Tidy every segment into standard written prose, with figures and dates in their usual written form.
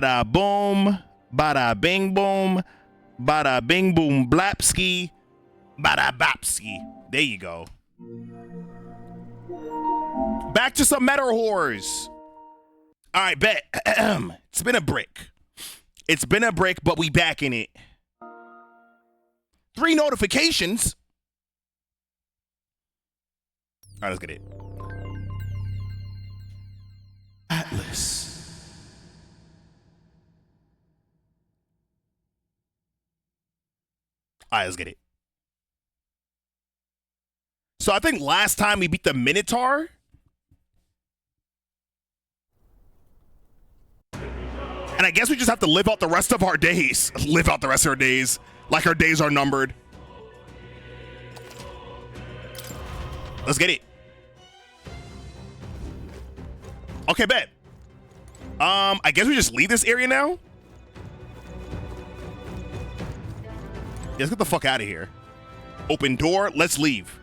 Bada boom, bada bing boom, bada bing boom blapski, bada bapski. There you go. Back to some meta whores. All right, bet. It's been a break. It's been a break, but we back in it. 3 notifications. All right, let's get it. Atlas. All right, let's get it. So I think last time we beat the Minotaur. And I guess we just have to live out the rest of our days. Live out the rest of our days. Like our days are numbered. Let's get it. Okay, bet. I guess we just leave this area now. Let's get the fuck out of here. Open door. Let's leave.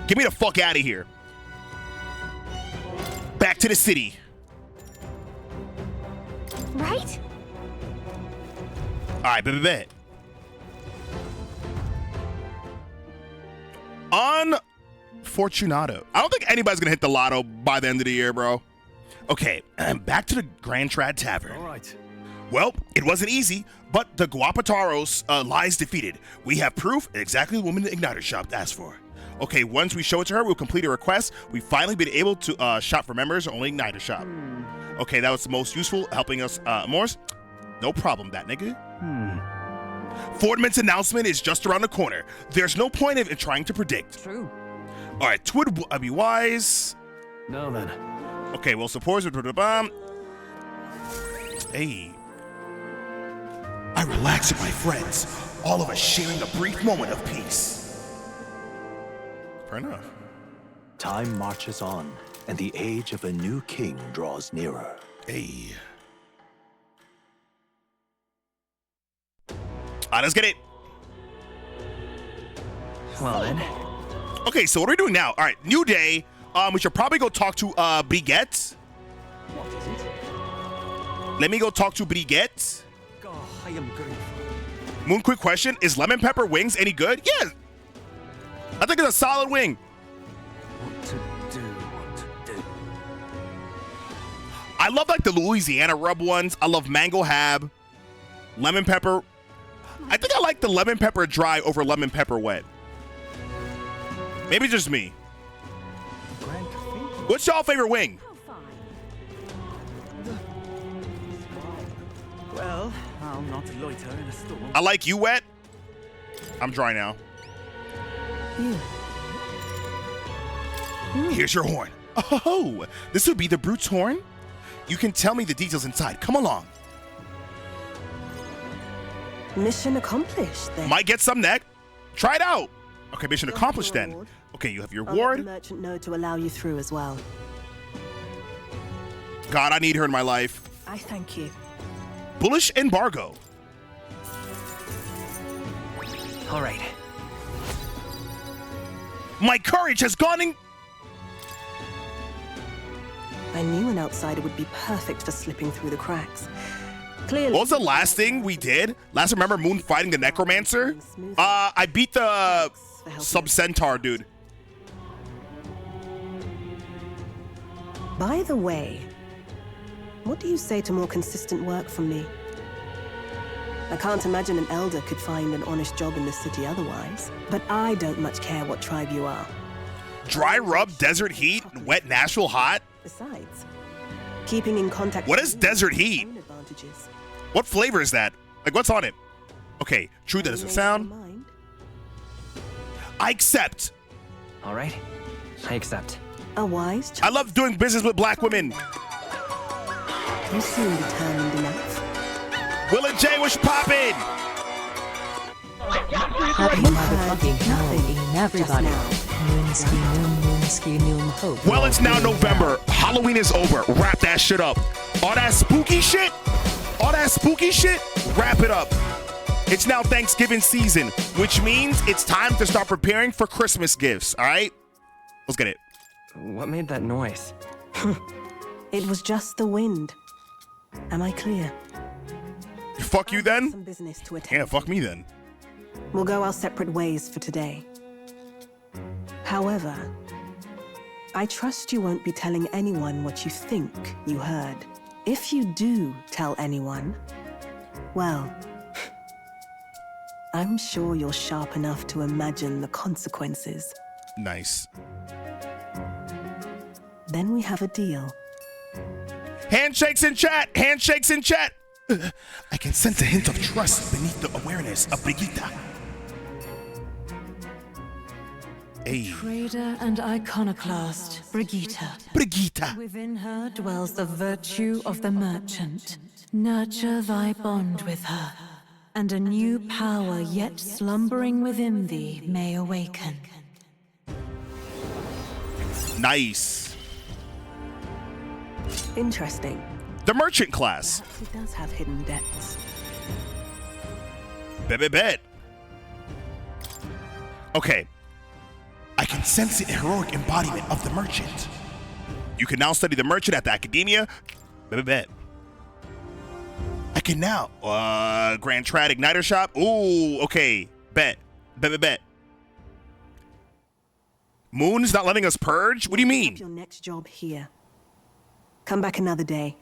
Get me the fuck out of here. Back to the city. Right? All right, bet. Unfortunato. I don't think anybody's gonna hit the lotto by the end of the year, bro. Okay, back to the Grand Trad Tavern. All right. Well, it wasn't easy, but the Guapataros lies defeated. We have proof exactly the woman the Igniter shop asked for. Okay, once we show it to her, we'll complete a request. We've finally been able to shop for members only Igniter shop. Okay, that was the most useful, helping us Morse. No problem, that nigga. Fordman's announcement is just around the corner. There's no point in trying to predict. True. All right, Twould be wise. Now then. Okay, well, support with the bomb. Hey. I relax with my friends, all of us sharing a brief moment of peace. Fair enough. Time marches on, and the age of a new king draws nearer. Hey. Let's get it. Well then. Okay, so what are we doing now? All right, new day. We should probably go talk to Brigitte. What is it? Let me go talk to Brigitte. Oh, I am grateful. Moon, quick question. Is lemon pepper wings any good? Yeah. I think it's a solid wing. What to do. I love like the Louisiana rub ones. I love mango hab, lemon pepper. I think I like the lemon pepper dry over lemon pepper wet. Maybe just me. What's y'all favorite wing? Well, I'll not loiter in a storm. I like you wet. I'm dry now. Here's your horn. Oh, this would be the brute's horn? You can tell me the details inside. Come along. Mission accomplished then. Might get some neck. Try it out. Okay, mission accomplished then. Okay, you have your I'll let the ward. merchant know to allow you through as well. God, I need her in my life. I thank you. Bullish embargo. All right. My courage has gone in. I knew an outsider would be perfect for slipping through the cracks. Clearly. What was the last thing we did? Last remember Moon fighting the Necromancer? I beat the Sub-Centaur dude. By the way, what do you say to more consistent work from me? I can't imagine an elder could find an honest job in this city otherwise. But I don't much care what tribe you are. Dry rub, desert heat, wet Nashville hot. Besides, keeping in contact. What is desert heat? Advantages. What flavor is that? Like, what's on it? Okay, true, that doesn't sound. I accept. All right, I accept. A wise I love doing business with black women. You seem determined enough. Will and Jay, what's poppin'? Happy motherfucking Halloween, everybody. Moonski noom hope. Well, it's now November. Halloween is over. Wrap that shit up. All that spooky shit, wrap it up. It's now Thanksgiving season, which means it's time to start preparing for Christmas gifts, all right? Let's get it. What made that noise? It was just the wind. Am I clear? Fuck you I've got then? some business to attend. Yeah, fuck me then. We'll go our separate ways for today. However, I trust you won't be telling anyone what you think you heard. If you do tell anyone, well, I'm sure you're sharp enough to imagine the consequences. Nice. Then we have a deal. Handshakes in chat! Handshakes in chat! I can sense a hint of trust beneath the awareness of Brigitte. Hey. Trader and iconoclast, Brigitte. Brigitte. Within her dwells the virtue of the merchant. Nurture thy bond with her, and a new power yet slumbering within thee may awaken. Nice. Interesting. The merchant class. Perhaps he does have hidden depths. Bet. Okay. I can sense the heroic embodiment of the merchant. You can now study the merchant at the academia. Bet. I can now. Grand Trad Igniter Shop. Ooh, okay. Bet. Moon is not letting us purge? What do you mean? Have your next job here. Come back another day.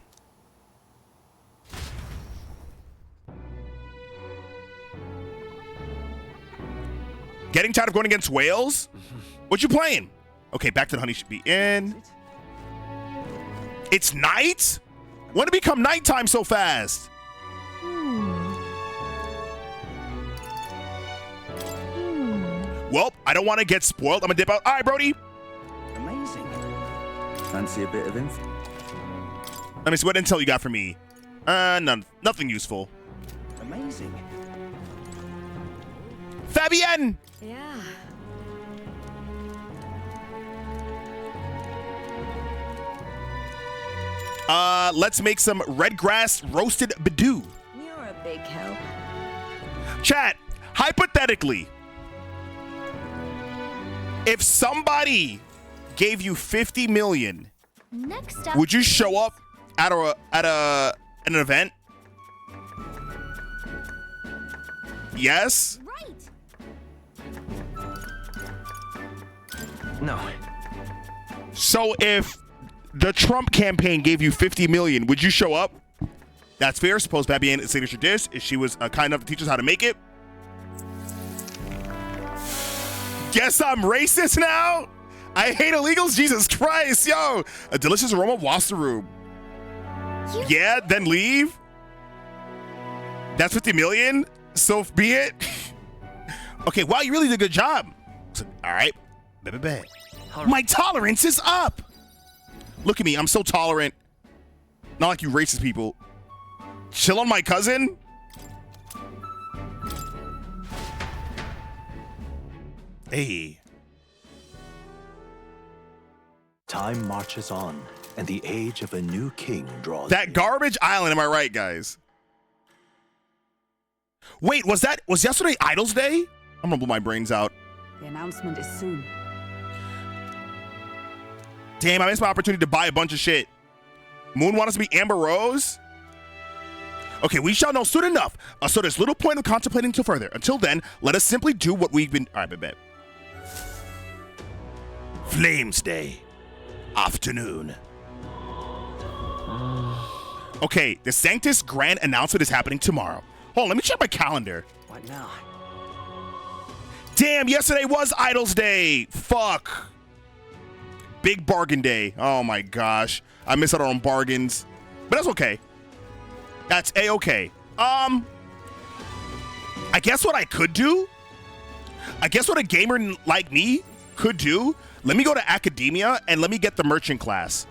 Getting tired of going against whales? What you playing? Okay, back to the honey should be in. It's night? When did it become nighttime so fast? Well, I don't want to get spoiled. I'm gonna dip out. All right, Brody. Amazing. Fancy a bit of info? Let me see what intel you got for me. None. Nothing useful. Amazing. Fabienne! Yeah. Let's make some red grass roasted badoo. You're a big help. Chat, hypothetically, if somebody gave you 50 million, Next up, would you show up at an event? Yes? right. No. So if the Trump campaign gave you 50 million, would you show up? That's fair. Suppose Fabienne's signature dish, if she was kind enough to teach us how to make it. Guess I'm racist now? I hate illegals? Jesus Christ, yo. A delicious aroma wafts the room. Yeah, then leave? That's 50 million? So be it. Okay, wow, you really did a good job. So, all right. My tolerance is up. Look at me, I'm so tolerant. Not like you racist people. Chill on my cousin? Hey. Time marches on, and the age of a new king draws That near. garbage island, am I right, guys? Wait, was yesterday Idols Day? I'm gonna blow my brains out. The announcement is soon. Damn, I missed my opportunity to buy a bunch of shit. Moon wants us to be Amber Rose? Okay, we shall know soon enough. So there's little point of contemplating until further. Until then, let us simply do what we've been... All right, bet. Flames Day. Afternoon. Okay, the Sanctus Grand announcement is happening tomorrow. Hold on, let me check my calendar. What now? Damn, yesterday was Idols Day. Fuck. Big bargain day. Oh my gosh. I missed out on bargains. But that's okay. That's A-okay. I guess what I could do? I guess what a gamer like me could do? Let me go to academia and let me get the merchant class.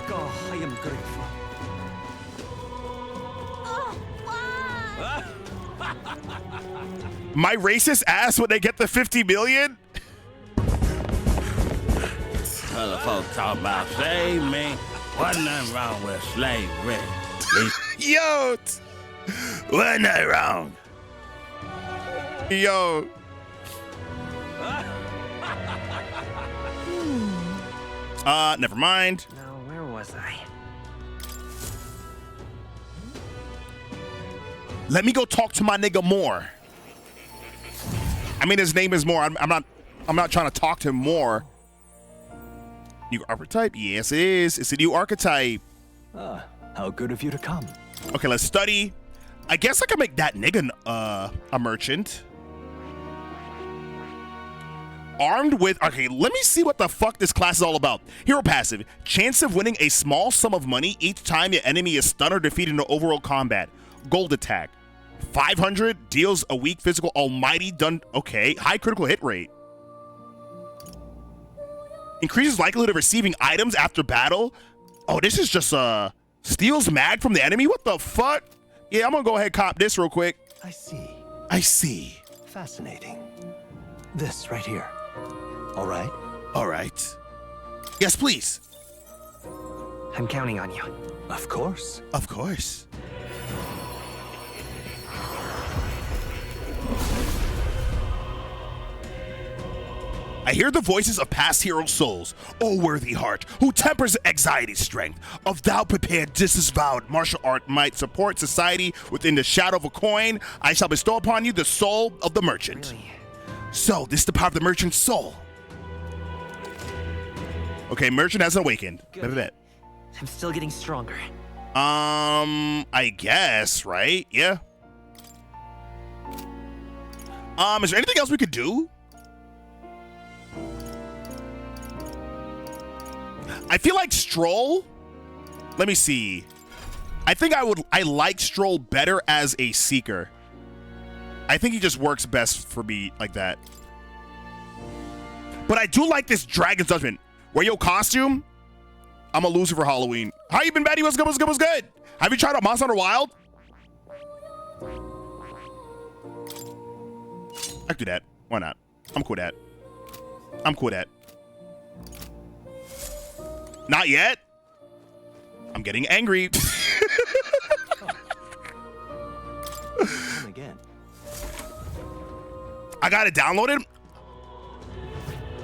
Oh, I am grateful. My racist ass when they get the 50 million? Other folks talk about slave me. Wasn't nothing wrong with slavery. Yo! Wasn't that wrong? Yo. Never mind. Now, where was I? Let me go talk to my nigga more. I mean, his name is More. I'm not trying to talk to him more. New archetype? Yes, it is. It's a new archetype. Ah, how good of you to come. Okay, let's study. I guess I can make that nigga a merchant. Armed with... Okay, let me see what the fuck this class is all about. Hero passive. Chance of winning a small sum of money each time your enemy is stunned or defeated in an overall combat. Gold attack. 500 deals a weak physical almighty done. Okay, high critical hit rate. Increases likelihood of receiving items after battle. Oh, this is just steals mag from the enemy. What the fuck? Yeah, I'm gonna go ahead and cop this real quick. I see. I see. Fascinating. This right here. All right. All right. Yes, please. I'm counting on you. Of course. Of course. I hear the voices of past hero souls. O worthy heart, who tempers anxiety's strength, of thou prepared disavowed martial art might support society within the shadow of a coin, I shall bestow upon you the soul of the merchant. Really? So, this is the power of the merchant's soul. Okay, merchant hasn't awakened. Good. I'm still getting stronger. I guess, right? Yeah. Is there anything else we could do? I feel like Stroll. Let me see. I think I like Stroll better as a seeker. I think he just works best for me like that. But I do like this Dragon's Judgment. Wear your costume. I'm a loser for Halloween. How you been, Betty? What's good? What's good? What's good? Have you tried out Monster Hunter Wild? I can do that. Why not? I'm cool with that. I'm cool with that. Not yet. I'm getting angry. Again. I got it downloaded.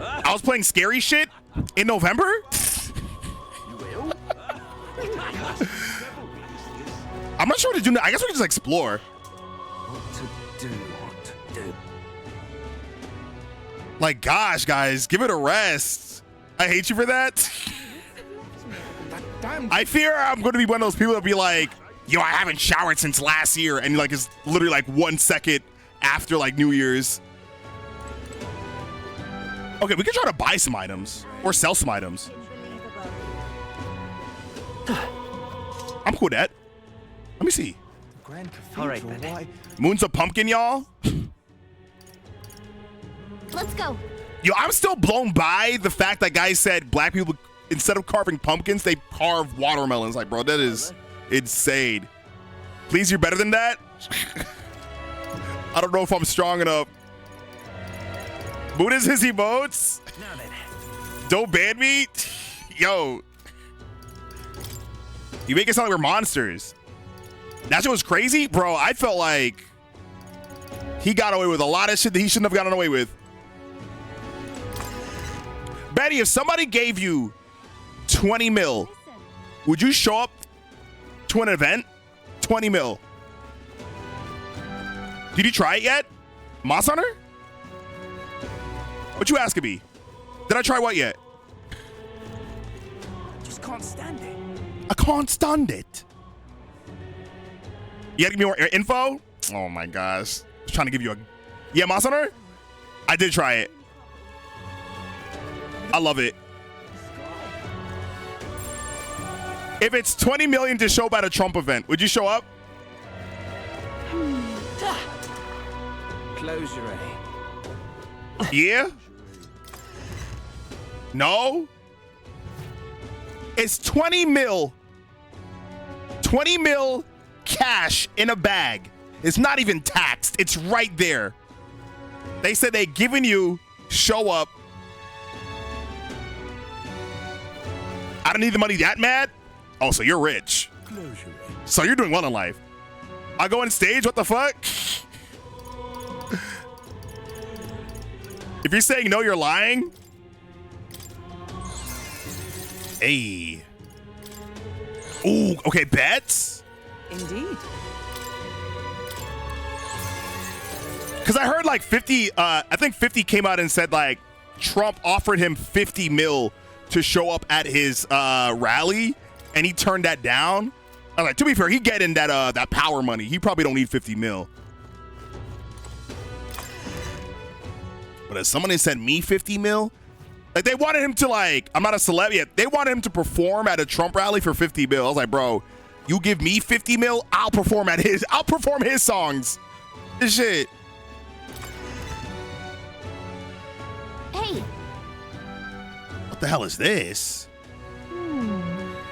I was playing scary shit in November. I'm not sure what to do now. I guess we can just explore. What to do? Like, gosh, guys, give it a rest. I hate you for that. I fear I'm going to be one of those people that be like, yo, I haven't showered since last year. And like, it's literally like 1 second after like New Year's. Okay, we can try to buy some items or sell some items. I'm cool with that. Let me see. Grand Cathedral. All right, then. Why? Moon's a pumpkin, y'all. Let's go. Yo, I'm still blown by the fact that guys said black people, instead of carving pumpkins, they carve watermelons. Like, bro, that is insane. Please, you're better than that? I don't know if I'm strong enough. Moon is his emotes. Now then. Don't ban me. Yo. You make it sound like we're monsters. That shit was crazy? Bro, I felt like he got away with a lot of shit that he shouldn't have gotten away with. Betty, if somebody gave you 20 mil, would you show up to an event? 20 mil. Did you try it yet? Moss Hunter? What you asking me? Did I try what yet? Just can't stand it. I can't stand it. You gotta give me more info? Oh my gosh. I was trying to give you a... Yeah, Moss Hunter? I did try it. I love it. If it's 20 million to show up at a Trump event, would you show up? Close your eye. Yeah? No? It's 20 mil. 20 mil cash in a bag. It's not even taxed. It's right there. They said they giving you show up. I don't need the money that mad? Oh, so you're rich. So you're doing well in life. I go on stage, what the fuck? If you're saying no, you're lying. Hey. Ooh, okay, bets? Indeed. Because I heard like 50, I think 50 came out and said like Trump offered him 50 mil to show up at his rally, and he turned that down. I was like, to be fair, he getting that that power money. He probably don't need 50 mil. But if someone had sent me 50 mil, like they wanted him to like, I'm not a celeb yet. They wanted him to perform at a Trump rally for 50 mil. I was like, bro, you give me 50 mil, I'll perform his songs. This shit. Hey. What the hell is this?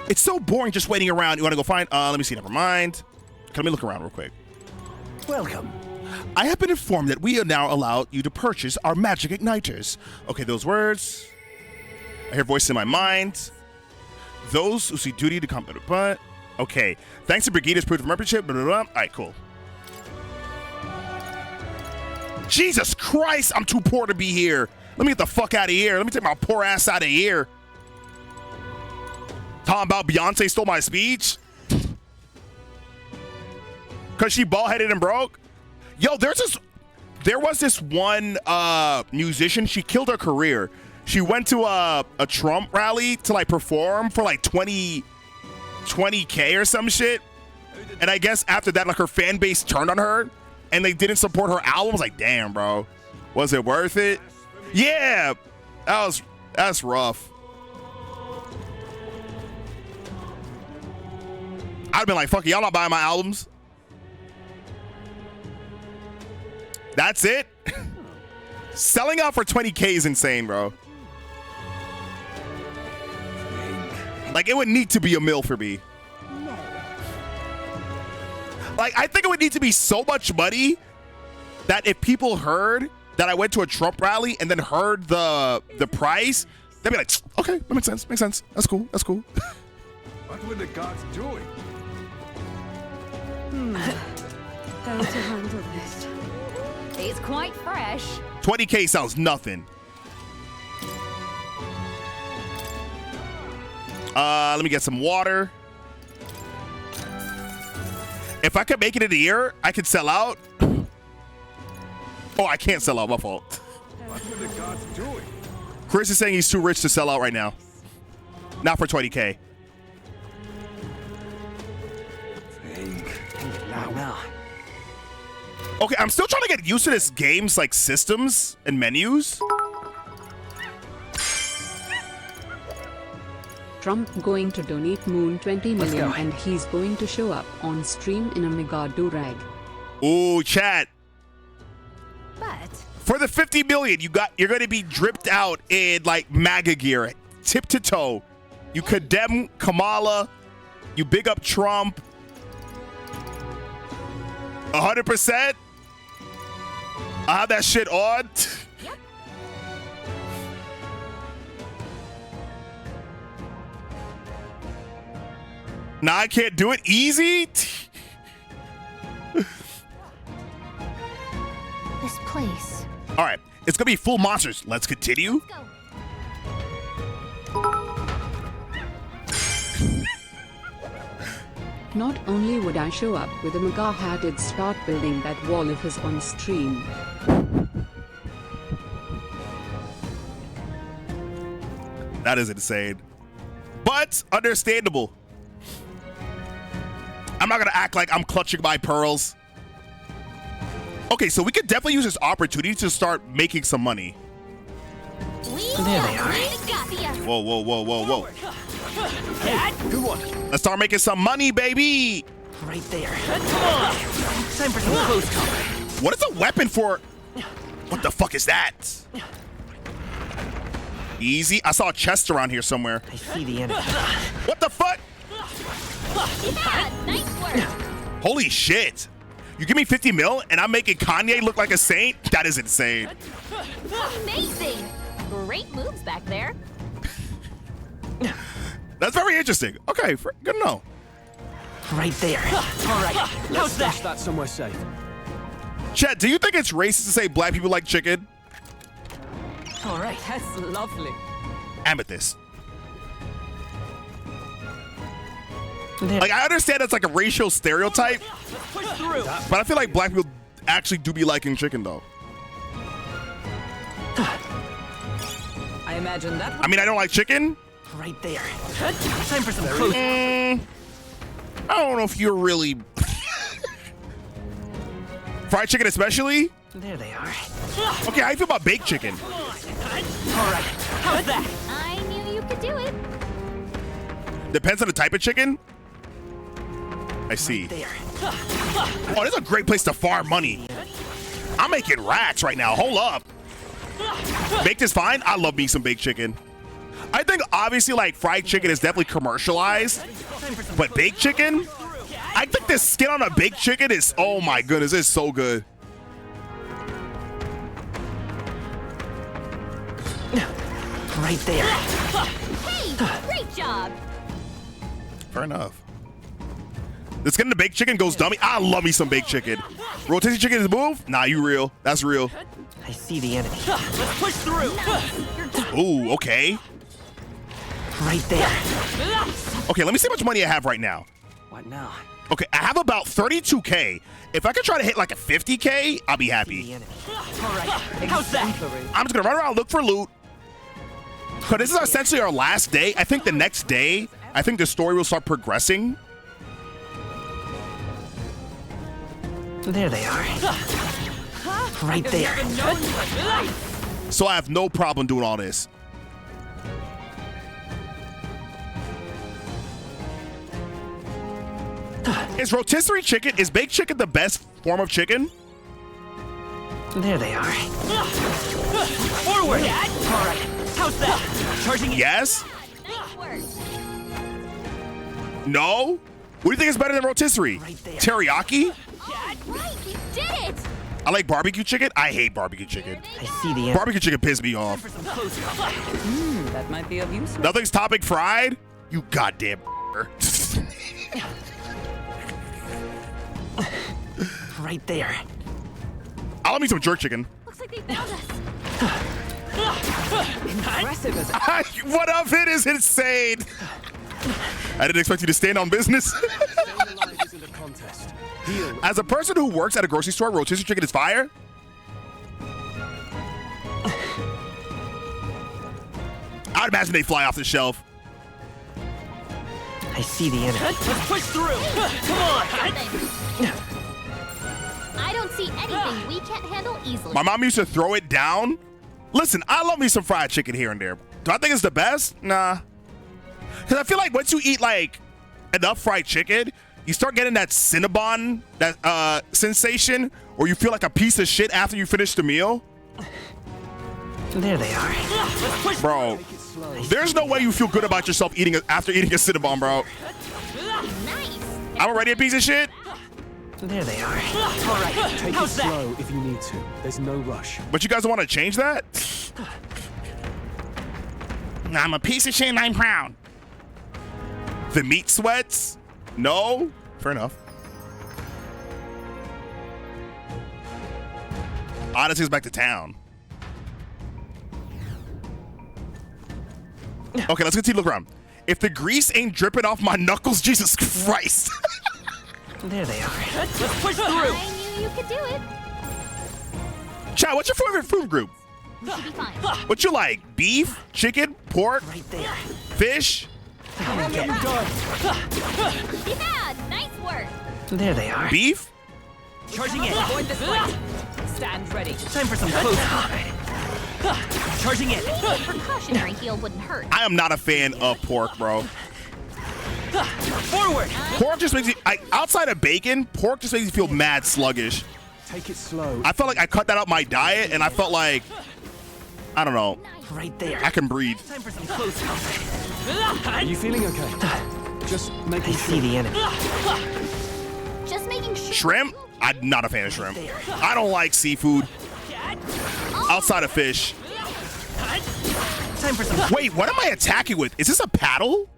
It's so boring just waiting around. You want to go find, let me see, never mind. Let me look around real quick. Welcome. I have been informed that we are now allowed you to purchase our magic igniters. Okay, those words. I hear voices in my mind. Those who see duty to come, but okay. Thanks to Brigida's proof of membership. Blah, blah, blah. All right, cool. Jesus Christ, I'm too poor to be here. Let me get the fuck out of here. Let me take my poor ass out of here. Talking about Beyonce stole my speech? Because she bald-headed and broke? Yo, there was this one musician. She killed her career. She went to a Trump rally to like perform for like 20K or some shit. And I guess after that, like her fan base turned on her and they didn't support her album. I was like, damn, bro. Was it worth it? Yeah, that's rough. I'd have been like, fuck it, y'all not buying my albums. That's it. Selling out for 20K is insane, bro. Like, it would need to be a mill for me. Like, I think it would need to be so much money that if people heard that I went to a Trump rally and then heard the price, they'd be like, okay, that makes sense. Makes sense. That's cool. That's cool. What were the gods doing? How to handle this? It's quite fresh. 20K sounds nothing. Let me get some water. If I could make it in a year, I could sell out. Oh, I can't sell out. My fault. What were the gods doing? Chris is saying he's too rich to sell out right now. Not for 20K. Now. Okay, I'm still trying to get used to this game's like systems and menus. Trump going to donate Moon 20 million and he's going to show up on stream in a mega do-rag. Ooh, chat. But For the 50 million, you're going to be dripped out in like MAGA gear, tip to toe. You condemn Kamala, you big up Trump. 100%. I have that shit on. Yep. Nah, I can't do it. Easy. This place. All right, it's gonna be full monsters. Let's continue. Let's go. Not only would I show up with a mega hat, it'd start building that wall of his on stream. That is insane, but understandable. I'm not gonna act like I'm clutching my pearls. Okay, so we could definitely use this opportunity to start making some money. There they are. Whoa, whoa, whoa, whoa, whoa. Good one. Let's start making some money, baby. Right there. Come on! Time for some close combat. What is a weapon for? What the fuck is that? Easy. I saw a chest around here somewhere. I see the enemy. What the fuck? Yeah, nice work. Holy shit. You give me 50 mil and I'm making Kanye look like a saint? That is insane. Amazing. Great moves back there. That's very interesting. Okay, good to know. Right there. All right. How's that? That somewhere safe. Chet, do you think it's racist to say black people like chicken? All right. That's lovely. Amethyst. Like, I understand it's like a racial stereotype, Push through. but I feel like black people actually do be liking chicken though. I imagine that. I mean, I don't like chicken. Right there. Time for some close. I don't know if you're really fried chicken, especially. There they are. Okay, how you feel about baked chicken? All right. How's that? I knew you could do it. Depends on the type of chicken. I see. There. Oh, this is a great place to farm money. I'm making rats right now. Hold up. Baked is fine. I love me some baked chicken. I think obviously like fried chicken is definitely commercialized, but baked chicken, I think the skin on a baked chicken is, oh my goodness, it's so good. Right there. Hey, great job. Fair enough. The skin of the baked chicken goes dummy. I love me some baked chicken. Rotisserie chicken is a move? Nah, you real. That's real. I see the enemy. Let's push through. Ooh, okay. Right there. Okay, let me see how much money I have right now. What now? Okay, I have about 32K. If I could try to hit like a 50K, I'll be happy. All right. How's that? I'm just gonna run around, look for loot. Cause this is essentially our last day. I think the next day, I think the story will start progressing. There they are. Right there. So I have no problem doing all this. Is rotisserie chicken, is baked chicken the best form of chicken? There they are. Forward! All right. How's that? Charging it. Yes? Nice work. No? What do you think is better than rotisserie? Right there. Teriyaki? Right, you did it. I like barbecue chicken. I hate barbecue chicken. I see the enemy. Barbecue chicken pisses me off. That might be of use. Nothing's topping fried? You goddamn Right there. I'll have me some jerk chicken. Looks like they found us. Impressive as What of it is insane. I didn't expect you to stand on business. As a person who works at a grocery store, rotisserie chicken is fire. I'd imagine they fly off the shelf. I see the enemy. Let's push through. Come on. I don't see anything we can't handle easily. My mom used to throw it down. Listen, I love me some fried chicken here and there. Do I think it's the best? Nah. Because I feel like once you eat like enough fried chicken, you start getting that Cinnabon, that sensation, or you feel like a piece of shit after you finish the meal. There they are. Bro, there's no way you feel good about yourself after eating a Cinnabon, bro. Nice. I'm already a piece of shit. There they are. All right. Take How's it that? slow if you need to. There's no rush. But you guys want to change that? I'm a piece of shit and I'm proud. The meat sweats? No? Fair enough. Odyssey is back to town. Okay, let's continue to look around. If the grease ain't dripping off my knuckles, Jesus Christ. There they are. Let's push through. I knew you could do it. Chad, what's your favorite food group? We should be fine. What you like? Beef? Chicken? Pork? Right there. Fish? Get it done. Be bad. Nice work. There they are. Beef? Charging it. Avoid this fight. Stand ready. Time for some close combat. Charging it. Precautionary heal wouldn't hurt. I am not a fan of pork, bro. Forward. Pork just makes me, outside of bacon, pork just makes me feel mad sluggish. Take it slow. I felt like I cut that out my diet, and I felt like, I don't know, Right there. I can breathe. Time for some close combat. Are you feeling okay? Just I making see the enemy. Just making sure. Shrimp? I'm not a fan of shrimp. I don't like seafood outside of fish. Time for some. Wait, what am I attacking with? Is this a paddle?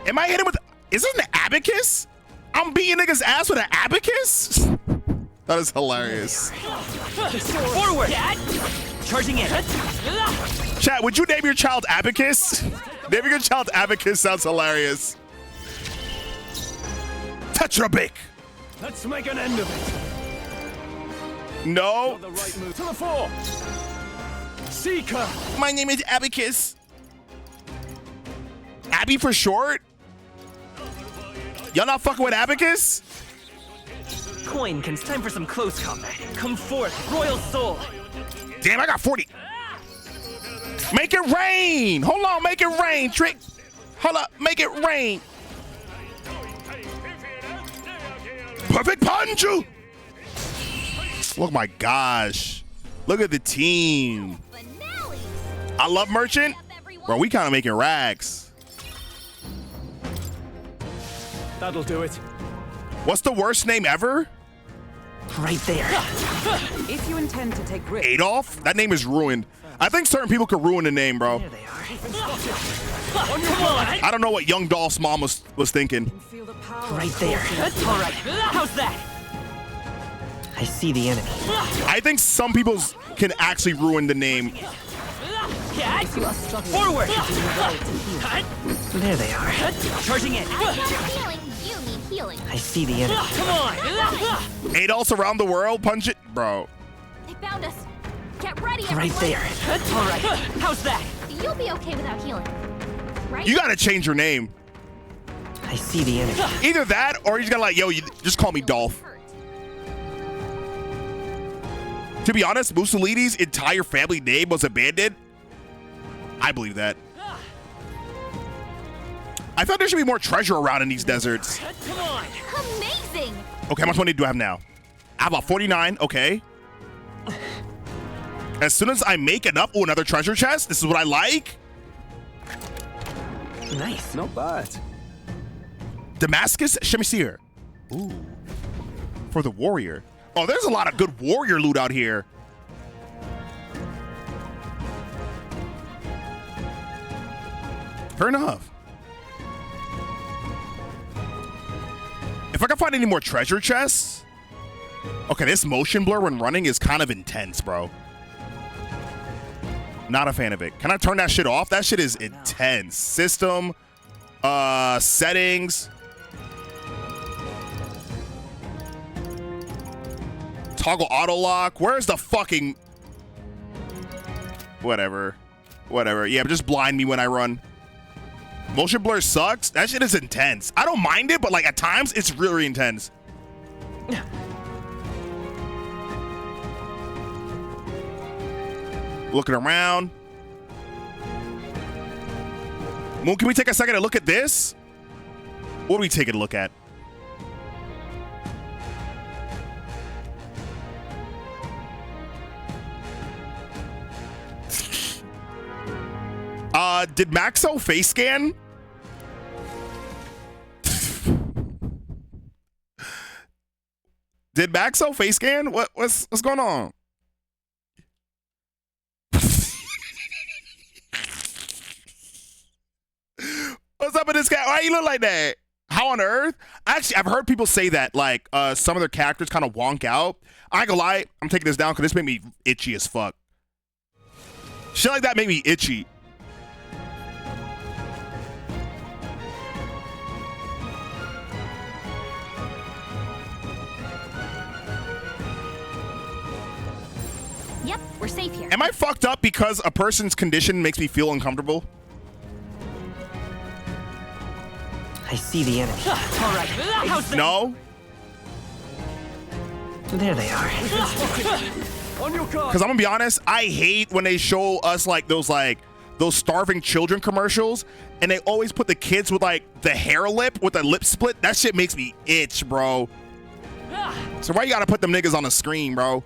Am I hitting with, is this an abacus? I'm beating niggas' ass with an abacus? That is hilarious. Forward. Charging it. Chat, would you name your child Abacus? Naming your child Abacus sounds hilarious. Tetrabic. Let's make an end of it. No. The right move. To the fore. Seeker. My name is Abacus. Abby for short? Y'all not fucking with Abacus? Coinkins, time for some close combat. Come forth, royal soul. Damn, I got 40. Make it rain. Hold on, make it rain, Trick. Hold up, make it rain. Perfect punch. Oh my gosh. Look at the team. I love Merchant. Bro, we kind of making rags. That'll do it. What's the worst name ever? Right there. If you intend to take risks. Adolf? That name is ruined. I think certain people could ruin the name, bro. There they are. Come on. I don't know what young Dolph's mom was thinking. Right there. All right. How's that? I see the enemy. I think some people can actually ruin the name. Forward. There they are. Charging in. I see the enemy. Come on. Adolf's around the world. Punch it, bro. They found us. Get ready, Right there. All right. How's that? You'll be okay without healing, right? You gotta change your name. I see the enemy. Either that, or you just gotta like, yo, you just call me Dolph. To be honest, Mussolini's entire family name was abandoned. I believe that. I thought there should be more treasure around in these deserts. Come on. Amazing. Okay, how much money do I have now? I have about 49. Okay. As soon as I make enough, oh, another treasure chest. This is what I like. Nice. Not bad. Damascus Shemisier. Ooh. For the warrior. Oh, there's a lot of good warrior loot out here. Fair enough. If I can find any more treasure chests. Okay, this motion blur when running is kind of intense, bro. Not a fan of it. Can I turn that shit off? That shit is intense. System, settings. Toggle auto lock. Where's the fucking... Whatever. Yeah, but just blind me when I run. Motion blur sucks. That shit is intense. I don't mind it, but like at times it's really intense. Looking around. Moon, can we take a second to look at this? What are we taking a look at? Did Maxo face scan? Did Maxo face scan? What's going on? What's up with this guy? Why you look like that? How on earth? Actually, I've heard people say that like some of their characters kind of wonk out. I ain't gonna lie, I'm taking this down because this made me itchy as fuck. Shit like that made me itchy. Yep, we're safe here. Am I fucked up because a person's condition makes me feel uncomfortable? I see the enemy. All right. No. There they are. On your guard. Because I'm gonna be honest, I hate when they show us like those starving children commercials, and they always put the kids with like the hair lip with the lip split. That shit makes me itch, bro. So why you gotta put them niggas on the screen, bro?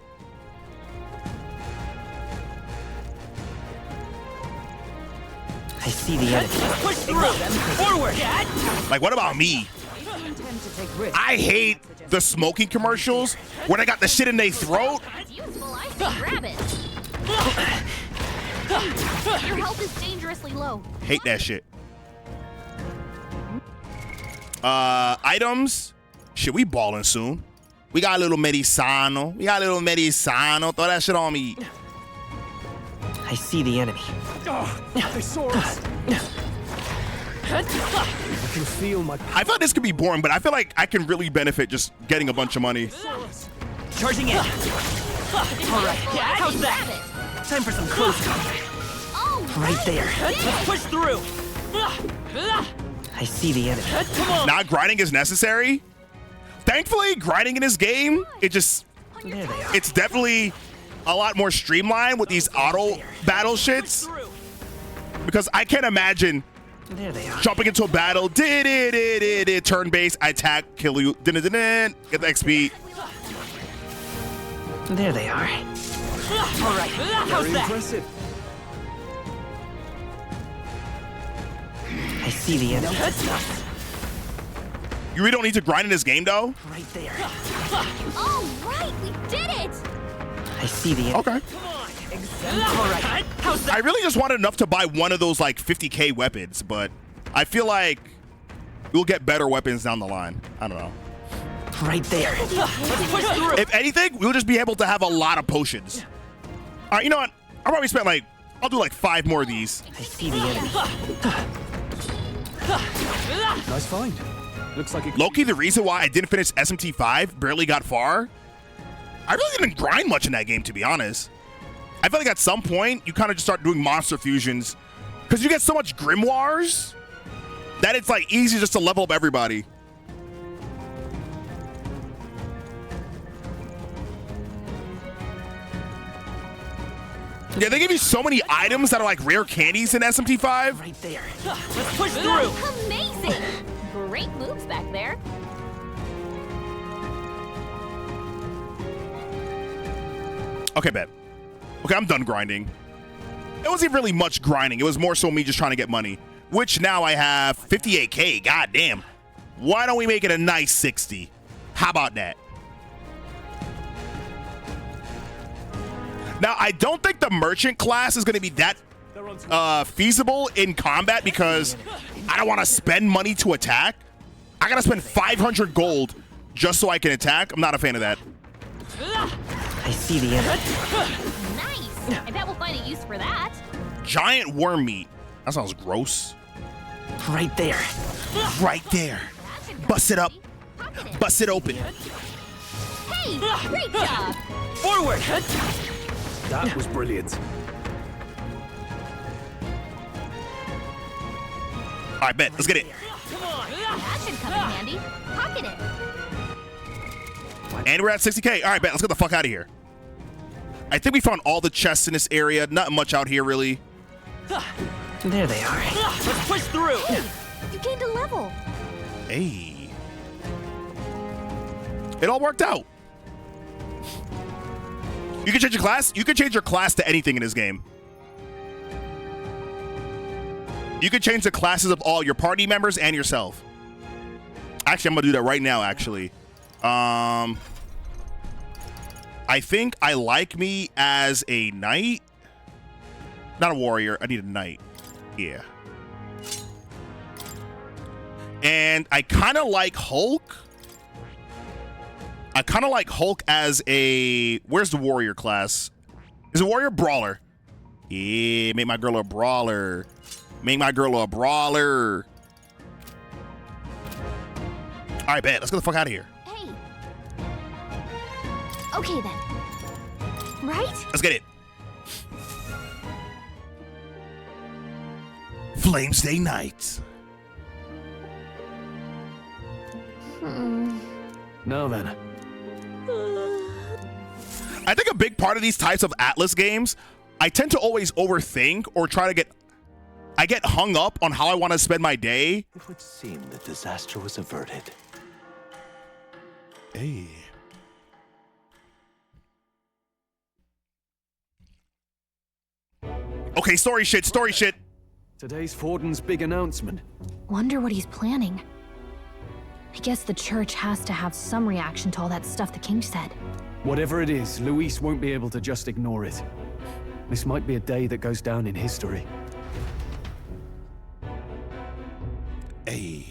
I see the enemy. Push through. Forward. Like, what about me? I hate the smoking commercials where they got the shit in their throat. It's useful, I say grab it. Your health is dangerously low. Hate that shit. Items. Shit, we balling soon. We got a little Medisano. Throw that shit on me. I see the enemy. Oh, they saw us. I can feel my... I thought this could be boring, but I feel like I can really benefit just getting a bunch of money. Charging in. Alright, how's that? Time for some close combat. Right there. Let's push through. I see the enemy. Come on. Not grinding is necessary. Thankfully, grinding in this game, it's definitely a lot more streamlined with these auto battle shits. Because I can't imagine jumping into a battle, turn-based, I attack, kill you, get the XP. There they are. Alright, how's that? Impressive. I see the enemy. You really don't need to grind in this game, though. Right there. All right, we did it. I see the enemy. Okay. Alright, how's that? I really just wanted enough to buy one of those like 50k weapons, but I feel like we'll get better weapons down the line. I don't know. Right there. Let's push through. If anything, we'll just be able to have a lot of potions. All right, you know what? I'll probably spend like, I'll do like 5 more of these. I see the enemy. Nice find. Looks like it. Loki, the reason why I didn't finish SMT5, barely got far, I really didn't grind much in that game, to be honest. I feel like at some point, you kind of just start doing monster fusions because you get so much grimoires that it's like easy just to level up everybody. Yeah, they give you so many items that are like rare candies in SMT5. Right there. Let's push through. Amazing. Great moves back there. Okay, bet. Okay, I'm done grinding. It wasn't really much grinding. It was more so me just trying to get money, which now I have 58k. God damn. Why don't we make it a nice 60? How about that? Now, I don't think the merchant class is going to be that feasible in combat because I don't want to spend money to attack. I got to spend 500 gold just so I can attack. I'm not a fan of that. I see the enemy. Nice. I bet we'll find a use for that. Giant worm meat. That sounds gross. Right there. Right there. Bust it up. Bust it open. Hey, great job. Forward. That was brilliant. All right, bet. Let's get it. That should come in handy. Pocket it. And we're at 60k. All right, bet. Let's get the fuck out of here. I think we found all the chests in this area. Not much out here, really. There they are. Let's push through. Hey, you gained a level. Hey. It all worked out. You can change your class. You can change your class to anything in this game. You can change the classes of all your party members and yourself. Actually, I'm gonna do that right now, actually. I think I like me as a knight. Not a warrior. I need a knight. Yeah. And I kind of like Hulk. I kind of like Hulk as a... Where's the warrior class? Is it warrior? Brawler. Yeah, make my girl a brawler. Make my girl a brawler. All right, bet. Let's get the fuck out of here. Hey. Okay, then. Right? Let's get it. Flames Day Night. Now then. I think a big part of these types of Atlas games, I tend to always overthink or try to get... I get hung up on how I want to spend my day. It would seem the disaster was averted. Hey. Okay, story shit, story shit. Today's Forden's big announcement. Wonder what he's planning. I guess the church has to have some reaction to all that stuff the king said. Whatever it is, Luis won't be able to just ignore it. This might be a day that goes down in history. Hey.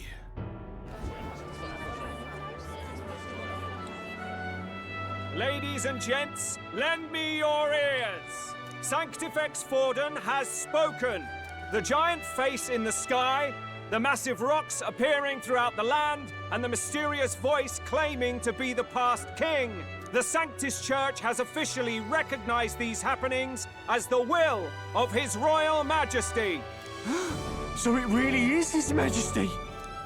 Ladies and gents, lend me your ears. Sanctifex Forden has spoken. The giant face in the sky, The massive rocks appearing throughout the land, and the mysterious voice claiming to be the past king. The Sanctus Church has officially recognized these happenings as the will of His Royal Majesty. So it really is His Majesty?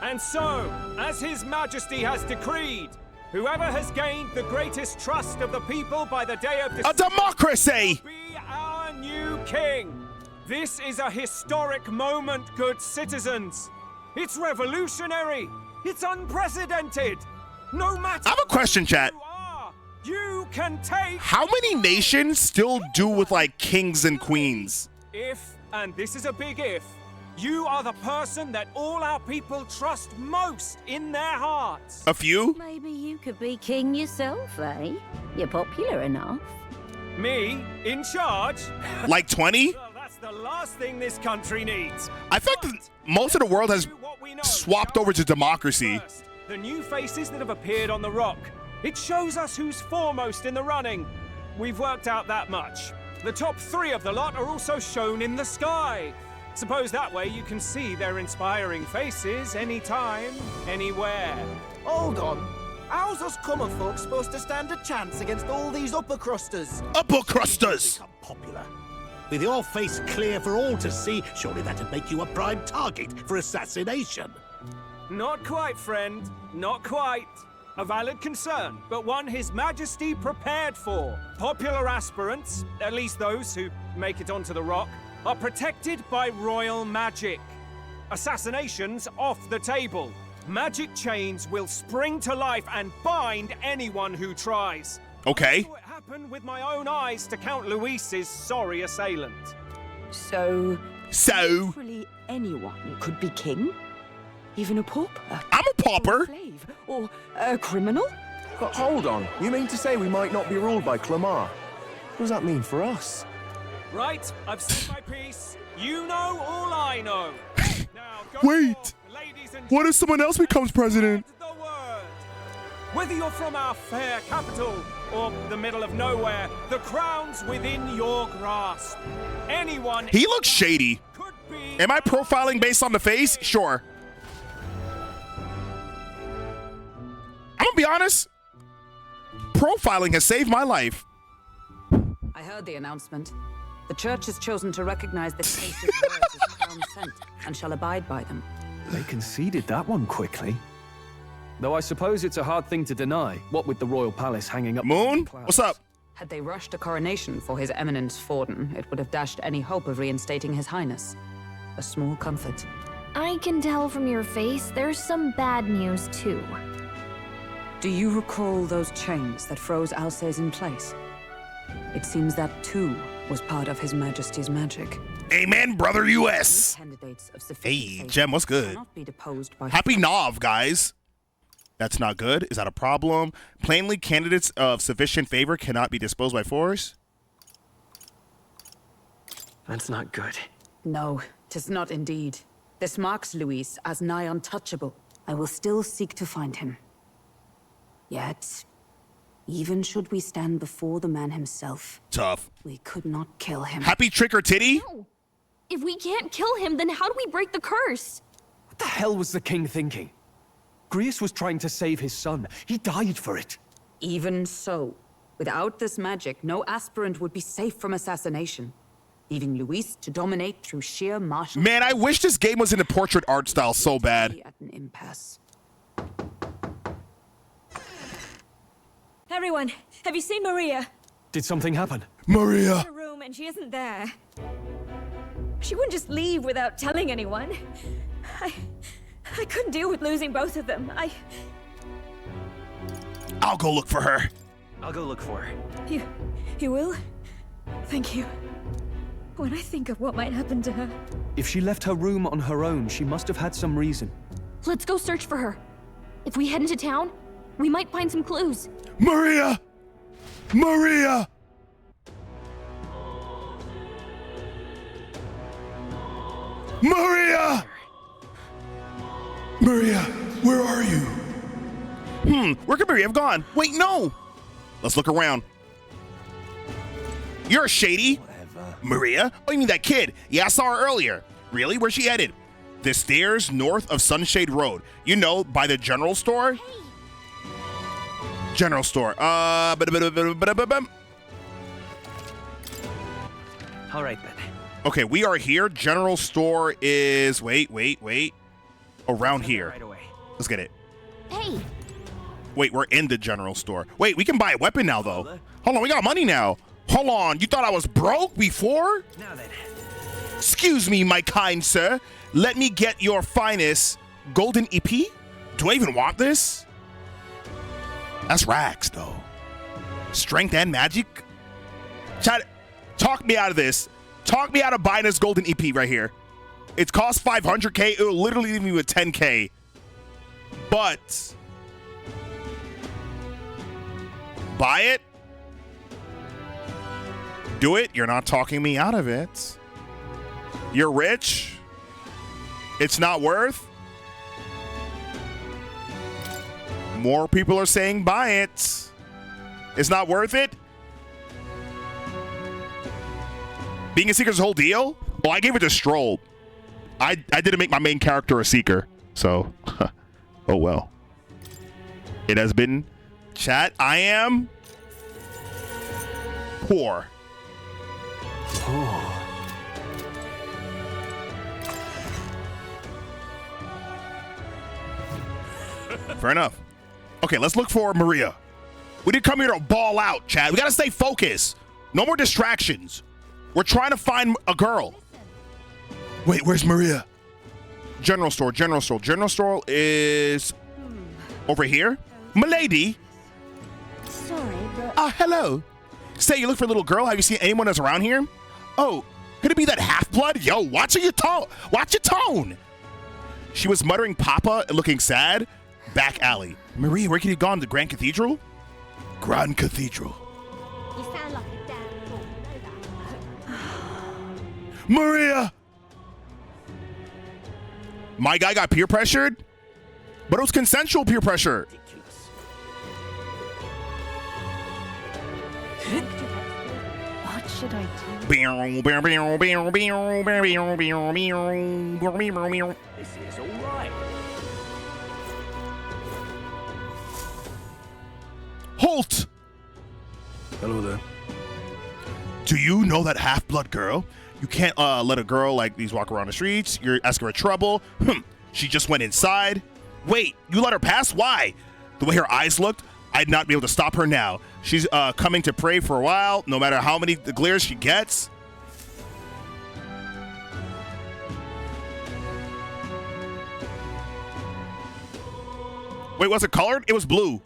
And so, as His Majesty has decreed, whoever has gained the greatest trust of the people by the day of a democracy will be our new king. This is a historic moment, good citizens. It's revolutionary. It's unprecedented. No matter I have a question, chat. You can take. How many nations still do with like kings and queens? If, and this is a big if, you are the person that all our people trust most in their hearts. A few? Maybe you could be king yourself, eh? You're popular enough. Me? In charge? Like 20? Well, that's the last thing this country needs. I think most of the world has swapped over to democracy. First, the new faces that have appeared on the rock. It shows us who's foremost in the running. We've worked out that much. The top 3 of the lot are also shown in the sky. Suppose that way you can see their inspiring faces anytime, anywhere. Hold on. How's us common folk supposed to stand a chance against all these upper crusters? Upper crusters! Become popular. With your face clear for all to see, surely that'd make you a prime target for assassination. Not quite, friend. Not quite. A valid concern, but one His Majesty prepared for. Popular aspirants, at least those who make it onto the rock, are protected by royal magic. Assassinations off the table. Magic chains will spring to life and bind anyone who tries. Okay. I saw it happen with my own eyes to Count Luis's sorry assailant. So literally anyone could be king? Even a pauper? I'm a pauper. Or a slave? Or a criminal? But hold on. You mean to say we might not be ruled by Clamar? What does that mean for us? Right, I've said my piece. You know all I know. Now, go Wait. on, ladies and What if someone else becomes president? the word. Whether you're from our fair capital or the middle of nowhere, the crown's within your grasp. Anyone. He looks shady. Am I profiling based on the face? Sure. I'm gonna be honest. Profiling has saved my life. I heard the announcement. The church has chosen to recognize the case's words as crown sent and shall abide by them. They conceded that one quickly. Though I suppose it's a hard thing to deny, what with the royal palace hanging up... Moon, what's up? Had they rushed a coronation for His Eminence Forden, it would have dashed any hope of reinstating His Highness. A small comfort. I can tell from your face there's some bad news too. Do you recall those chains that froze Alsace in place? It seems that too was part of His Majesty's magic. Amen, brother US. Candidates of sufficient Hey, faith Jem, what's good? cannot be deposed by Happy Nov, guys. That's not good. Is that a problem? Plainly, candidates of sufficient favor cannot be disposed by force. That's not good. No, 'tis not indeed. This marks Luis as nigh untouchable. I will still seek to find him. Yet, even should we stand before the man himself, Tough. we could not kill him. Happy trick or titty? No. If we can't kill him, then how do we break the curse? What the hell was the king thinking? Grius was trying to save his son. He died for it. Even so, without this magic, no aspirant would be safe from assassination, leaving Luis to dominate through sheer martial... Man, I wish this game was in the portrait art style so bad. At an impasse. Everyone, have you seen Maria? Did something happen? Maria! In her room, and she isn't there. She wouldn't just leave without telling anyone. I couldn't deal with losing both of them. I'll go look for her. I'll go look for her. You will? Thank you. When I think of what might happen to her... If she left her room on her own, she must have had some reason. Let's go search for her. If we head into town, we might find some clues. Maria! Maria! Maria! Maria, where are you? Where could Maria have gone? Wait, no! Let's look around. You're a shady. Maria? Oh, you mean that kid? Yeah, I saw her earlier. Really? Where's she headed? the stairs north of Sunshade Road. You know, by the general store. General store. All right then. Okay, we are here. General store is wait. Around here. Right away. Let's get it. Hey. Wait, we're in the general store. Wait, we can buy a weapon now though. Hold on, we got money now. Hold on, you thought I was broke before? Now then. Excuse me, my kind sir. Let me get your finest golden EP. Do I even want this? That's rags though. Strength and magic. Chat, talk me out of this. Talk me out of buying this golden EP right here. It costs 500k. It will literally leave me with 10k. But buy it. Do it. You're not talking me out of it. You're rich. It's not worth. More people are saying buy it. It's not worth it. Being a seeker is the whole deal? Well, I gave it to Stroll. I didn't make my main character a seeker. So, oh well. It has been chat. I am poor. Fair enough. Okay, let's look for Maria. We didn't come here to ball out, Chad. We gotta stay focused. No more distractions. We're trying to find a girl. Wait, where's Maria? General store, general store. General store is over here. Milady. Sorry, but... Hello. Say, you look for a little girl. Have you seen anyone that's around here? Oh, could it be that half-blood? Yo, watch your tone. Watch your tone. She was muttering Papa and looking sad. Back alley. Maria, where can you go? The Grand Cathedral? Grand Cathedral. You sound like a damn fool, know that. Maria! My guy got peer pressured? But it was consensual peer pressure. What should I do? This is all right. Halt! Hello there. Do you know that half-blood girl? You can't let a girl like these walk around the streets. You're asking her trouble. She just went inside. Wait, you let her pass? Why? The way her eyes looked, I'd not be able to stop her now. She's coming to pray for a while, no matter how many glares she gets. Wait, was it colored? It was blue.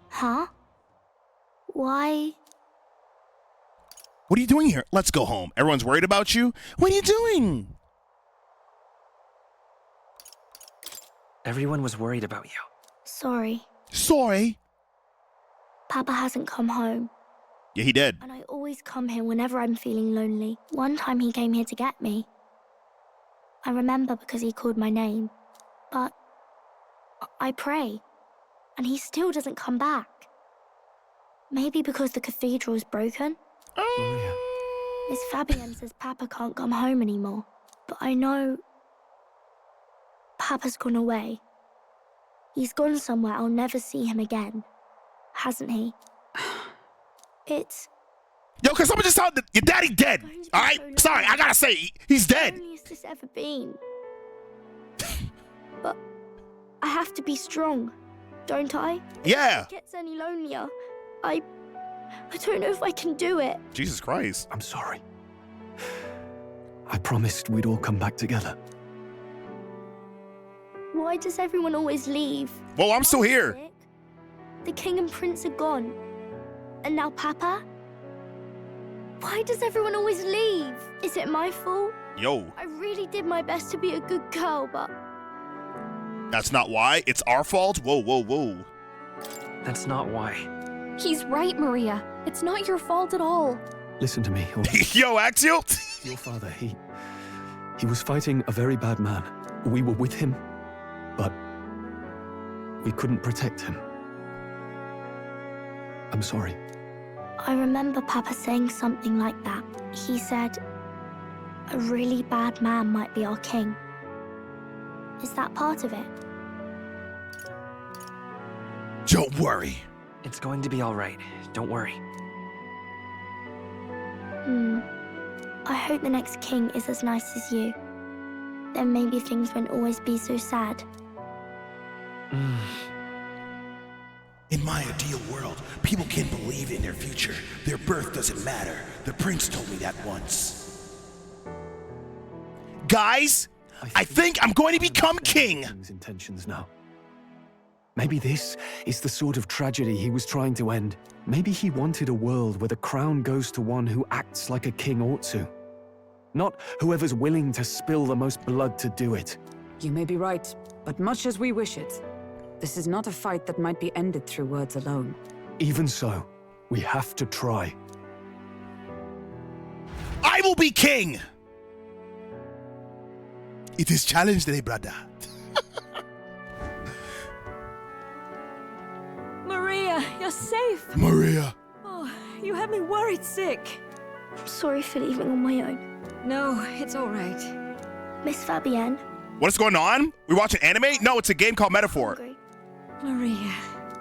Huh? Why? What are you doing here? Let's go home. Everyone's worried about you. What are you doing? Everyone was worried about you. Sorry. Sorry? Papa hasn't come home. Yeah, he did. And I always come here whenever I'm feeling lonely. One time he came here to get me. I remember because he called my name. But I pray. And he still doesn't come back. Maybe because the cathedral's broken? Miss Fabienne says Papa can't come home anymore. But I know Papa's gone away. He's gone somewhere I'll never see him again. Hasn't he? It's... Yo, can someone just tell your daddy dead? All right? Sorry, I gotta say, he's dead. How lonely has this ever been? But I have to be strong, don't I? Yeah. If it gets any lonelier, I don't know if I can do it. Jesus Christ. I'm sorry. I promised we'd all come back together. Why does everyone always leave? Well, I'm still here. Sick. The king and prince are gone. And now Papa? Why does everyone always leave? Is it my fault? Yo. I really did my best to be a good girl, but... That's not why. It's our fault. Whoa, whoa, whoa. That's not why. He's right, Maria. It's not your fault at all. Listen to me. Yo, Axial. Your father, he was fighting a very bad man. We were with him, but we couldn't protect him. I'm sorry. I remember Papa saying something like that. He said, a really bad man might be our king. Is that part of it? Don't worry. It's going to be all right. Don't worry. I hope the next king is as nice as you. Then maybe things won't always be so sad. In my ideal world, people can believe in their future. Their birth doesn't matter. The prince told me that once. Guys, I think I'm going to become king. Intentions now. Maybe this is the sort of tragedy he was trying to end. Maybe he wanted a world where the crown goes to one who acts like a king ought to. Not whoever's willing to spill the most blood to do it. You may be right, but much as we wish it, this is not a fight that might be ended through words alone. Even so, we have to try. I will be king! It is challenge day, brother. Maria, you're safe. Maria. Oh, you had me worried sick. I'm sorry for leaving on my own. No, it's all right. Miss Fabienne. What's going on? We watching anime? No, it's a game called Metaphor. Maria.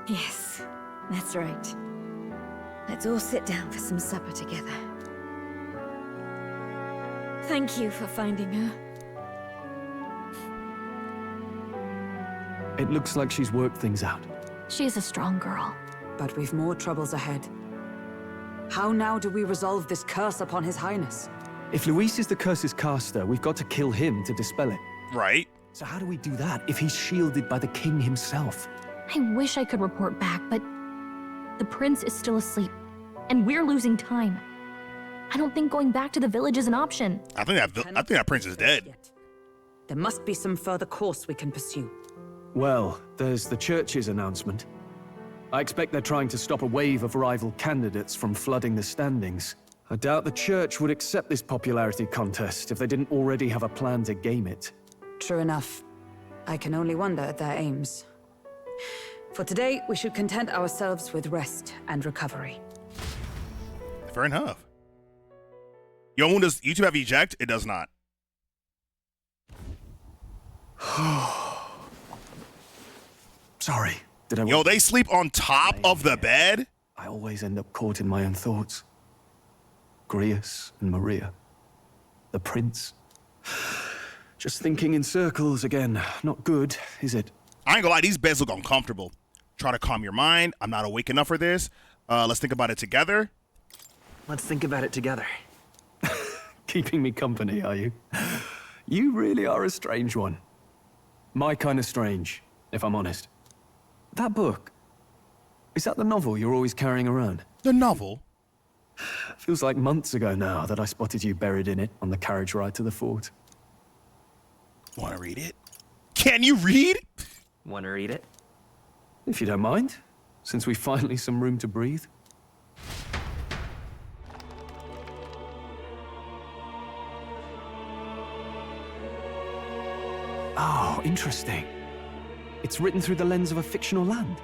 Yes, that's right. Let's all sit down for some supper together. Thank you for finding her. It looks like she's worked things out. She's a strong girl. But we've more troubles ahead. How now do we resolve this curse upon His Highness? If Luis is the curse's caster, we've got to kill him to dispel it. Right. So how do we do that if he's shielded by the king himself? I wish I could report back, but the prince is still asleep, and we're losing time. I don't think going back to the village is an option. I think that prince is dead. There must be some further course we can pursue. Well, there's the church's announcement. I expect they're trying to stop a wave of rival candidates from flooding the standings. I doubt the church would accept this popularity contest if they didn't already have a plan to game it. True enough. I can only wonder at their aims. For today, we should content ourselves with rest and recovery. Fair enough. Yo, does YouTube have eject? It does not. Sorry. Did I? Yo, they sleep on top of the bed? I always end up caught in my own thoughts. Grius and Maria. The prince. Just thinking in circles again. Not good, is it? I ain't gonna lie, these beds look uncomfortable. Try to calm your mind. I'm not awake enough for this. Let's think about it together. Let's think about it together. Keeping me company, are you? You really are a strange one. My kind of strange, if I'm honest. That book, is that the novel you're always carrying around? The novel? Feels like months ago now that I spotted you buried in it on the carriage ride to the fort. Want to read it? Can you read? Want to read it? If you don't mind, since we finally some room to breathe. Oh, interesting. It's written through the lens of a fictional land.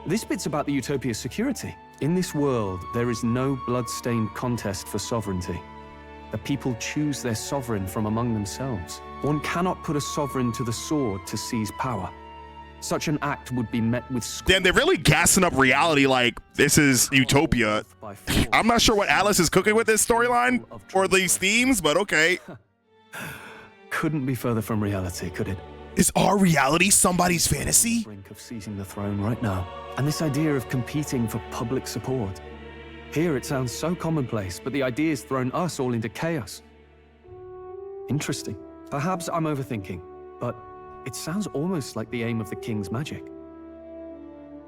This bit's about the Utopia's security. In this world, there is no blood-stained contest for sovereignty. The people choose their sovereign from among themselves. One cannot put a sovereign to the sword to seize power. Such an act would be met with... Damn, they're really gassing up reality like this is Utopia. I'm not sure what Alice is cooking with this storyline or these themes, but okay. Couldn't be further from reality, could it? Is our reality somebody's fantasy? Brink of seizing the throne right now. And this idea of competing for public support. Here it sounds so commonplace, but the idea's thrown us all into chaos. Interesting. Perhaps I'm overthinking, but it sounds almost like the aim of the king's magic.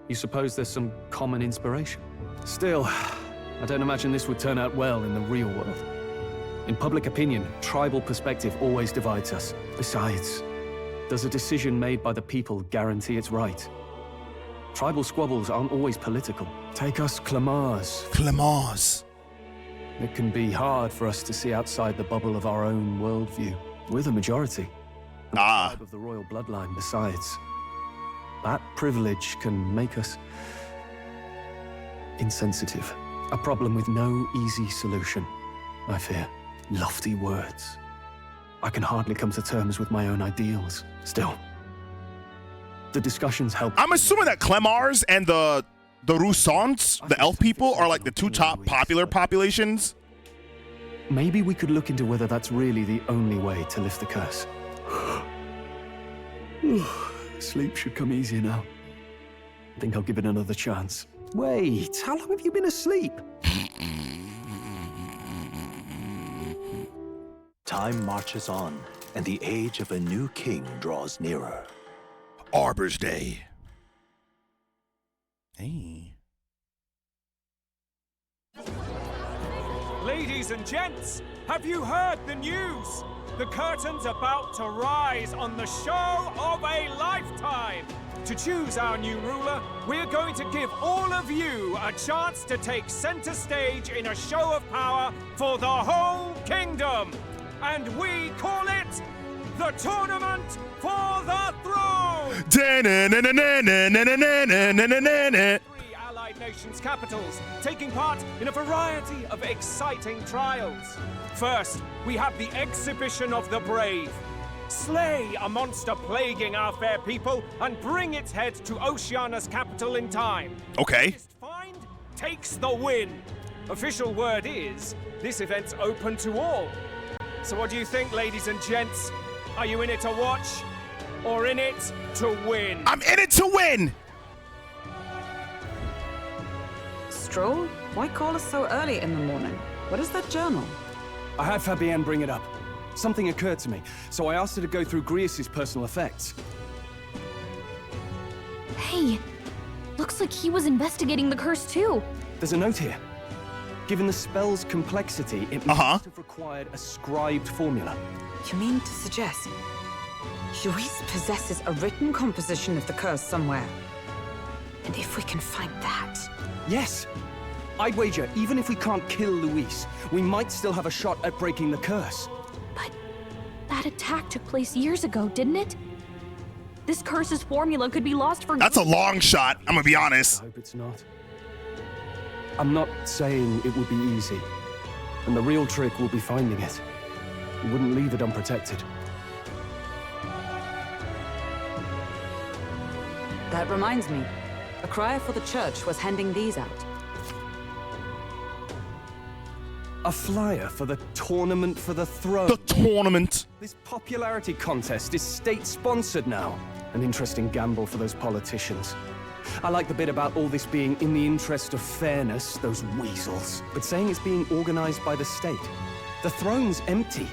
You suppose there's some common inspiration? Still, I don't imagine this would turn out well in the real world. In public opinion, tribal perspective always divides us. Besides, does a decision made by the people guarantee it's right? Tribal squabbles aren't always political. Take us Clamars. Clamars. It can be hard for us to see outside the bubble of our own worldview. We're the majority. Ah. The tribe of the royal bloodline besides. That privilege can make us insensitive. A problem with no easy solution, I fear. Lofty words. I can hardly come to terms with my own ideals. Still, the discussions help. I'm assuming that Clemars and the Roussants, the elf people, are like the two top popular populations. Maybe we could look into whether that's really the only way to lift the curse. Sleep should come easier now. I think I'll give it another chance. Wait, how long have you been asleep? Time marches on, and the age of a new king draws nearer. Arbor's Day. Hey. Ladies and gents, have you heard the news? The curtain's about to rise on the show of a lifetime. To choose our new ruler, we're going to give all of you a chance to take center stage in a show of power for the whole kingdom. And we call it the Tournament for the Throne! 3 allied nations' capitals, taking part in a variety of exciting trials. First, we have the Exhibition of the Brave. Slay a monster plaguing our fair people and bring its head to Oceania's capital in time. Okay. Find takes the win. Official word is, this event's open to all. So what do you think, ladies and gents? Are you in it to watch or in it to win? I'm in it to win! Stroll? Why call us so early in the morning? What is that journal? I had Fabienne bring it up. Something occurred to me, so I asked her to go through Grius' personal effects. Hey, looks like he was investigating the curse too. There's a note here. Given the spell's complexity, it must have required a scribed formula. You mean to suggest Luis possesses a written composition of the curse somewhere? And if we can find that... Yes! I'd wager, even if we can't kill Luis, we might still have a shot at breaking the curse. But that attack took place years ago, didn't it? This curse's formula could be lost for... That's a long shot, I'm gonna be honest. I hope it's not. I'm not saying it would be easy. And the real trick will be finding it. We wouldn't leave it unprotected. That reminds me. A crier for the church was handing these out. A flyer for the Tournament for the Throne. The tournament! This popularity contest is state-sponsored now. An interesting gamble for those politicians. I like the bit about all this being in the interest of fairness, those weasels. But saying it's being organized by the state. The throne's empty.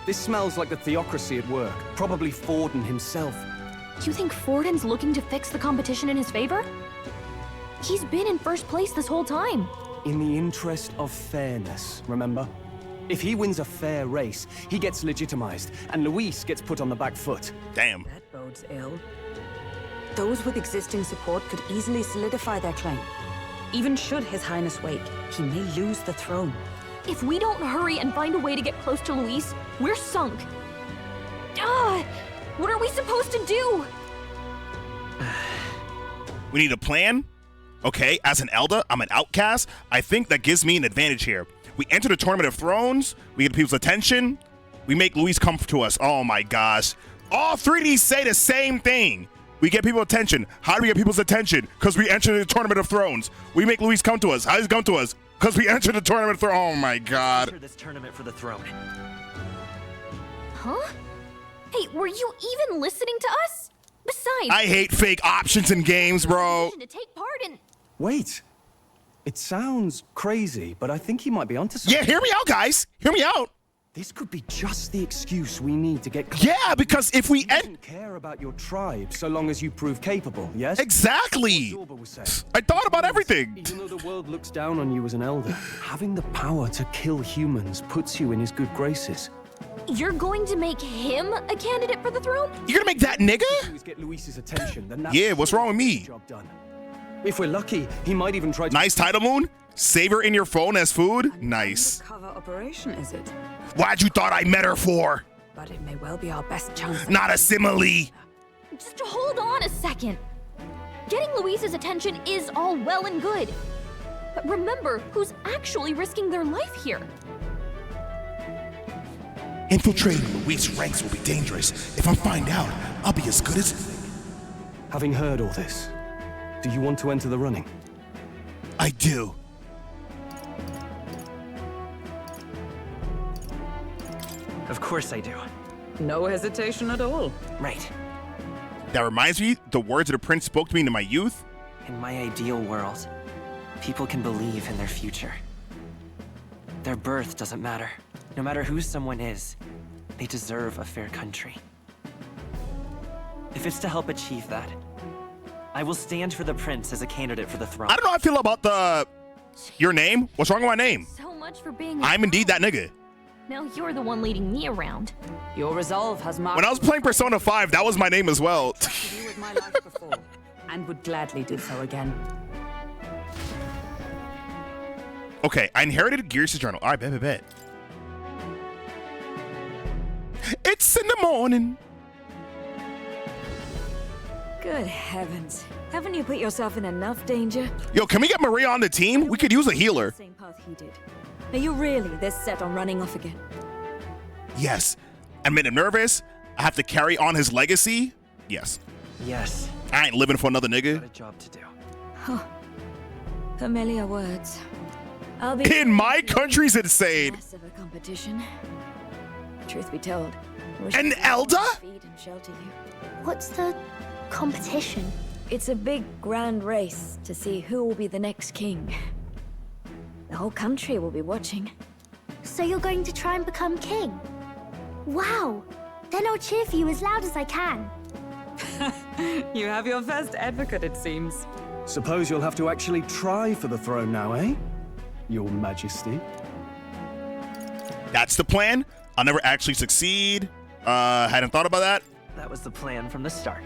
This smells like the theocracy at work. Probably Forden himself. You think Forden's looking to fix the competition in his favor? He's been in first place this whole time. In the interest of fairness, remember? If he wins a fair race, he gets legitimized, and Luis gets put on the back foot. Damn. That bodes ill. Those with existing support could easily solidify their claim. Even should His Highness wake, he may lose the throne. If we don't hurry and find a way to get close to Luis, we're sunk. What are we supposed to do? We need a plan. Okay, as an Elder, I'm an outcast. I think that gives me an advantage here. We enter the Tournament of Thrones. We get people's attention. We make Luis come to us. Oh my gosh. All 3Ds say the same thing. We get people attention. How do we get people's attention? Because we enter the Tournament of Thrones. We make Luis come to us. How does he come to us? Because we enter the Tournament of Thrones. Oh my god. Enter this tournament for the throne. Huh? Hey, were you even listening to us? Besides, I hate fake options in games, bro. to take part in... Wait. It sounds crazy, but I think he might be onto something. Yeah, hear me out, guys. Hear me out. This could be just the excuse we need to get close. Yeah, because if we don't care about your tribe so long as you prove capable, yes? Exactly. I thought about everything. Even though the world looks down on you as an elder, having the power to kill humans puts you in his good graces. You're going to make him a candidate for the throne? You're gonna make that nigga? Get Luis's attention, then that's yeah, what's wrong with me? Job done. If we're lucky, he might even try to... Nice title, Moon. Savor in your phone as food. Nice. Cover operation, is it? Why'd you thought I met her for? But it may well be our best chance. Not a simile. Just hold on a second. Getting Luis's attention is all well and good. But remember who's actually risking their life here. Infiltrating Luis' ranks will be dangerous. If I find out, I'll be as good as... Having heard all this, do you want to enter the running? I do. Of course I do. No hesitation at all. Right. That reminds me, the words of the prince spoke to me in my youth. In my ideal world, people can believe in their future. Their birth doesn't matter. No matter who someone is, they deserve a fair country. If it's to help achieve that, I will stand for the prince as a candidate for the throne. I don't know how I feel about your name. What's wrong with my name? So much for being I'm indeed that nigga. Now you're the one leading me around. Your resolve has marked... When I was playing Persona 5, that was my name as well. to do with my life before, and would gladly do so again. Okay, I inherited Gears' journal. All right, bet. It's in the morning. Good heavens. Haven't you put yourself in enough danger? Yo, can we get Maria on the team? We could use a healer. Same path he did. Are you really this set on running off again? Yes. I made him nervous. I have to carry on his legacy. Yes. Yes. I ain't living for another nigga. Got a job to do. Huh. Familiar words. I'll be in my country's insane. Less of a competition. Truth be told, an elder? Feed and shelter you. What's the competition? It's a big grand race to see who will be the next king. The whole country will be watching. So you're going to try and become king? Wow! Then I'll cheer for you as loud as I can. You have your first advocate, it seems. Suppose you'll have to actually try for the throne now, eh? Your Majesty. That's the plan. I'll never actually succeed. Hadn't thought about that. That was the plan from the start.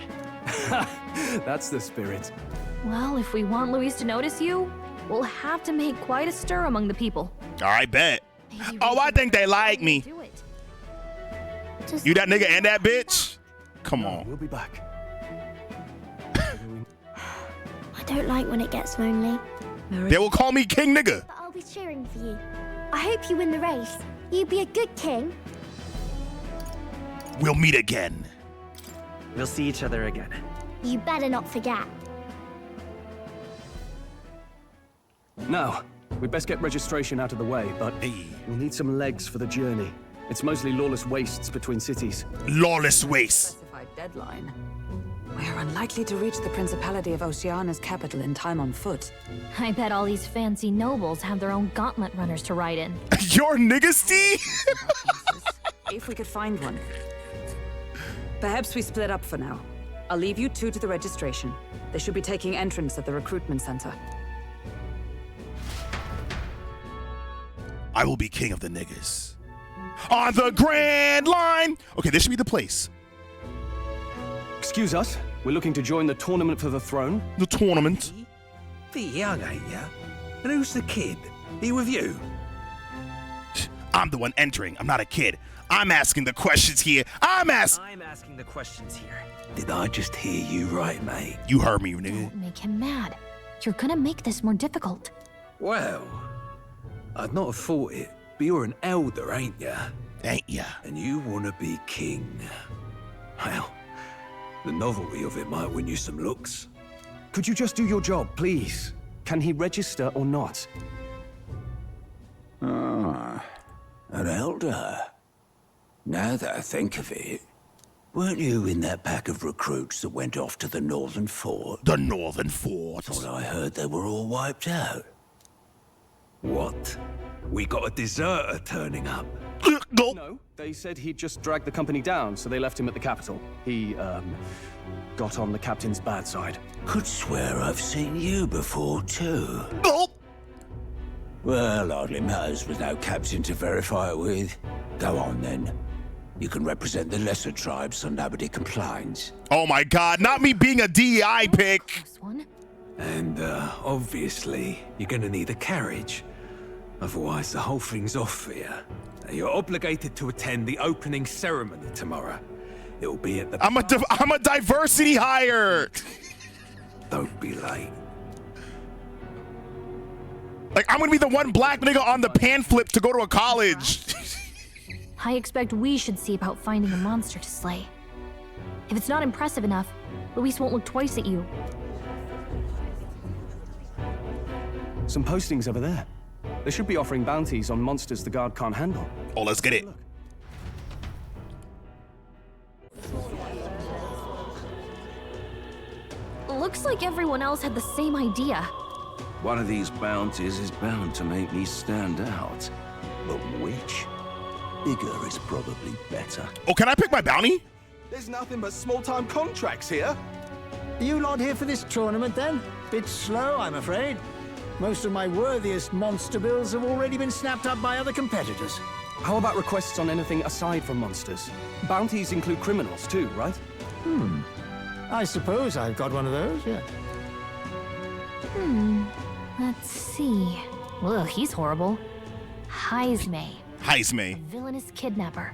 That's the spirit. Well, if we want Luis to notice you, we'll have to make quite a stir among the people. I bet. Oh, I think they like me. You that nigga and that bitch? Come on. We'll be back. I don't like when it gets lonely. They will call me King Nigga. But I'll be cheering for you. I hope you win the race. You be a good king. We'll meet again. We'll see each other again. You better not forget. Now, we'd best get registration out of the way, but we'll need some legs for the journey. It's mostly lawless wastes between cities. Lawless wastes. Specified deadline. We're unlikely to reach the Principality of Oceana's capital in time on foot. I bet all these fancy nobles have their own gauntlet runners to ride in. Your niggasty? If we could find one. Perhaps we split up for now. I'll leave you two to the registration. They should be taking entrance at the recruitment center. I will be king of the niggas. On the Grand Line! Okay, this should be the place. Excuse us, we're looking to join the tournament for the throne. The tournament? Bit young, ain't ya? And who's the kid? He with you? I'm the one entering. I'm not a kid. I'm asking the questions here. I'm asking the questions here. Did I just hear you right, mate? You heard me, nigga. Don't make him mad. You're gonna make this more difficult. Well, I'd not have thought it, but you're an elder, ain't ya? Ain't ya? And you want to be king. Well, the novelty of it might win you some looks. Could you just do your job, please? Can he register or not? Ah, an elder. Now that I think of it, weren't you in that pack of recruits that went off to the Northern Fort? The Northern Fort? Thought I heard they were all wiped out. What? We got a deserter turning up. No, they said he'd just dragged the company down, so they left him at the capital. He, got on the captain's bad side. Could swear I've seen you before, too. Well, hardly matters with no captain to verify it with. Go on, then. You can represent the lesser tribes so nobody complains. Oh my god, not me being a DEI pick. And, obviously, you're gonna need a carriage. Otherwise, the whole thing's off for you. You're obligated to attend the opening ceremony tomorrow. It'll be at the... I'm a diversity hire. Don't be late. Like, I'm gonna be the one black nigga on the pan flip to go to a college. I expect we should see about finding a monster to slay. If it's not impressive enough, Luis won't look twice at you. Some postings over there. They should be offering bounties on monsters the guard can't handle. Oh, let's get it. Looks like everyone else had the same idea. One of these bounties is bound to make me stand out. But which? Bigger is probably better. Oh, can I pick my bounty? There's nothing but small-time contracts here. Are you lot here for this tournament, then? Bit slow, I'm afraid. Most of my worthiest monster bills have already been snapped up by other competitors. How about requests on anything aside from monsters? Bounties include criminals too, right? I suppose I've got one of those, yeah. Let's see. Ugh, he's horrible. Heisme. Heisme. Villainous kidnapper.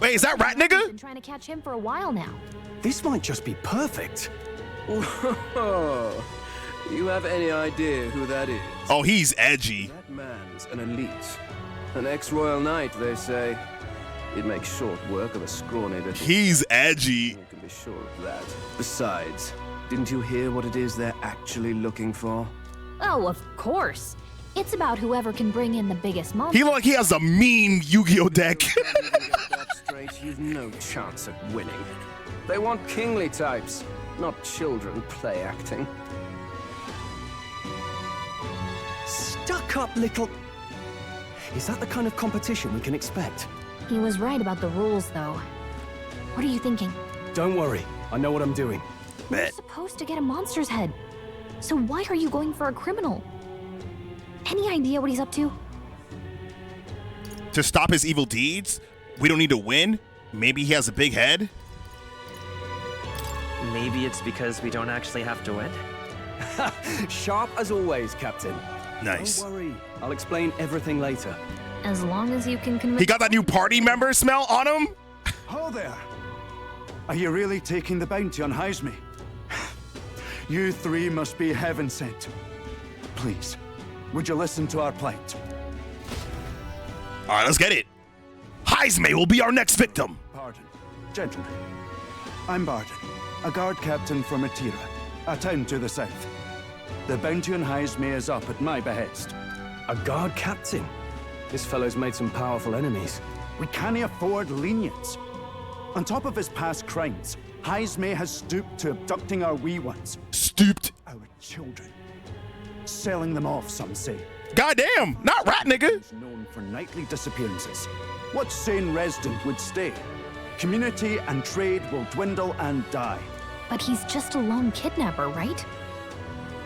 Wait, is that rat nigga? Been trying to catch him for a while now. This might just be perfect. Whoa. You have any idea who that is? Oh, he's edgy. That man's an elite. An ex-royal knight, they say. He'd make short work of a scrawny little... He's edgy. You can be sure of that. Besides, didn't you hear what it is they're actually looking for? Oh, of course. It's about whoever can bring in the biggest monster. He look like he has a mean Yu-Gi-Oh deck. That straight, you've no chance at winning. They want kingly types, not children play acting. Stuck-up little... Is that the kind of competition we can expect? He was right about the rules, though. What are you thinking? Don't worry. I know what I'm doing. You're supposed to get a monster's head. So why are you going for a criminal? Any idea what he's up to? To stop his evil deeds? We don't need to win? Maybe he has a big head? Maybe it's because we don't actually have to win. Sharp as always, Captain. Nice. Don't worry. I'll explain everything later. As long as you can convince... He got that new party member smell on him? Ho there! Are you really taking the bounty on Heisme? You three must be heaven sent. Please, would you listen to our plight? All right, let's get it. Heisme will be our next victim. Pardon. Gentlemen, I'm Barden, a guard captain from Atira, a town to the south. The bounty on Heisme is up at my behest. A guard captain? This fellow's made some powerful enemies. We can't afford lenience. On top of his past crimes, Heisme has stooped to abducting our wee ones. Stooped? Our children. Selling them off, some say. Goddamn, not rat nigga. He's known for nightly disappearances. What sane resident would stay? Community and trade will dwindle and die. But he's just a lone kidnapper, right?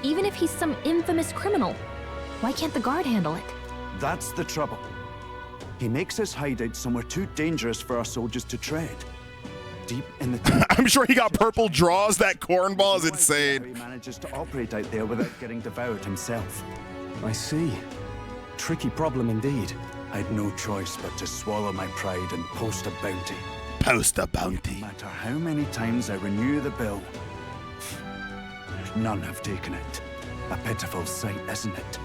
Even if he's some infamous criminal, why can't the guard handle it? That's the trouble. He makes his hideout somewhere too dangerous for our soldiers to tread. Deep in the... I'm sure he got purple draws. That cornball is insane. He manages to operate out there without getting devoured himself. I see. Tricky problem indeed. I'd no choice but to swallow my pride and post a bounty. Post a bounty. No matter how many times I renew the bill, none have taken it. A pitiful sight, isn't it?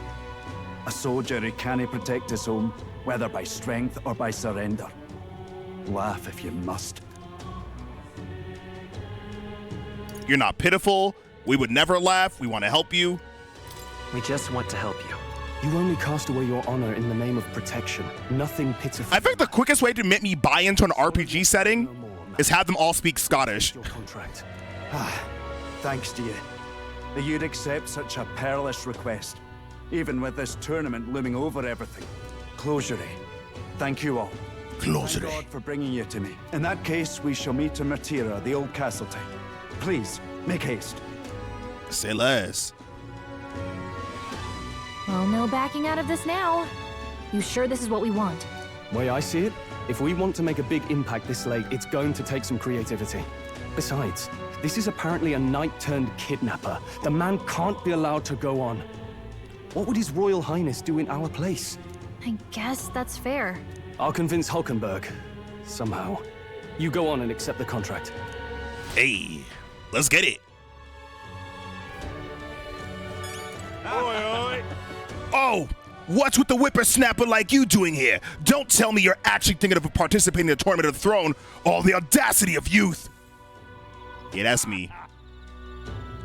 A soldier who can't protect his home, whether by strength or by surrender. Laugh if you must. You're not pitiful. We would never laugh. We want to help you. We just want to help you. You only cast away your honor in the name of protection. Nothing pitiful. I think the quickest way to make me buy into an RPG setting is have them all speak Scottish. Your contract. Thanks to you. That you'd accept such a perilous request, even with this tournament looming over everything. Closure. Thank you all. Closure. Thank God for bringing you to me. In that case, we shall meet in Matira, the old castle town. Please, make haste. Say less. Well, no backing out of this now. You sure this is what we want? Way I see it, if we want to make a big impact this late, it's going to take some creativity. Besides, this is apparently a knight-turned-kidnapper. The man can't be allowed to go on. What would His Royal Highness do in our place? I guess that's fair. I'll convince Hulkenberg. Somehow. You go on and accept the contract. Hey, let's get it. Oh, What's with the whippersnapper like you doing here? Don't tell me you're actually thinking of participating in the Tournament of the Throne. Oh, the audacity of youth. Yeah, that's me.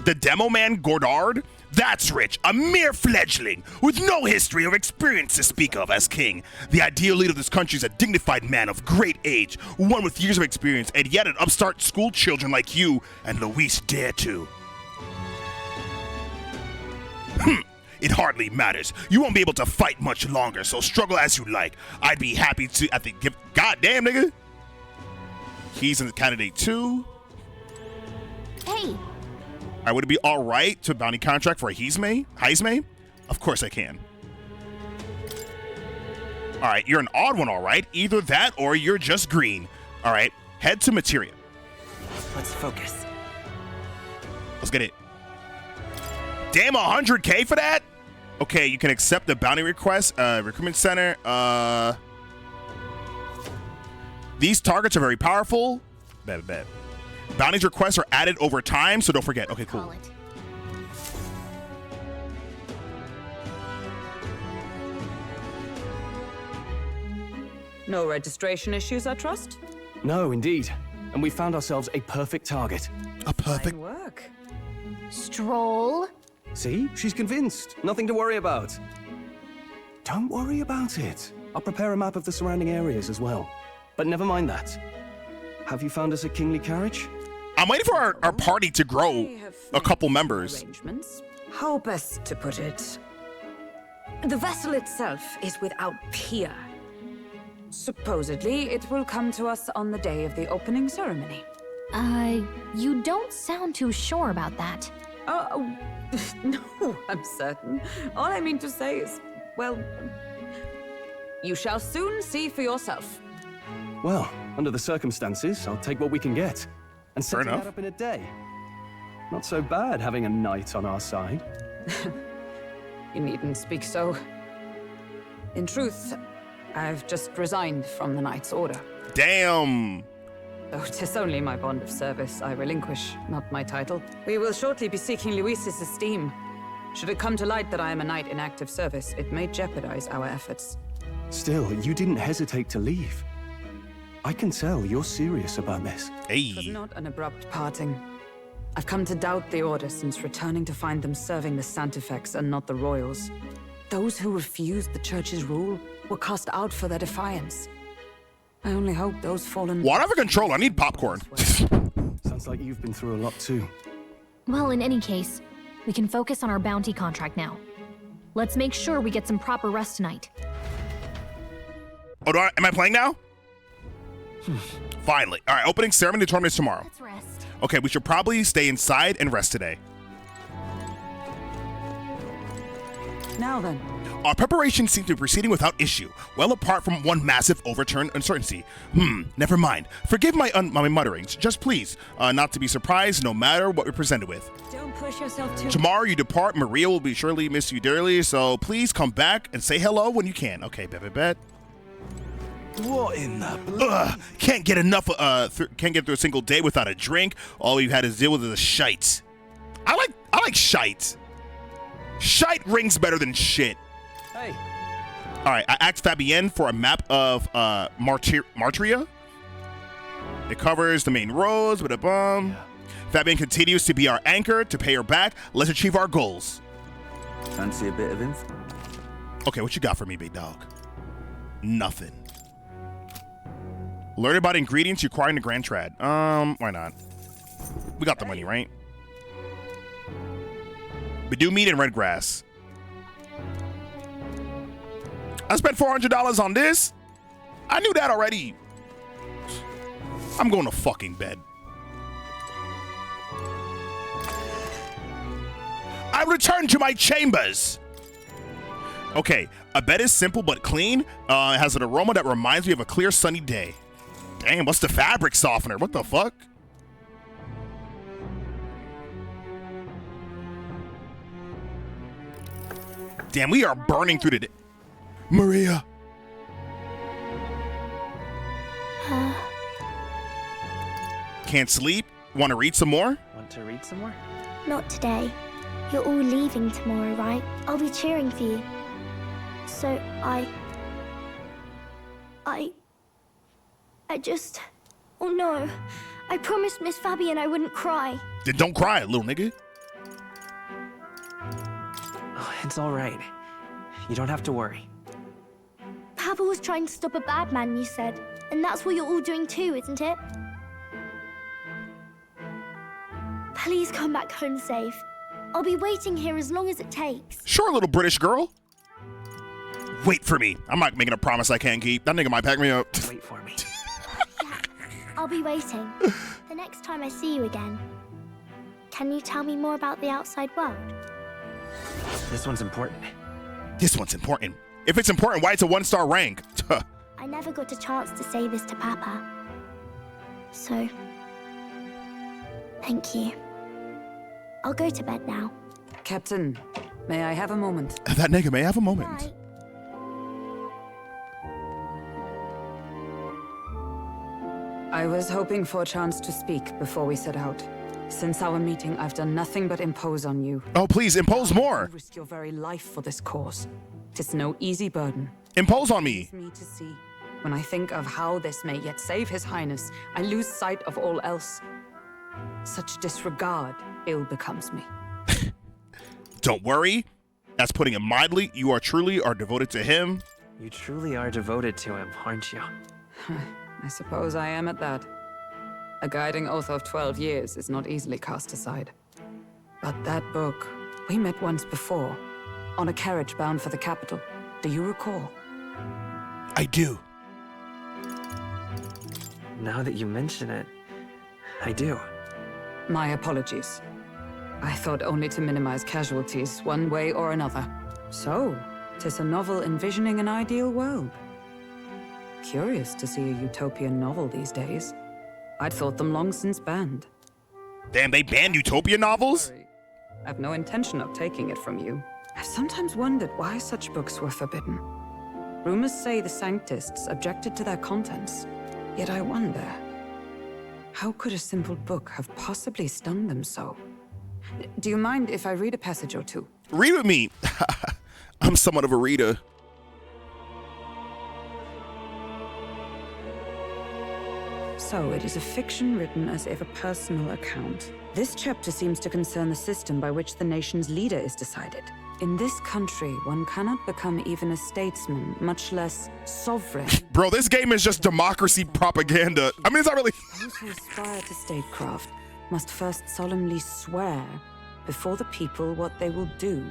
The demo man Gordard? That's Rich, a mere fledgling with no history or experience to speak of as king. The ideal leader of this country is a dignified man of great age, one with years of experience, and yet an upstart school children like you and Luis dare to. It hardly matters. You won't be able to fight much longer, so struggle as you like. I'd be happy to at the give. Goddamn, nigga. He's in the candidate 2. Hey. Would it be all right to bounty contract for a Heisme? Of course I can. All right, you're an odd one, all right. Either that or you're just green. All right, head to Materia. Let's focus. Let's get it. Damn, 100K for that? Okay, you can accept the bounty request. Recruitment center. These targets are very powerful. Bad. Bounties requests are added over time, so don't forget. Okay, cool. No registration issues, I trust? No, indeed. And we found ourselves a perfect target. A perfect... Fine work. Stroll. See? She's convinced. Nothing to worry about. Don't worry about it. I'll prepare a map of the surrounding areas as well. But never mind that. Have you found us a kingly carriage? I'm waiting for our party to grow a couple members. How best to put it? The vessel itself is without peer. Supposedly, it will come to us on the day of the opening ceremony. You don't sound too sure about that. Oh, no, I'm certain. All I mean to say is, well, you shall soon see for yourself. Well, under the circumstances, I'll take what we can get. And set that up in a day. Not so bad having a knight on our side. You needn't speak so. In truth, I've just resigned from the Knight's Order. Damn! Though 'tis only my bond of service I relinquish, not my title. We will shortly be seeking Luis's esteem. Should it come to light that I am a knight in active service, it may jeopardize our efforts. Still, you didn't hesitate to leave. I can tell you're serious about this. It was not an abrupt parting. I've come to doubt the Order since returning to find them serving the Santifex and not the Royals. Those who refused the Church's rule were cast out for their defiance. I only hope those fallen... Whatever control, I need popcorn. Sounds like you've been through a lot too. Well, in any case, we can focus on our bounty contract now. Let's make sure we get some proper rest tonight. Oh, am I playing now? Finally. All right, opening ceremony tournament is tomorrow. Let's rest. Okay, we should probably stay inside and rest today. Now then. Our preparations seem to be proceeding without issue, well apart from one massive overturned uncertainty. Never mind. Forgive my mutterings. Just please, not to be surprised no matter what we're presented with. Don't push yourself too... Tomorrow you depart. Maria will be surely miss you dearly, so please come back and say hello when you can. Okay, bet. What in the can't get enough. Can't get through a single day without a drink. All we've had to deal with is a shite. I like shite. Shite rings better than shit. Hey. All right, I asked Fabienne for a map of Martria. It covers the main roads. Fabienne continues to be our anchor to pay her back. Let's achieve our goals. Fancy a bit of info? Okay, what you got for me, big dog? Nothing. Learn about ingredients required in the Grand Trad. Why not? We got the money, right? We do meat and red grass. I spent $400 on this. I knew that already. I'm going to fucking bed. I return to my chambers. Okay, a bed is simple but clean. It has an aroma that reminds me of a clear sunny day. Damn, what's the fabric softener? What the fuck? Damn, we are burning through the day. Maria. Can't sleep? Want to read some more? Want to read some more? Not today. You're all leaving tomorrow, right? I'll be cheering for you. So I just... Oh no. I promised Miss Fabian I wouldn't cry. Then don't cry, little nigga. Oh, it's all right. You don't have to worry. Papa was trying to stop a bad man, you said. And that's what you're all doing too, isn't it? Please come back home safe. I'll be waiting here as long as it takes. Sure, little British girl. Wait for me. I'm not making a promise I can't keep. That nigga might pack me up. Wait for me. Yeah, I'll be waiting. The next time I see you again. Can you tell me more about the outside world? This one's important. This one's important. If it's important, why it's a 1-star rank? I never got a chance to say this to Papa. So, thank you. I'll go to bed now. Captain, may I have a moment? That nigga may have a moment. Right. I was hoping for a chance to speak before we set out. Since our meeting, I've done nothing but impose on you. Oh, please, impose more. You risk your very life for this cause. 'Tis no easy burden. Impose on me. Me to see. When I think of how this may yet save His Highness, I lose sight of all else. Such disregard ill becomes me. Don't worry. That's putting it mildly. You are truly devoted to him. You truly are devoted to him, aren't you? I suppose I am at that. A guiding oath of 12 years is not easily cast aside. But that book, we met once before, on a carriage bound for the capital. Do you recall? I do. Now that you mention it, I do. My apologies. I thought only to minimize casualties, one way or another. So, 'tis a novel envisioning an ideal world. Curious to see a utopian novel these days. I'd thought them long since banned. Damn, they banned utopia novels? I've no intention of taking it from you. I've sometimes wondered why such books were forbidden. Rumors say the Sanctists objected to their contents. Yet I wonder, how could a simple book have possibly stung them so? Do you mind if I read a passage or two? Read with me. I'm somewhat of a reader. So it is a fiction written as if a personal account. This chapter seems to concern the system by which the nation's leader is decided. In this country, one cannot become even a statesman, much less sovereign. Bro, this game is just democracy propaganda. I mean, it's not really... Those who aspire to statecraft must first solemnly swear before the people what they will do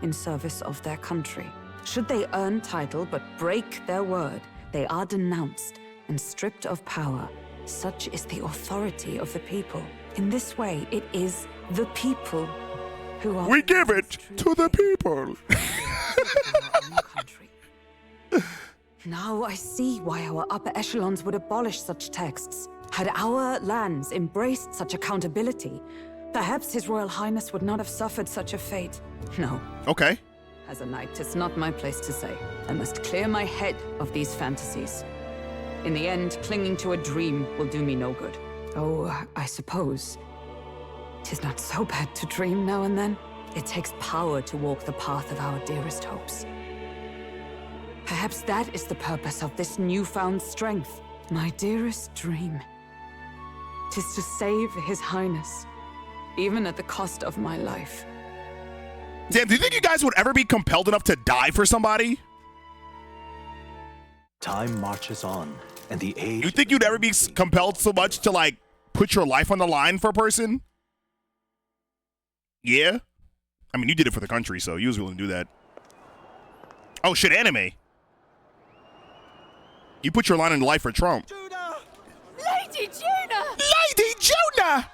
in service of their country. Should they earn title but break their word, they are denounced and stripped of power. Such is the authority of the people. In this way, it is the people who are... We give it to the people. Now I see why our upper echelons would abolish such texts. Had our lands embraced such accountability, perhaps His Royal Highness would not have suffered such a fate. No. Okay. As a knight, it's not my place to say. I must clear my head of these fantasies. In the end, clinging to a dream will do me no good. Oh, I suppose 'tis not so bad to dream now and then. It takes power to walk the path of our dearest hopes. Perhaps that is the purpose of this newfound strength. My dearest dream. 'Tis to save His Highness, even at the cost of my life. Damn, do you think you guys would ever be compelled enough to die for somebody? Time marches on, and the age... You think you'd ever be compelled so much to, like, put your life on the line for a person? Yeah? I mean, you did it for the country, so you was willing to do that. Oh, shit, anime. You put your line in life for Trump. Juna! Lady Juna! Lady Juna!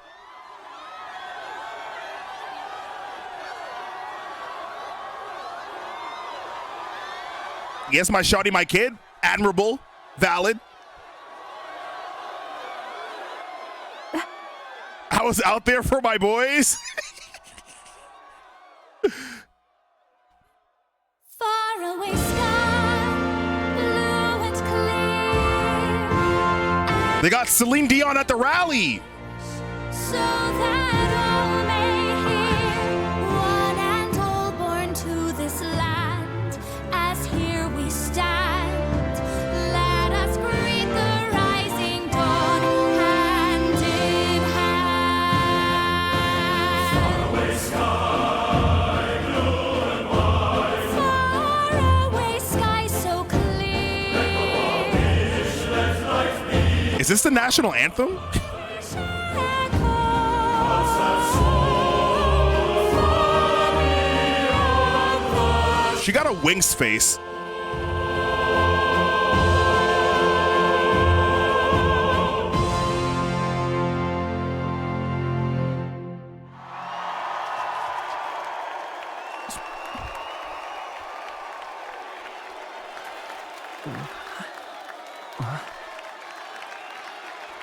Yes, my shawty, my kid. Admirable. Valid. I was out there for my boys. Far away sky, blue and clear. They got Celine Dion at the rally. So that all may hear, one and all born to this land, as here Is this the national anthem? She got a Winx face.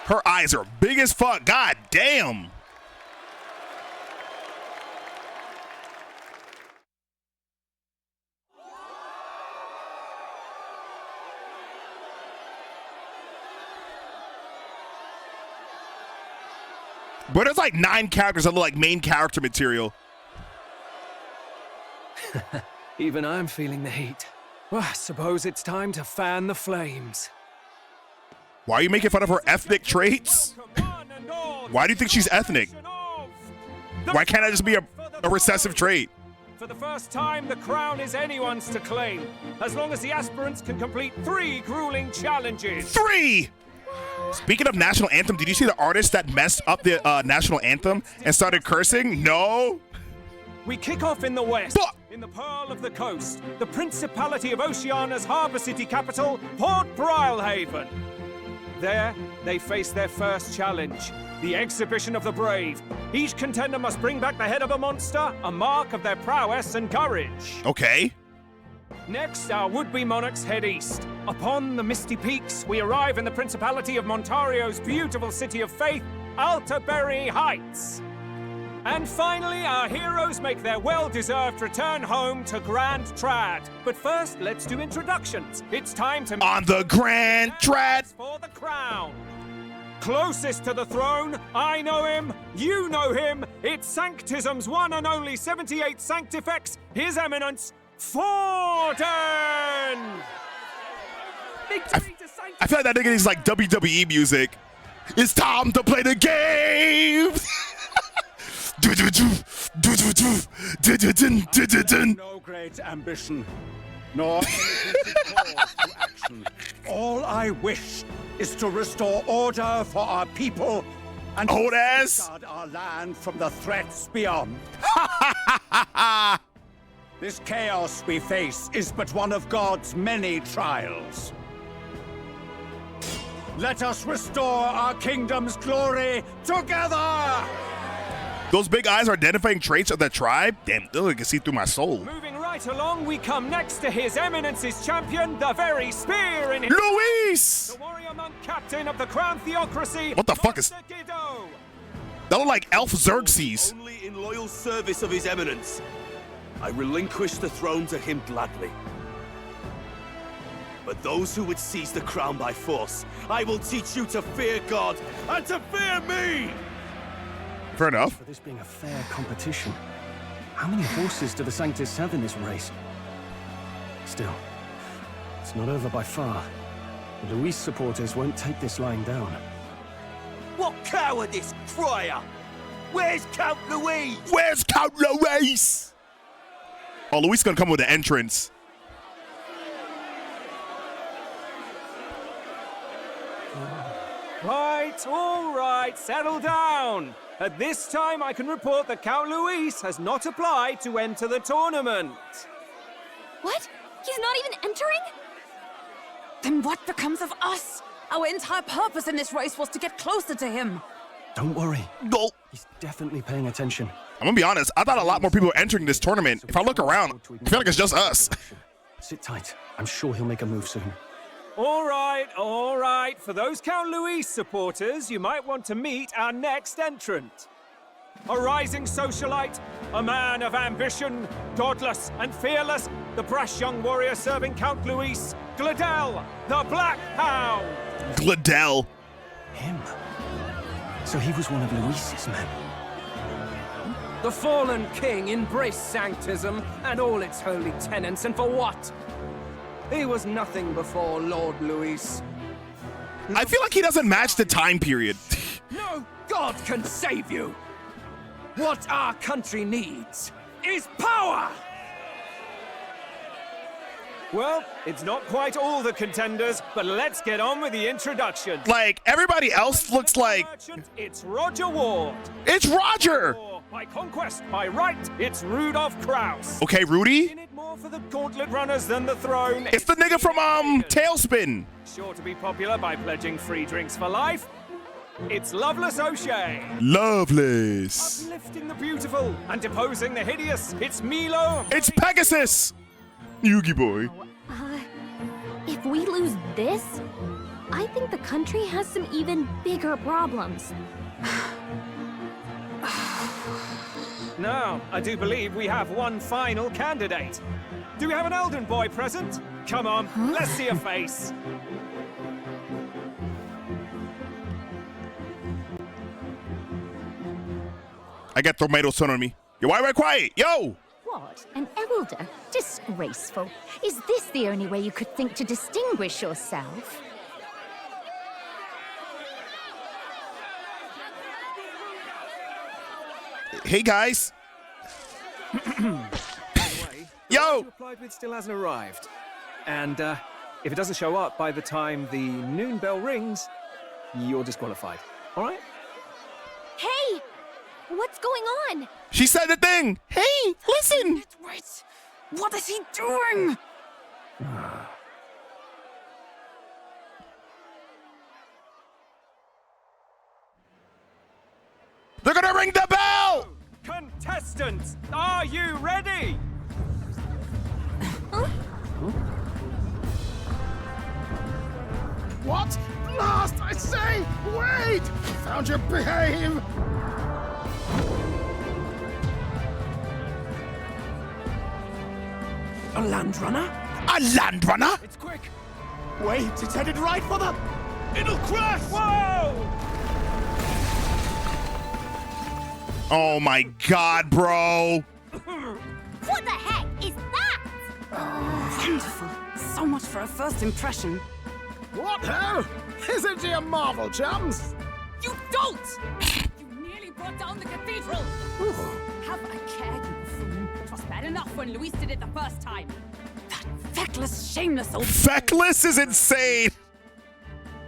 Her eyes are big as fuck. God damn. But there's like 9 characters that look like main character material. Even I'm feeling the heat. Well, I suppose it's time to fan the flames. Why are you making fun of her ethnic traits? Why do you think she's ethnic? Why can't I just be a recessive trait? For the first time, the crown is anyone's to claim, as long as the aspirants can complete 3 grueling challenges. 3! Speaking of national anthem, did you see the artist that messed up the national anthem and started cursing? No. We kick off in the west, in the Pearl of the Coast, the Principality of Oceania's harbour city capital, Port Brilehaven. There, they face their first challenge, the Exhibition of the Brave. Each contender must bring back the head of a monster, a mark of their prowess and courage. Okay. Next, our would-be monarchs head east. Upon the misty peaks, we arrive in the Principality of Montario's beautiful city of faith, Alterbury Heights. And finally, our heroes make their well-deserved return home to Grand Trad. But first, let's do introductions. It's time to... On the Grand Trad! ...for the crown. Closest to the throne, I know him, you know him. It's Sanctism's one and only 78th Sanctifex, His Eminence, Forden! I feel like that nigga needs like WWE music. It's time to play the game! No great ambition, nor any call to action. All I wish is to restore order for our people and to safeguard our land from the threats beyond. This chaos we face is but one of God's many trials. Let us restore our kingdom's glory together! Those big eyes are identifying traits of the tribe? Damn, I can see through my soul. Moving right along, we come next to His Eminence's champion, the very spear in his... Luis! The warrior monk captain of the crown theocracy. What the fuck is... Guido. That look like Elf Xerxes. Only in loyal service of His Eminence. I relinquish the throne to him gladly. But those who would seize the crown by force, I will teach you to fear God and to fear me! Fair enough. For this being a fair competition, how many horses do the Sanctists have in this race? Still, it's not over by far. The Luis supporters won't take this lying down. What cowardice, crier! Where's Count Luis? Where's Count Luis? Oh, Luis gonna come with the entrance. Right, all right, settle down. At this time, I can report that Count Luis has not applied to enter the tournament. What? He's not even entering? Then what becomes of us? Our entire purpose in this race was to get closer to him. Don't worry. No. He's definitely paying attention. I'm gonna be honest, I thought a lot more people were entering this tournament. If I look around, I feel like it's just us. Sit tight. I'm sure he'll make a move soon. All right, all right. For those Count Luis supporters, you might want to meet our next entrant. A rising socialite, a man of ambition, godless and fearless, the brash young warrior serving Count Luis, Gladel, the Black Hound. Gladel. Him? So he was one of Luis's men. The fallen king embraced Sanctism and all its holy tenets, and for what? He was nothing before Lord Luis. I feel like he doesn't match the time period. No God can save you! What our country needs is power! Well, it's not quite all the contenders, but let's get on with the introduction. Like, everybody else looks like... It's Roger Ward. It's Roger! By conquest, by right, it's Rudolph Krauss. Okay, Rudy? In it more for the gauntlet runners than the throne. It's the nigga from, Tailspin. Sure to be popular by pledging free drinks for life. It's Loveless O'Shea. Loveless. Uplifting the beautiful and deposing the hideous. It's Milo. It's Pegasus. Yugi boy. If we lose this, I think the country has some even bigger problems. Now, I do believe we have one final candidate. Do we have an Elden boy present? Come on, let's see a face. I got tomatoes on me. Yo, why am I quiet? Yo! What? An elder? Disgraceful. Is this the only way you could think to distinguish yourself? Hey, guys. Yo! Who applied with still hasn't arrived. And if it doesn't show up by the time the noon bell rings, you're disqualified. All right? Hey! What's going on? She said the thing. Hey, listen. Wait. What is he doing? They're gonna ring the bell! Contestants, are you ready? What? Last, I say! Wait! Found your behave! A land runner? A land runner? It's quick! Wait, it's headed right for them! It'll crash! Whoa! Oh my god, bro! What the heck is that? Wonderful. So much for a first impression. What ho? Isn't he a marvel, chums? You don't! You nearly brought down the cathedral! Have a care, you fool. It was bad enough when Luis did it the first time. That feckless, shameless old... Feckless is insane!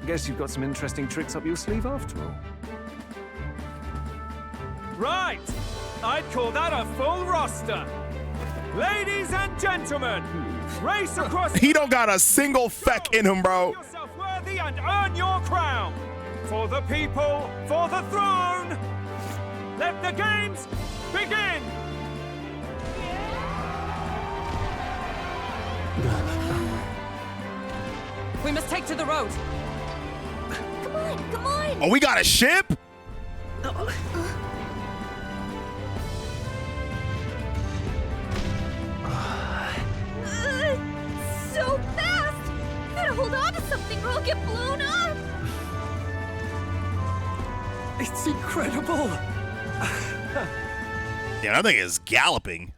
Guess you've got some interesting tricks up your sleeve after all. Right! I'd call that a full roster. Ladies and gentlemen, race across... He don't got a single feck in him, bro. Yourself worthy and earn your crown. For the people, for the throne. Let the games begin. We must take to the road. Come on, come on! Oh, we got a ship? So fast! Gotta hold on to something or I'll get blown up! It's incredible! Yeah, that thing is galloping.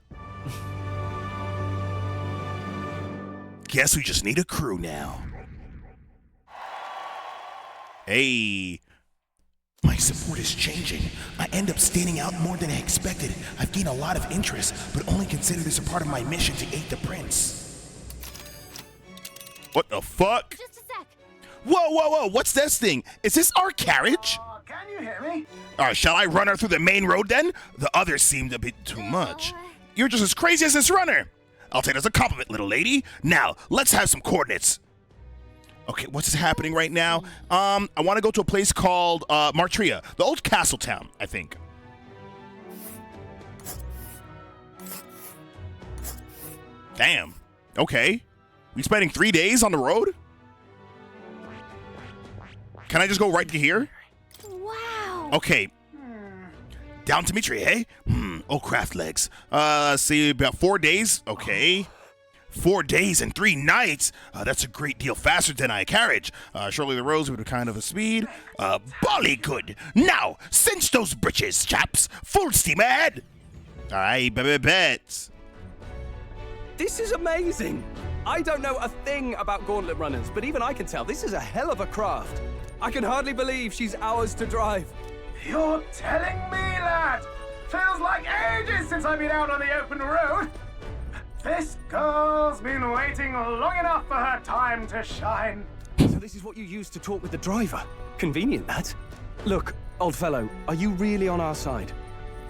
Guess we just need a crew now. Hey. My support is changing. I end up standing out more than I expected. I've gained a lot of interest, but only consider this a part of my mission to aid the prince. What the fuck? Just a sec. Whoa, whoa, whoa, what's this thing? Is this our carriage? Can you hear me? Alright, shall I run her through the main road then? The others seemed a bit too much. You're just as crazy as this runner. I'll take it as a compliment, little lady. Now, let's have some coordinates. Okay, what's happening right now? I want to go to a place called Martria, the old castle town, I think. Damn. Okay. We spending 3 days on the road? Can I just go right to here? Wow. Okay. Down to Mitri, hey? Oh, craft legs. See, about 4 days. Okay. 4 days and 3 nights. That's a great deal faster than I carriage. Surely the roads would be kind of a speed. Bolly good. Now, cinch those britches, chaps. Full steam ahead. All right, bet. This is amazing. I don't know a thing about gauntlet runners, but even I can tell this is a hell of a craft. I can hardly believe she's ours to drive. You're telling me, lad? Feels like ages since I've been out on the open road. This This girl's been waiting long enough for her time to shine. So this is what you used to talk with the driver? Convenient, that. Look, old fellow, are you really on our side?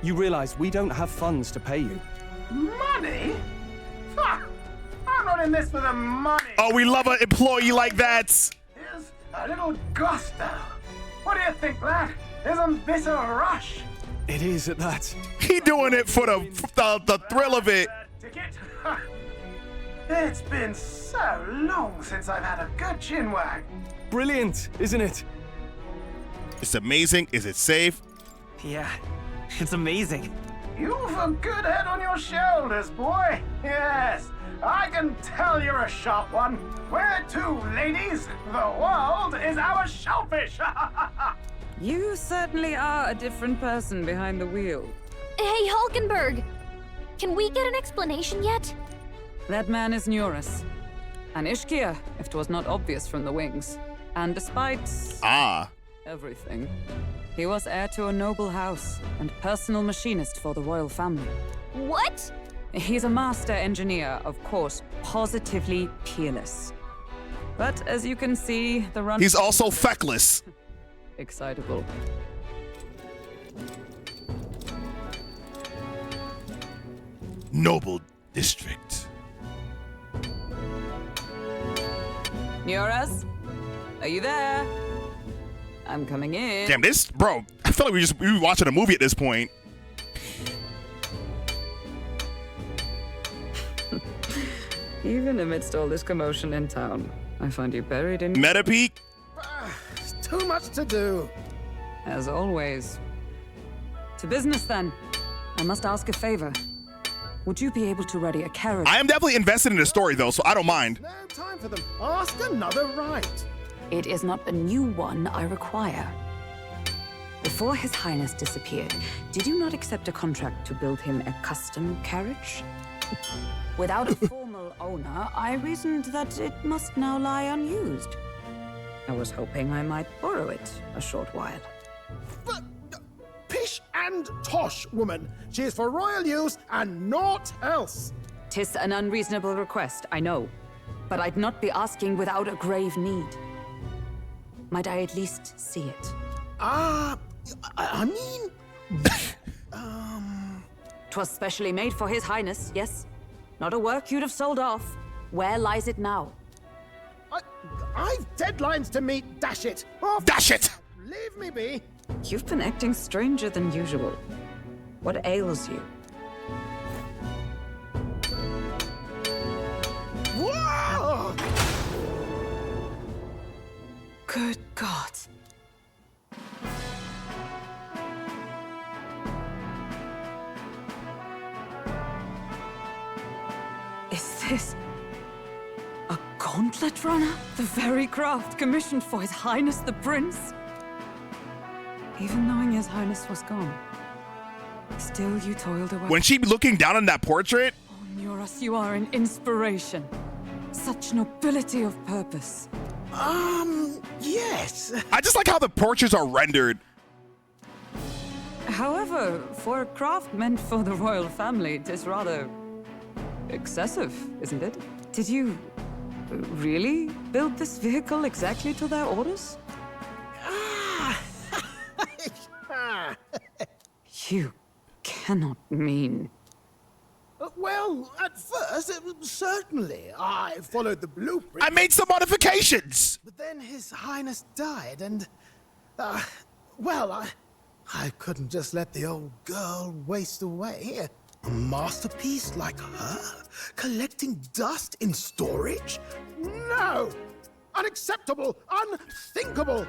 You realize we don't have funds to pay you. Money? Ha! I'm not in this for the money. Oh, we love an employee like that. Here's a little gusto. What do you think, lad? Isn't this a rush? It is at that. He doing it for the thrill of it. Ticket? Ha! It's been so long since I've had a good chinwag. Brilliant, isn't it? It's amazing. Is it safe? Yeah, it's amazing. You've a good head on your shoulders, boy. Yes, I can tell you're a sharp one. Where to, ladies? The world is our shellfish. You certainly are a different person behind the wheel. Hey, Hulkenberg! Can we get an explanation yet? That man is Neurus. An Ishkia, if 'twas not obvious from the wings. And despite... everything, he was heir to a noble house and personal machinist for the royal family. What? He's a master engineer, of course, positively peerless. But as you can see, the run... He's also feckless. Excitable. Noble district. Neurus? Are you there? I'm coming in. Damn, this, bro, I feel like we were watching a movie at this point. Even amidst all this commotion in town, I find you buried in... Metapeak? Too much to do. As always. To business, then. I must ask a favor. Would you be able to ready a carriage? I am definitely invested in the story, though, so I don't mind. No time for them. Ask another right. It is not a new one I require. Before His Highness disappeared, did you not accept a contract to build him a custom carriage? Without a formal owner, I reasoned that it must now lie unused. I was hoping I might borrow it a short while. But, pish and tosh, woman. She is for royal use and naught else. 'Tis an unreasonable request, I know. But I'd not be asking without a grave need. Might I at least see it? I mean... 'Twas specially made for His Highness, yes? Not a work you'd have sold off. Where lies it now? I've deadlines to meet, dash it! Oh, dash it! Leave me be! You've been acting stranger than usual. What ails you? Whoa! Good God. Is this a gauntlet runner? The very craft commissioned for His Highness the Prince? Even knowing His Highness was gone, still you toiled away. When she looking down on that portrait? Oh, Neurus, you are an inspiration. Such nobility of purpose. Yes. I just like how the portraits are rendered. However, for a craft meant for the royal family, it is rather excessive, isn't it? Did you really build this vehicle exactly to their orders? You cannot mean... Well, at first, certainly. I followed the blueprint. I made some modifications! But then His Highness died, and... well, I couldn't just let the old girl waste away. A masterpiece like her? Collecting dust in storage? No! Unacceptable! Unthinkable!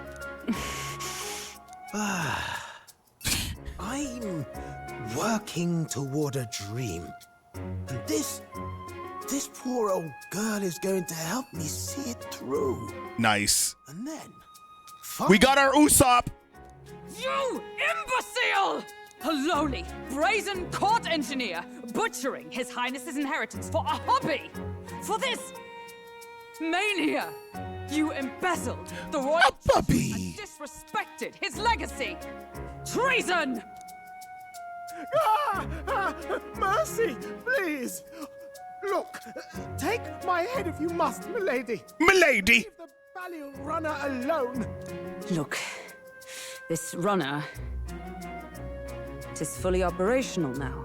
I'm working toward a dream. And this poor old girl is going to help me see it through. Nice. And then... we got our Usopp! You imbecile! A lowly, brazen court engineer butchering His Highness's inheritance for a hobby! For this mania! You embezzled the royal puppy and disrespected his legacy! Treason! Mercy, please! Look, take my head if you must, milady. Milady! Leave the Balial runner alone. Look, this runner... it is fully operational now,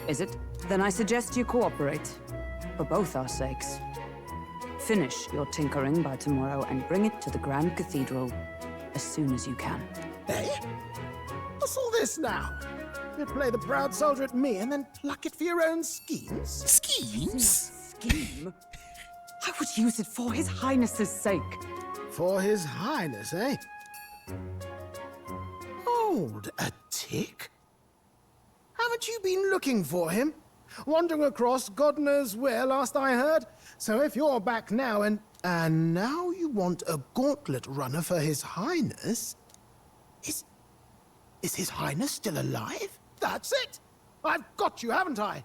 is it? Then I suggest you cooperate. For both our sakes. Finish your tinkering by tomorrow and bring it to the Grand Cathedral as soon as you can. Eh? What's all this now? You play the proud soldier at me and then pluck it for your own schemes? Schemes? Scheme? I would use it for His Highness's sake. For His Highness, eh? Hold a tick. Haven't you been looking for him? Wandering across God knows where, last I heard. So if you're back now and now you want a gauntlet runner for His Highness? Is His Highness still alive? That's it! I've got you, haven't I?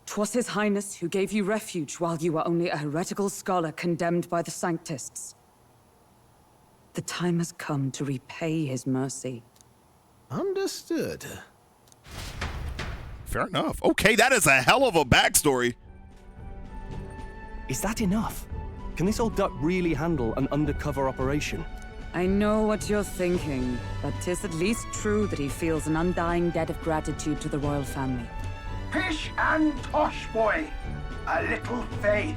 'Twas His Highness who gave you refuge while you were only a heretical scholar condemned by the Sanctists. The time has come to repay His mercy. Understood. Fair enough. Okay, that is a hell of a backstory. Is that enough? Can this old duck really handle an undercover operation? I know what you're thinking, but 'tis at least true that he feels an undying debt of gratitude to the royal family. Pish and tosh, boy. A little faith.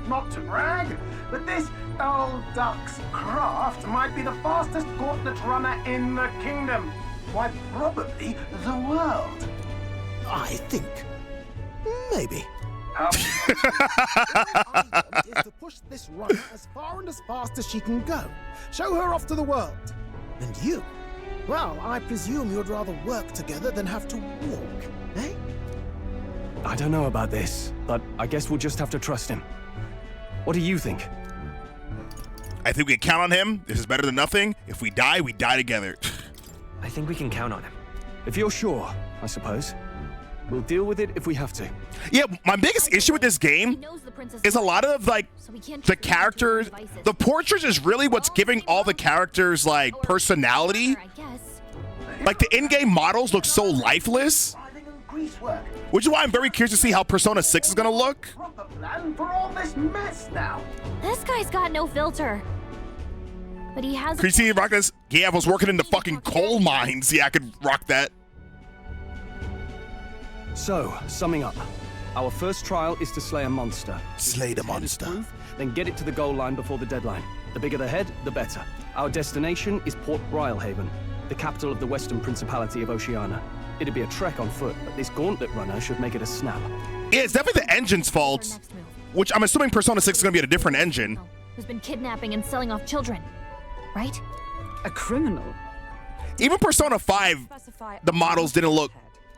Not to brag, but this old duck's craft might be the fastest gauntlet runner in the kingdom. Why, probably the world. I think. Maybe. How I want is to push this runner as far and as fast as she can go. Show her off to the world. And you? Well, I presume you'd rather work together than have to walk, eh? I don't know about this, but I guess we'll just have to trust him. What do you think? I think we can count on him. This is better than nothing. If we die together. I think we can count on him. If you're sure, I suppose. We'll deal with it if we have to. Yeah, my biggest issue with this game is a lot of, like, the characters. The portraits is really what's giving all the characters, like, personality. Like, the in-game models look so lifeless. Which is why I'm very curious to see how Persona 6 is going to look. plan for all this mess now? This guy's got no filter. But he has... Christine, rock this? Yeah, if I was working in the fucking coal mines, yeah, I could rock that. So, summing up. Our first trial is to slay a monster. Slay the monster. Proof, then get it to the goal line before the deadline. The bigger the head, the better. Our destination is Port Rhylehaven, the capital of the Western Principality of Oceania. It'd be a trek on foot, but this gauntlet runner should make it a snap. Yeah, it's definitely the engine's fault, which I'm assuming Persona 6 is going to be at a different engine. Who's been kidnapping and selling off children, right? A criminal? Even Persona 5, the models didn't look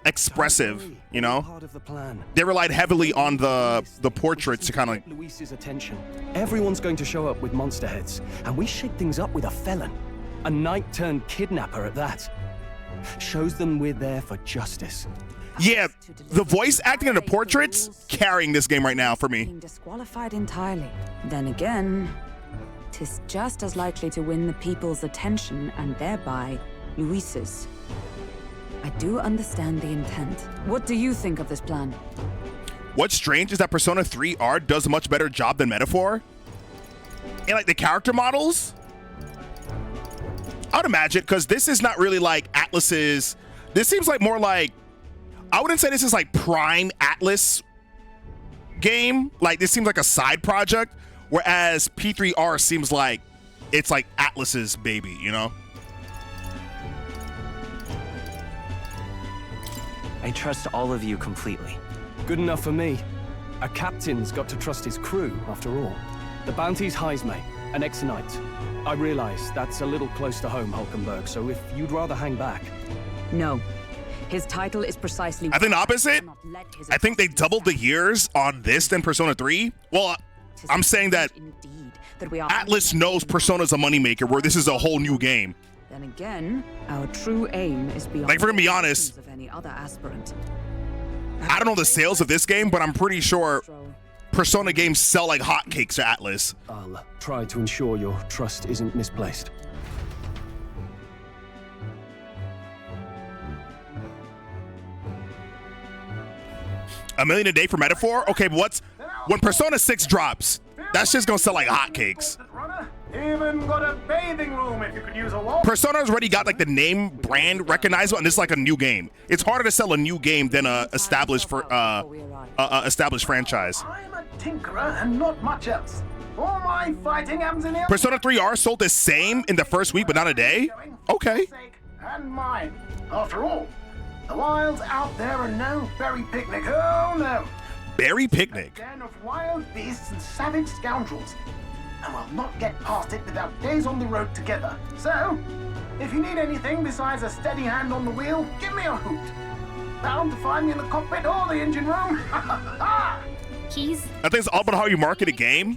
expressive, you know? They relied heavily on the portraits to kind of... Luis's attention. Everyone's going to show up with monster heads, and we shake things up with a felon. A knight-turned-kidnapper at that. Shows them we're there for justice. Yeah, the voice acting in the portraits carrying this game right now for me. Disqualified entirely. Then again, 'tis just as likely to win the people's attention and thereby Luis's. I do understand the intent. What do you think of this plan? What's strange is that Persona 3 art does a much better job than Metaphor. And like the character models, I would imagine, because this is not really like Atlas's. This seems like more like, I wouldn't say this is like prime Atlas game. Like this seems like a side project, whereas P3R seems like it's like Atlas's baby, you know? I trust all of you completely. Good enough for me. A captain's got to trust his crew, after all. The bounty's Heisme, an ex-knight. I realize that's a little close to home, Hulkenberg, so if you'd rather hang back... No. His title is precisely... I think the opposite. I think they doubled the years on this than Persona 3. Well, I'm saying that Atlas knows Persona's a moneymaker, where this is a whole new game. Then again, our true aim is beyond... Like, if we're gonna be honest, of any other aspirant. I don't know the sales of this game, but I'm pretty sure Persona games sell like hotcakes to Atlas. I'll try to ensure your trust isn't misplaced. $1 million a day for Metaphor? Okay, but when Persona 6 drops, that's just gonna sell like hotcakes. Even got a bathing room if you could use a wall. Persona's already got like the name brand recognizable, and this is like a new game. It's harder to sell a new game than a established franchise. I'm a tinkerer and not much else. All my fighting happens in here. Persona 3R sold the same in the first week, but not a day? Okay. And mine. After all, the wilds out there are no berry picnic. Oh no. Berry picnic? A den of wild beasts and savage scoundrels. And we'll not get past it without days on the road together. So, if you need anything besides a steady hand on the wheel, give me a hoot. Bound to find me in the cockpit or the engine room. I think it's all about how you market a game.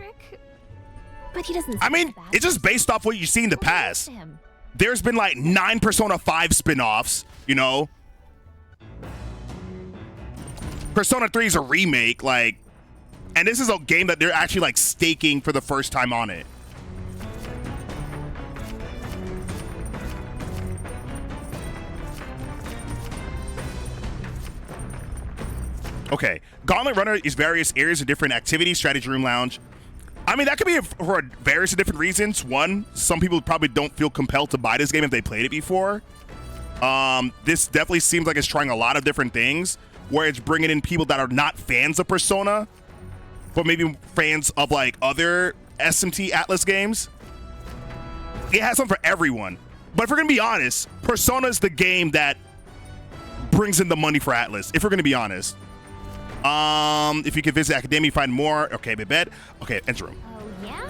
But he doesn't. I mean, it's just based off what you see in the past. There's been like 9 Persona 5 spin-offs, you know? Persona 3 is a remake, like, and this is a game that they're actually like staking for the first time on it. Okay, Gauntlet Runner is various areas of different activities, strategy room lounge. I mean, that could be for various different reasons. One, some people probably don't feel compelled to buy this game if they played it before. This definitely seems like it's trying a lot of different things, where it's bringing in people that are not fans of Persona, but maybe fans of like other SMT Atlas games. It has something for everyone. But if we're gonna be honest, Persona is the game that brings in the money for Atlas, if we're gonna be honest. If you could visit Academia, find more. Okay, bed. Okay, entry room. Oh, yeah?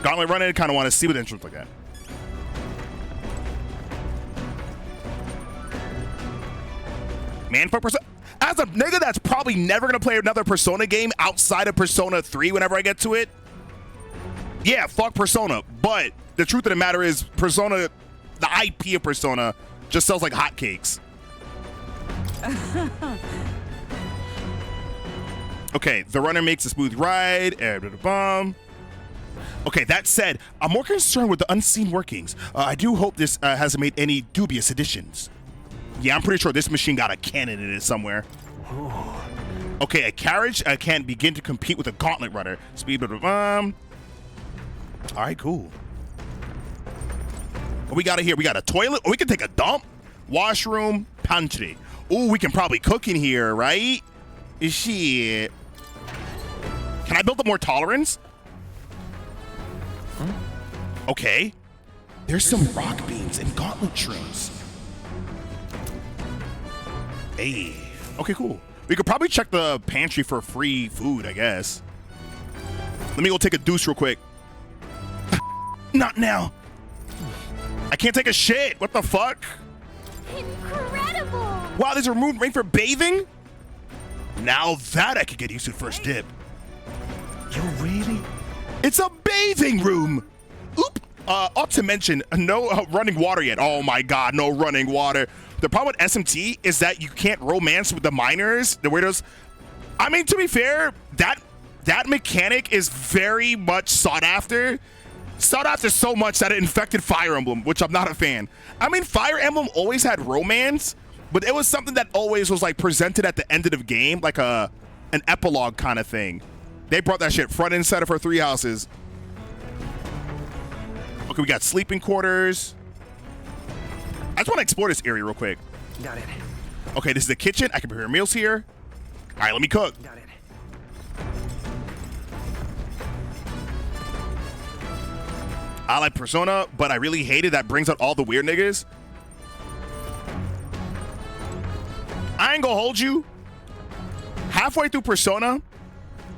Gauntlet Runner, kind of want to see what the entrance look like. Man, fuck Persona. As a nigga that's probably never gonna play another Persona game outside of Persona 3 whenever I get to it. Yeah, fuck Persona. But the truth of the matter is, Persona, the IP of Persona, just sells like hotcakes. Okay, the runner makes a smooth ride. Okay, that said, I'm more concerned with the unseen workings. I do hope this hasn't made any dubious additions. Yeah, I'm pretty sure this machine got a cannon in it somewhere. Okay, a carriage can begin to compete with a gauntlet runner. Speed. All right, cool. What we got here? We got a toilet. Oh, we can take a dump. Washroom, pantry. Ooh, we can probably cook in here, right? Shit. Can I build up more tolerance? Okay. There's some rock beams and gauntlet shrooms. Hey. Okay, cool. We could probably check the pantry for free food, I guess. Let me go take a deuce real quick. Not now. I can't take a shit. What the fuck? Incredible. Wow, there's a removed rain for bathing? Now that I could get used to first dip. You really? It's a bathing room. Oop. Ought to mention, no running water yet. Oh my God, no running water. The problem with SMT is that you can't romance with the minors, the weirdos. I mean, to be fair, that mechanic is very much sought after. Sought after so much that it infected Fire Emblem, which I'm not a fan. I mean, Fire Emblem always had romance, but it was something that always was like presented at the end of the game, like an epilogue kind of thing. They brought that shit front and center for Three Houses. Okay, we got sleeping quarters. I just want to explore this area real quick. Got it. Okay, this is the kitchen. I can prepare meals here. All right, let me cook. Got it. I like Persona, but I really hate it. That brings out all the weird niggas. I ain't gonna hold you. Halfway through Persona,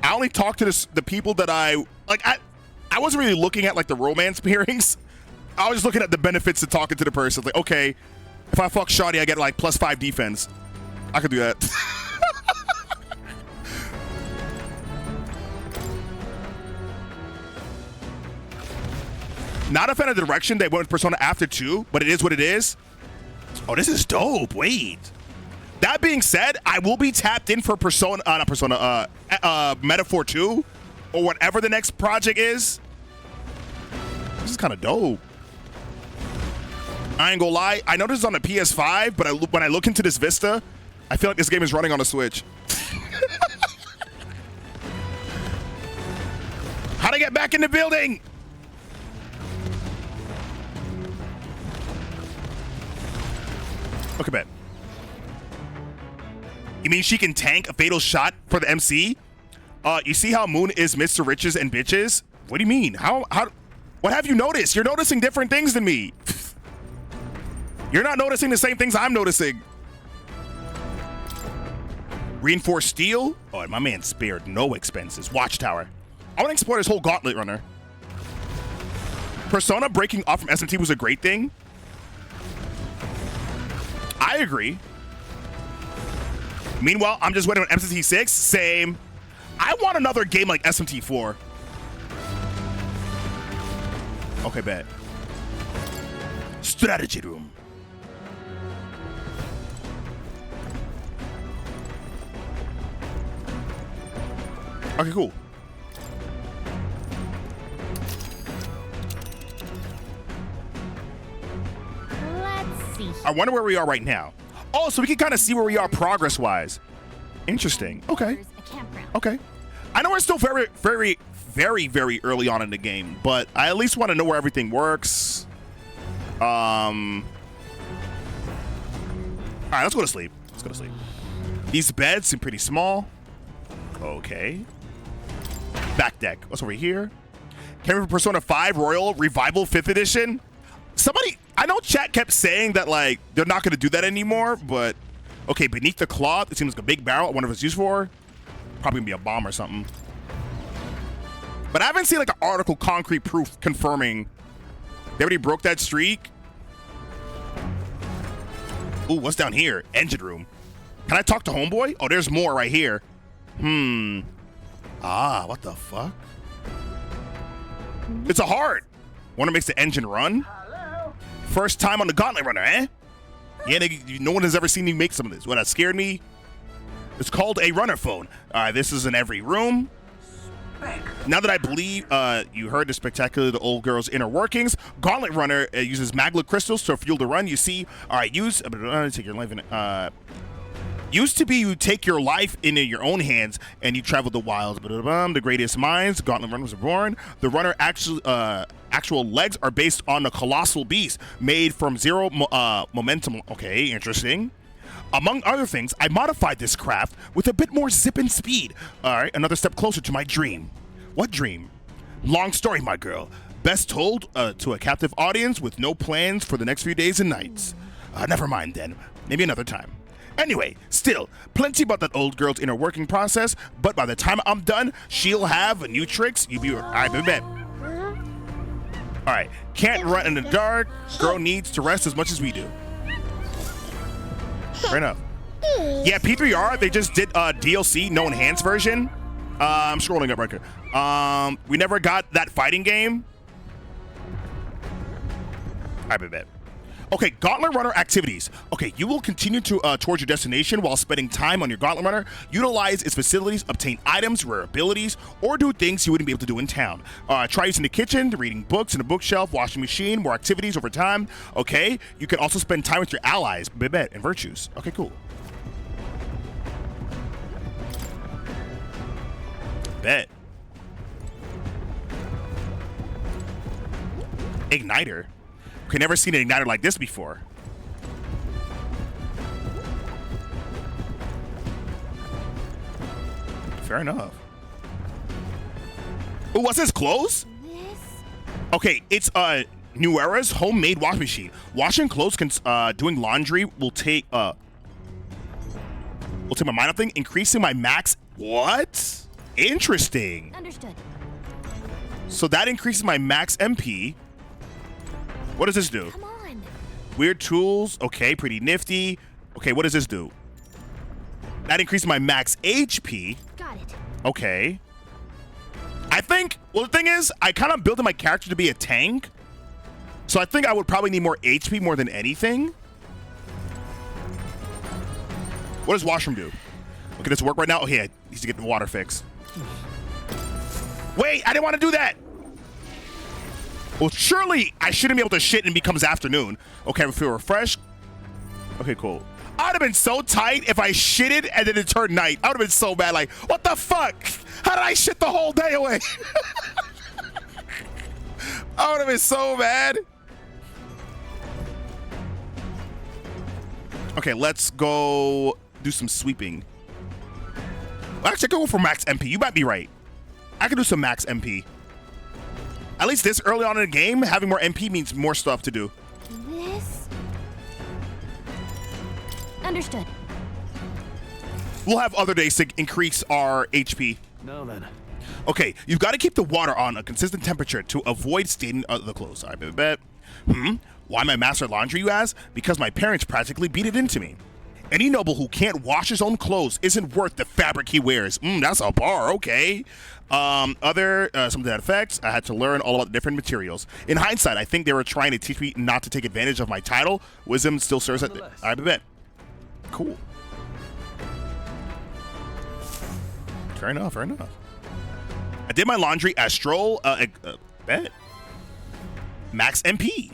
I only talked to the people that I wasn't really looking at like the romance pairings. I was just looking at the benefits of talking to the person. Like, okay, if I fuck Shawty, I get like +5 defense. I could do that. Not a fan of the direction they went with Persona after 2, but it is what it is. Oh, this is dope. Wait. That being said, I will be tapped in for Metaphor 2 or whatever the next project is. This is kind of dope. I ain't gonna lie. I know this is on the PS5, but when I look into this Vista, I feel like this game is running on a Switch. Somebody get back in the building! Okay, bet. You mean she can tank a fatal shot for the MC? You see how Moon is Mr. Riches and Bitches? What do you mean? What have you noticed? You're noticing different things than me. You're not noticing the same things I'm noticing. Reinforced steel? Oh, and my man spared no expenses. Watchtower. I want to explore this whole gauntlet runner. Persona breaking off from SMT was a great thing. I agree. Meanwhile, I'm just waiting on SMT 6. Same. I want another game like SMT 4. Okay, bet. Strategy room. Okay, cool. Let's see. I wonder where we are right now. Oh, so we can kind of see where we are progress-wise. Interesting. Okay. Okay. I know we're still very, very, very, very early on in the game, but I at least want to know where everything works. All right, let's go to sleep. Let's go to sleep. These beds seem pretty small. Okay. Back deck. What's over here? Camera for Persona 5 Royal Revival 5th Edition. Somebody, I know chat kept saying that, like, they're not going to do that anymore, but okay, beneath the cloth, it seems like a big barrel. I wonder what it's used for. Probably going to be a bomb or something. But I haven't seen, like, an article concrete proof confirming they already broke that streak. Ooh, what's down here? Engine room. Can I talk to homeboy? Oh, there's more right here. Ah, what the fuck? It's a heart. Wonder makes the engine run. First time on the gauntlet runner, eh? Yeah, no one has ever seen me make some of this. What, that scared me? It's called a runner phone. All right, this is in every room. Now that I believe you heard the spectacular the old girl's inner workings, Gauntlet Runner uses magma crystals to fuel the run. You see, all right, take your life in used to be you take your life into your own hands and you travel the wilds. The greatest minds, Gauntlet Runners are born. The runner actual legs are based on a colossal beast made from zero momentum. Okay, interesting. Among other things, I modified this craft with a bit more zip and speed. All right, another step closer to my dream. What dream? Long story, my girl. Best told to a captive audience with no plans for the next few days and nights. Never mind then. Maybe another time. Anyway, still, plenty about that old girl's inner working process, but by the time I'm done, she'll have new tricks. You be I bet. All right, can't run in the dark. Girl needs to rest as much as we do. Fair enough. Yeah, P3R, they just did DLC, no enhanced version. I'm scrolling up right here. We never got that fighting game. I bet. Okay, Gauntlet Runner activities. Okay, you will continue to towards your destination while spending time on your Gauntlet Runner. Utilize its facilities, obtain items, rare abilities, or do things you wouldn't be able to do in town. Try using the kitchen, reading books in the bookshelf, washing machine, more activities over time. Okay, you can also spend time with your allies, Bibet, and Virtues. Okay, cool. Bet. Igniter. Okay, never seen an igniter like this before. Fair enough. Oh, what's this? Clothes? Okay, it's New Era's homemade washing machine. Washing clothes, doing laundry will take my mind off thing, increasing my max. What? Interesting. Understood. So that increases my max MP. What does this do? Come on. Weird tools. Okay, pretty nifty. Okay, what does this do? That increases my max HP. Got it. Okay. I think, well, the thing is, I kind of built my character to be a tank. So I think I would probably need more HP more than anything. What does washroom do? Okay, does it work right now? Oh, yeah, needs to get the water fixed. Wait, I didn't want to do that. Well, surely I shouldn't be able to shit and it becomes afternoon. Okay, I feel refreshed. Okay, cool. I would have been so tight if I shitted and then it turned night. I would have been so bad. Like, what the fuck? How did I shit the whole day away? I would have been so mad. Okay, let's go do some sweeping. Actually, go for max MP. You might be right. I can do some max MP. At least this early on in the game, having more MP means more stuff to do. This? Understood. We'll have other days to increase our HP. Now then. Okay, you've got to keep the water on a consistent temperature to avoid staining the clothes. I bet. Why my master laundry, you ask? Because my parents practically beat it into me. Any noble who can't wash his own clothes isn't worth the fabric he wears. That's a bar, okay. Some of that effects, I had to learn all about the different materials. In hindsight, I think they were trying to teach me not to take advantage of my title. Wisdom still serves at I bet. Cool. Fair enough, fair enough. I did my laundry as Stroll, bet. Max MP.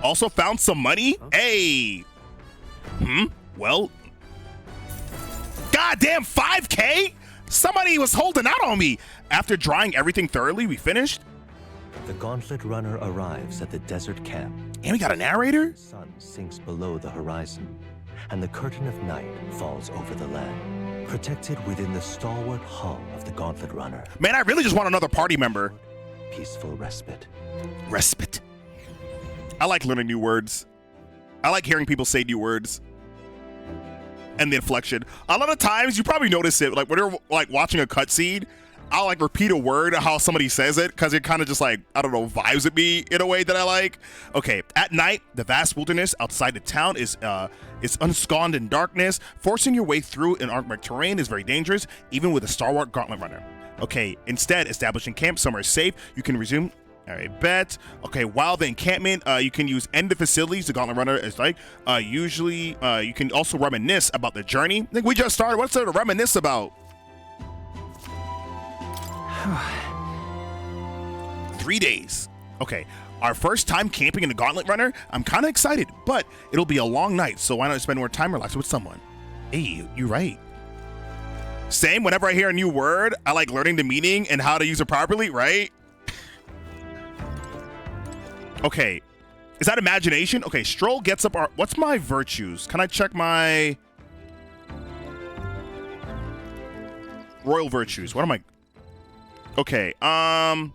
Also found some money. Hey. Well. Goddamn 5K? Somebody was holding out on me. After drying everything thoroughly, we finished. The Gauntlet Runner arrives at the desert camp. And we got a narrator? The sun sinks below the horizon, and the curtain of night falls over the land, protected within the stalwart hull of the Gauntlet Runner. Man, I really just want another party member. Peaceful respite. Respite. I like learning new words. I like hearing people say new words. And the inflection. A lot of times, you probably notice it, like when you're like watching a cutscene, I'll like repeat a word how somebody says it because it kind of just like, I don't know, vibes with me in a way that I like. Okay, at night, the vast wilderness outside the town is ensconced in darkness. Forcing your way through an archaic terrain is very dangerous, even with a stalwart Gauntlet Runner. Okay, instead, establishing camp somewhere safe, you can resume. All right, bet. Okay, while the encampment, you can use end the facilities. The Gauntlet Runner is like, usually, you can also reminisce about the journey. I think we just started. What's there to reminisce about? 3 days. Okay, our first time camping in the Gauntlet Runner. I'm kind of excited, but it'll be a long night, so why not spend more time relaxing with someone? Hey, you're right. Same, whenever I hear a new word, I like learning the meaning and how to use it properly, right? Okay, is that imagination? Okay, Stroll gets up our, what's my virtues? Can I check my royal virtues? What am I? Okay, I'm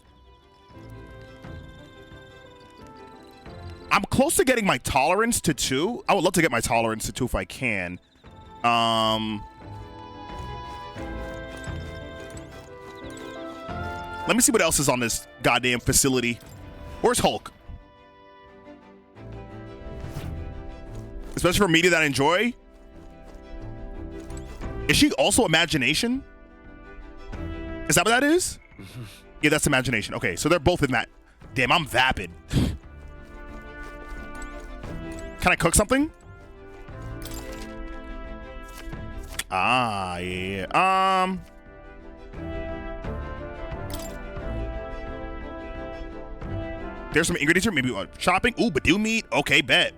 close to getting my tolerance to 2. I would love to get my tolerance to 2 if I can. Let me see what else is on this goddamn facility. Where's Hulk? Especially for media that I enjoy. Is she also imagination? Is that what that is? Yeah, that's imagination. Okay, so they're both in that. Damn, I'm vapid. Can I cook something? Ah, yeah. There's some ingredients here. Maybe shopping. Ooh, Badoo meat. Okay, bet.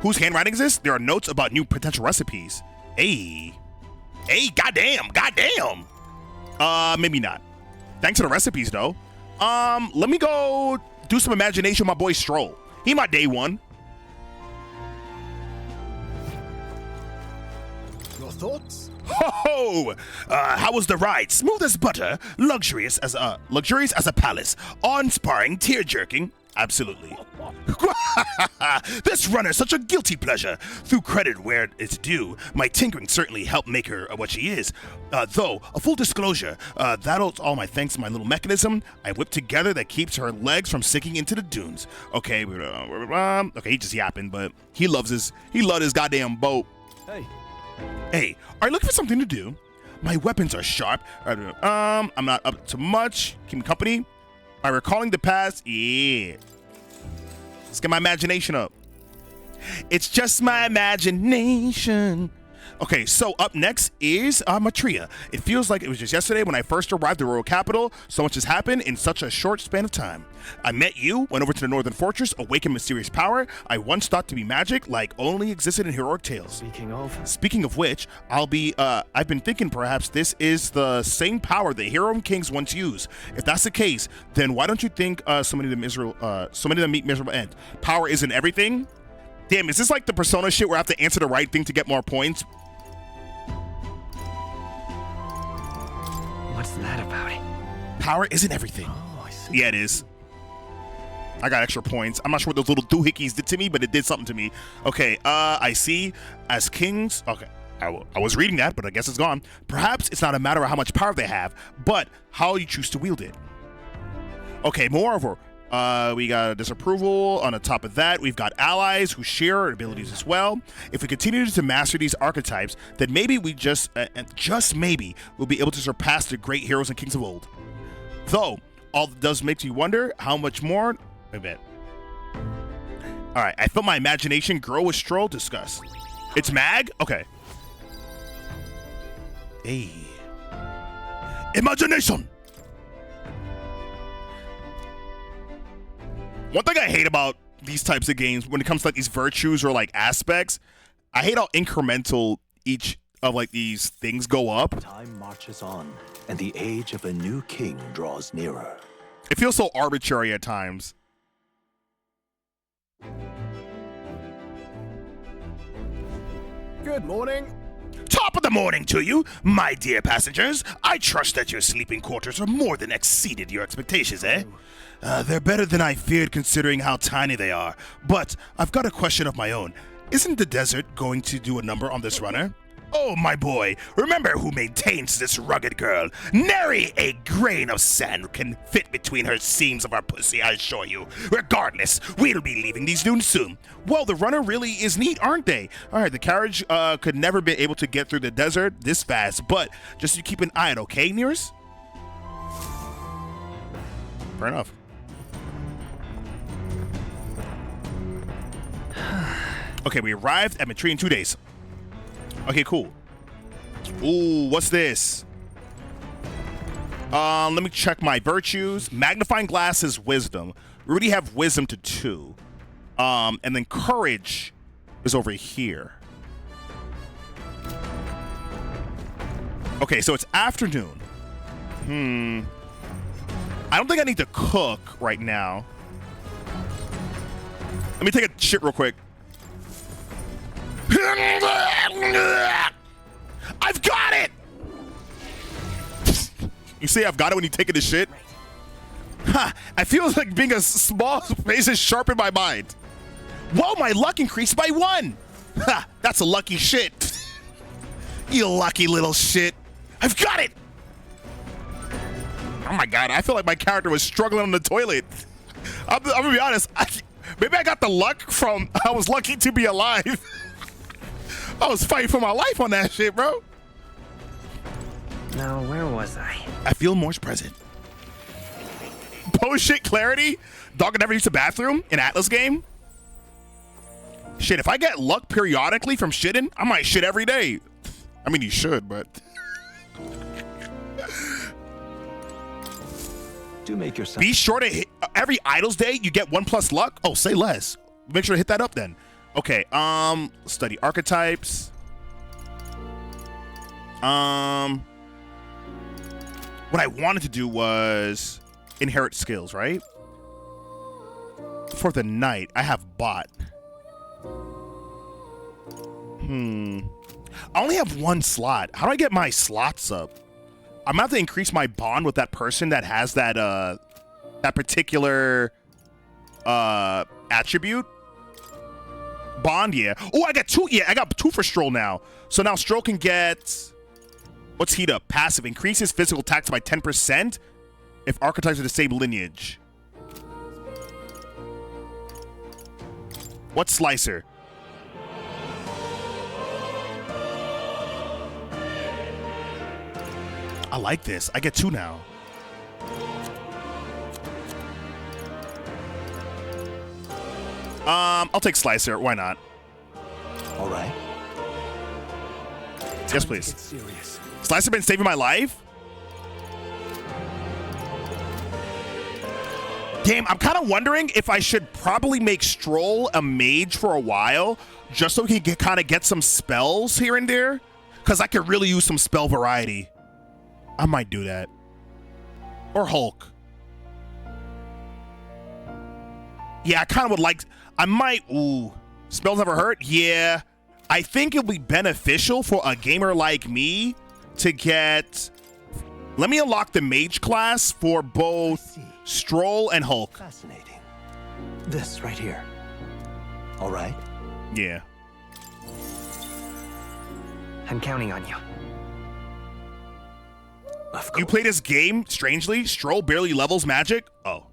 Whose handwriting is this? There are notes about new potential recipes. Hey. Hey, goddamn. Goddamn. Maybe not. Thanks to the recipes, though. Let me go do some imagination with my boy Stroll. He my day one. Your thoughts? Ho! How was the ride? Smooth as butter, luxurious as a palace, awe-inspiring, tear-jerking. Absolutely. This runner is such a guilty pleasure. Through credit where it's due, my tinkering certainly helped make her what she is. Though, a full disclosure, that'll all my thanks to my little mechanism I whipped together that keeps her legs from sinking into the dunes. Okay, okay, he just yapping, but he loved his goddamn boat. Hey, are you looking for something to do? My weapons are sharp. I'm not up to much. Keep me company. By recalling the past, yeah. Let's get my imagination up. It's just my imagination. Okay, so up next is Matria. It feels like it was just yesterday when I first arrived at the royal capital. So much has happened in such a short span of time. I met you, went over to the northern fortress, awakened mysterious power I once thought to be magic, like only existed in heroic tales. Speaking of which, I've been thinking perhaps this is the same power the hero kings once used. If that's the case, then why don't you think so many of them meet miserable end? Power isn't everything. Damn, is this like the Persona shit where I have to answer the right thing to get more points? What's that about? Power isn't everything. Oh, I see. Yeah, it is. I got extra points. I'm not sure what those little doohickeys did to me, but it did something to me. Okay, I see. As kings, okay, I was reading that, but I guess it's gone. Perhaps it's not a matter of how much power they have, but how you choose to wield it. Okay, moreover, we got a disapproval. On the top of that, we've got allies who share our abilities as well. If we continue to master these archetypes, then maybe we just maybe, we'll be able to surpass the great heroes and kings of old. Though, all that does make you wonder how much more. Wait a minute. All right, I felt my imagination grow with Stroll. Discuss. It's Mag? Okay. Hey. Imagination! One thing I hate about these types of games when it comes to like these virtues or like aspects, I hate how incremental each of like these things go up. Time marches on, and the age of a new king draws nearer. It feels so arbitrary at times. Good morning. Top of the morning to you, my dear passengers. I trust that your sleeping quarters are more than exceeded your expectations, eh? They're better than I feared considering how tiny they are. But I've got a question of my own. Isn't the desert going to do a number on this runner? Oh, my boy, remember who maintains this rugged girl. Nary a grain of sand can fit between her seams of our pussy, I assure you. Regardless, we'll be leaving these dunes soon. Well, the runner really is neat, aren't they? All right, the carriage could never be able to get through the desert this fast, but just you keep an eye on, okay, Nears? Fair enough. Okay, we arrived at Matria in 2 days. Okay, cool. Ooh, what's this? Let me check my virtues. Magnifying glass is wisdom. We already have wisdom to 2. And then courage is over here. Okay, so it's afternoon. I don't think I need to cook right now. Let me take a shit real quick. I've got it! You say I've got it when you take it to shit? Ha! I feel like being a small space is sharp in my mind. Whoa, my luck increased by 1! Ha! That's a lucky shit. You lucky little shit. I've got it! Oh my god, I feel like my character was struggling on the toilet. I'm gonna be honest, maybe I got the luck from I was lucky to be alive. I was fighting for my life on that shit, bro. Now, where was I? I feel more's present. Post-shit clarity? Dog never used a bathroom in Atlas game? Shit, if I get luck periodically from shitting, I might shit every day. I mean, you should, but... Do make yourself... Be sure to hit... Every Idols Day, you get 1+ luck? Oh, say less. Make sure to hit that up then. Okay, study archetypes. What I wanted to do was inherit skills, right? For the knight, I have bot. I only have 1 slot. How do I get my slots up? I'm gonna have to increase my bond with that person that has that that particular attribute. Bond, yeah. Oh, I got 2. Yeah, I got 2 for Stroll now. So now Stroll can get... What's heat up? Passive. Increases physical attacks by 10% if archetypes are the same lineage. What's Slicer? I like this. I get 2 now. I'll take Slicer. Why not? All right. Yes, please. Slicer been saving my life? Damn, I'm kind of wondering if I should probably make Stroll a mage for a while, just so he can kind of get some spells here and there, because I could really use some spell variety. I might do that. Or Hulk. Yeah, I kind of would like... I might... Ooh. Spells never hurt? Yeah. I think it'll be beneficial for a gamer like me to get... Let me unlock the mage class for both Stroll and Hulk. Fascinating. This right here. All right? Yeah. I'm counting on you. You play this game, strangely, Stroll barely levels magic? Oh.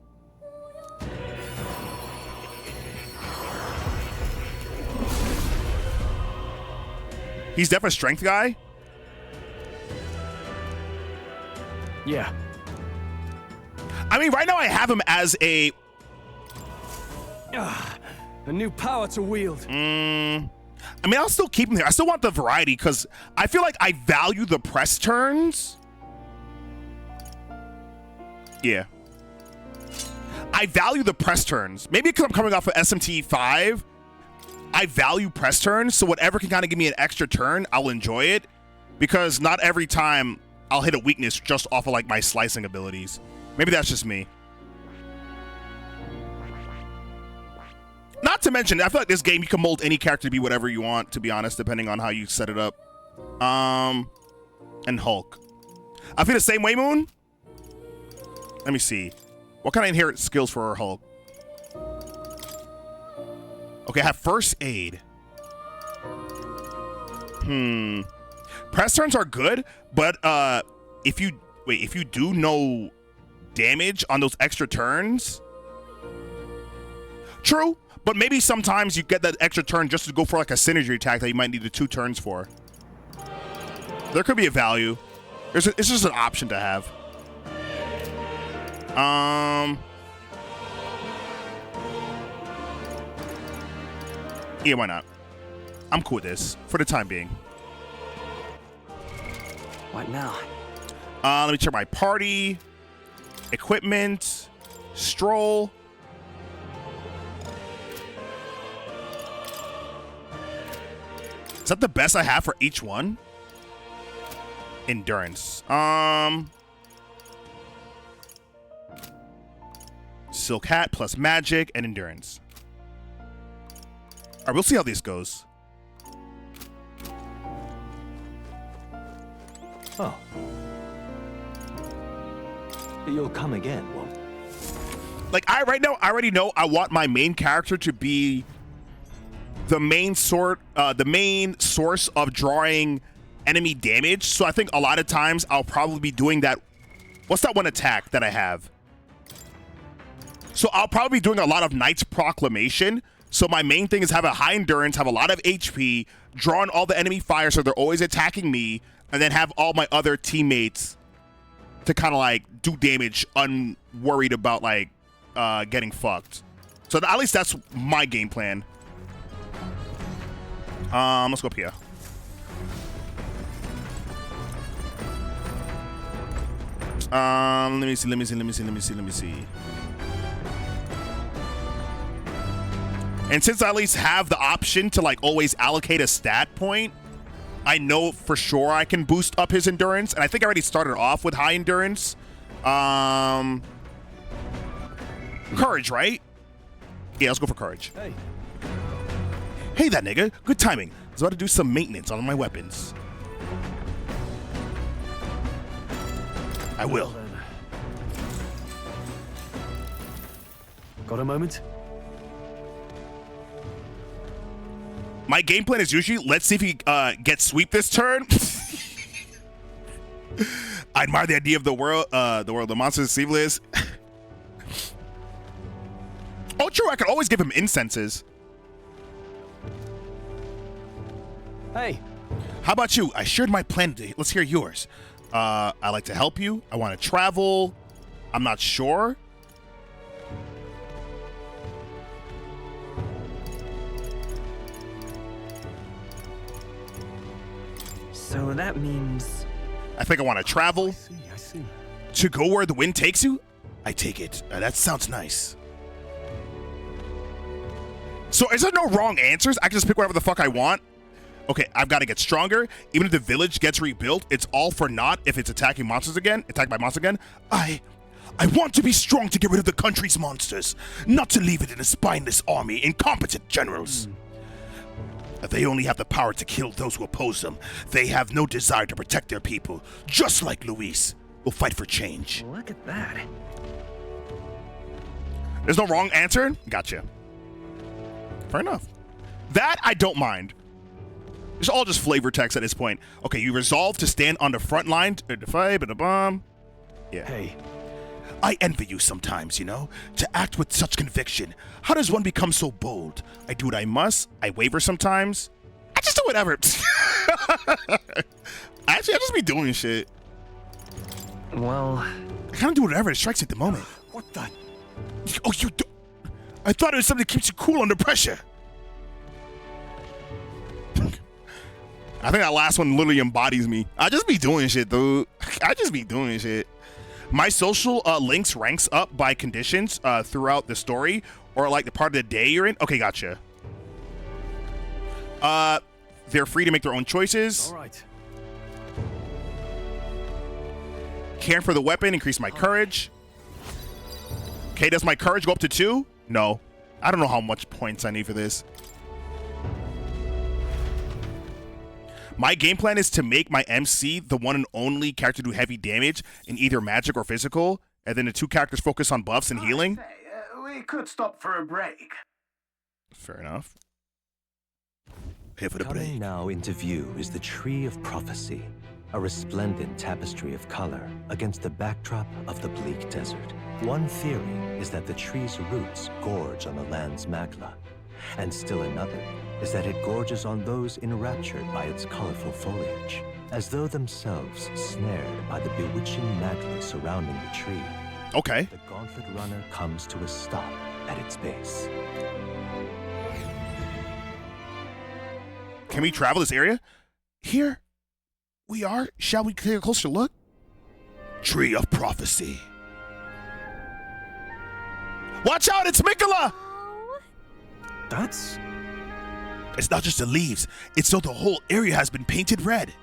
He's definitely a strength guy? Yeah. I mean, right now I have him as a... A new power to wield. I mean, I'll still keep him there. I still want the variety because I feel like I value the press turns. Yeah. I value the press turns. Maybe because I'm coming off of SMT 5. I value press turns, so whatever can kind of give me an extra turn, I'll enjoy it. Because not every time I'll hit a weakness just off of like my slicing abilities. Maybe that's just me. Not to mention, I feel like this game, you can mold any character to be whatever you want, to be honest, depending on how you set it up. And Hulk. I feel the same way, Moon. Let me see. What kind of inherent skills for Hulk? Okay, I have first aid. Press turns are good, but if you do no damage on those extra turns. True, but maybe sometimes you get that extra turn just to go for like a synergy attack that you might need the 2 turns for. There could be a value. It's just an option to have. Yeah, why not? I'm cool with this for the time being. What now? Let me check my party, equipment, Stroll. Is that the best I have for each one? Endurance. Silk Hat plus magic and endurance. All right, we'll see how this goes. Oh. You'll come again, won't you? Like, I already know I want my main character to be the main source of drawing enemy damage. So I think a lot of times I'll probably be doing that. What's that one attack that I have? So I'll probably be doing a lot of Knight's Proclamation. So my main thing is have a high endurance, have a lot of HP, draw on all the enemy fire so they're always attacking me, and then have all my other teammates to kind of like do damage unworried about like getting fucked. So at least that's my game plan. Let's go up here. Let me see. And since I at least have the option to like always allocate a stat point, I know for sure I can boost up his endurance. And I think I already started off with high endurance. Courage, right? Yeah, let's go for courage. Hey, that nigga. Good timing. I was about to do some maintenance on my weapons. I will. Got a moment? My game plan is usually, let's see if he gets sweep this turn. I admire the idea of the world, the monsters of evil is. Oh, true, I could always give him incenses. Hey. How about you? I shared my plan today. Let's hear yours. I like to help you. I want to travel. I'm not sure. So that means... I think I want to travel. I see. To go where the wind takes you? I take it. That sounds nice. So is there no wrong answers? I can just pick whatever the fuck I want? Okay, I've got to get stronger. Even if the village gets rebuilt, it's all for naught if it's attacked by monsters again. I want to be strong to get rid of the country's monsters, not to leave it in a spineless army, incompetent generals. They only have the power to kill those who oppose them. They have no desire to protect their people, just like Luis will fight for change. Look at that. There's no wrong answer? Gotcha. Fair enough. That I don't mind. It's all just flavor text at this point. Okay, you resolve to stand on the front line to fight, but a bomb. Yeah. Hey. I envy you sometimes, you know, to act with such conviction. How does one become so bold? I do what I must. I waver sometimes. I just do whatever. Actually, I just be doing shit. Well, I kind of do whatever it strikes at the moment. What the? Oh, you do. I thought it was something that keeps you cool under pressure. I think that last one literally embodies me. I just be doing shit, dude. I just be doing shit. My social links ranks up by conditions throughout the story or like the part of the day you're in. Okay, gotcha. They're free to make their own choices. All right. Caring for the weapon, increase my courage. Okay, does my courage go up to 2? No. I don't know how much points I need for this. My game plan is to make my MC the one and only character do heavy damage in either magic or physical, and then the 2 characters focus on buffs and healing. We could stop for a break. Fair enough. Here for the Coming break. now into view is the Tree of Prophecy, a resplendent tapestry of color against the backdrop of the bleak desert. One theory is that the tree's roots gorge on the land's magla, and still another is that it gorges on those enraptured by its colorful foliage, as though themselves snared by the bewitching magla surrounding the tree. Okay. The gauntlet runner comes to a stop at its base. Can we travel this area? Here we are. Shall we take a closer look? Tree of Prophecy. Watch out, it's Mikola! That's... It's not just the leaves. It's so the whole area has been painted red.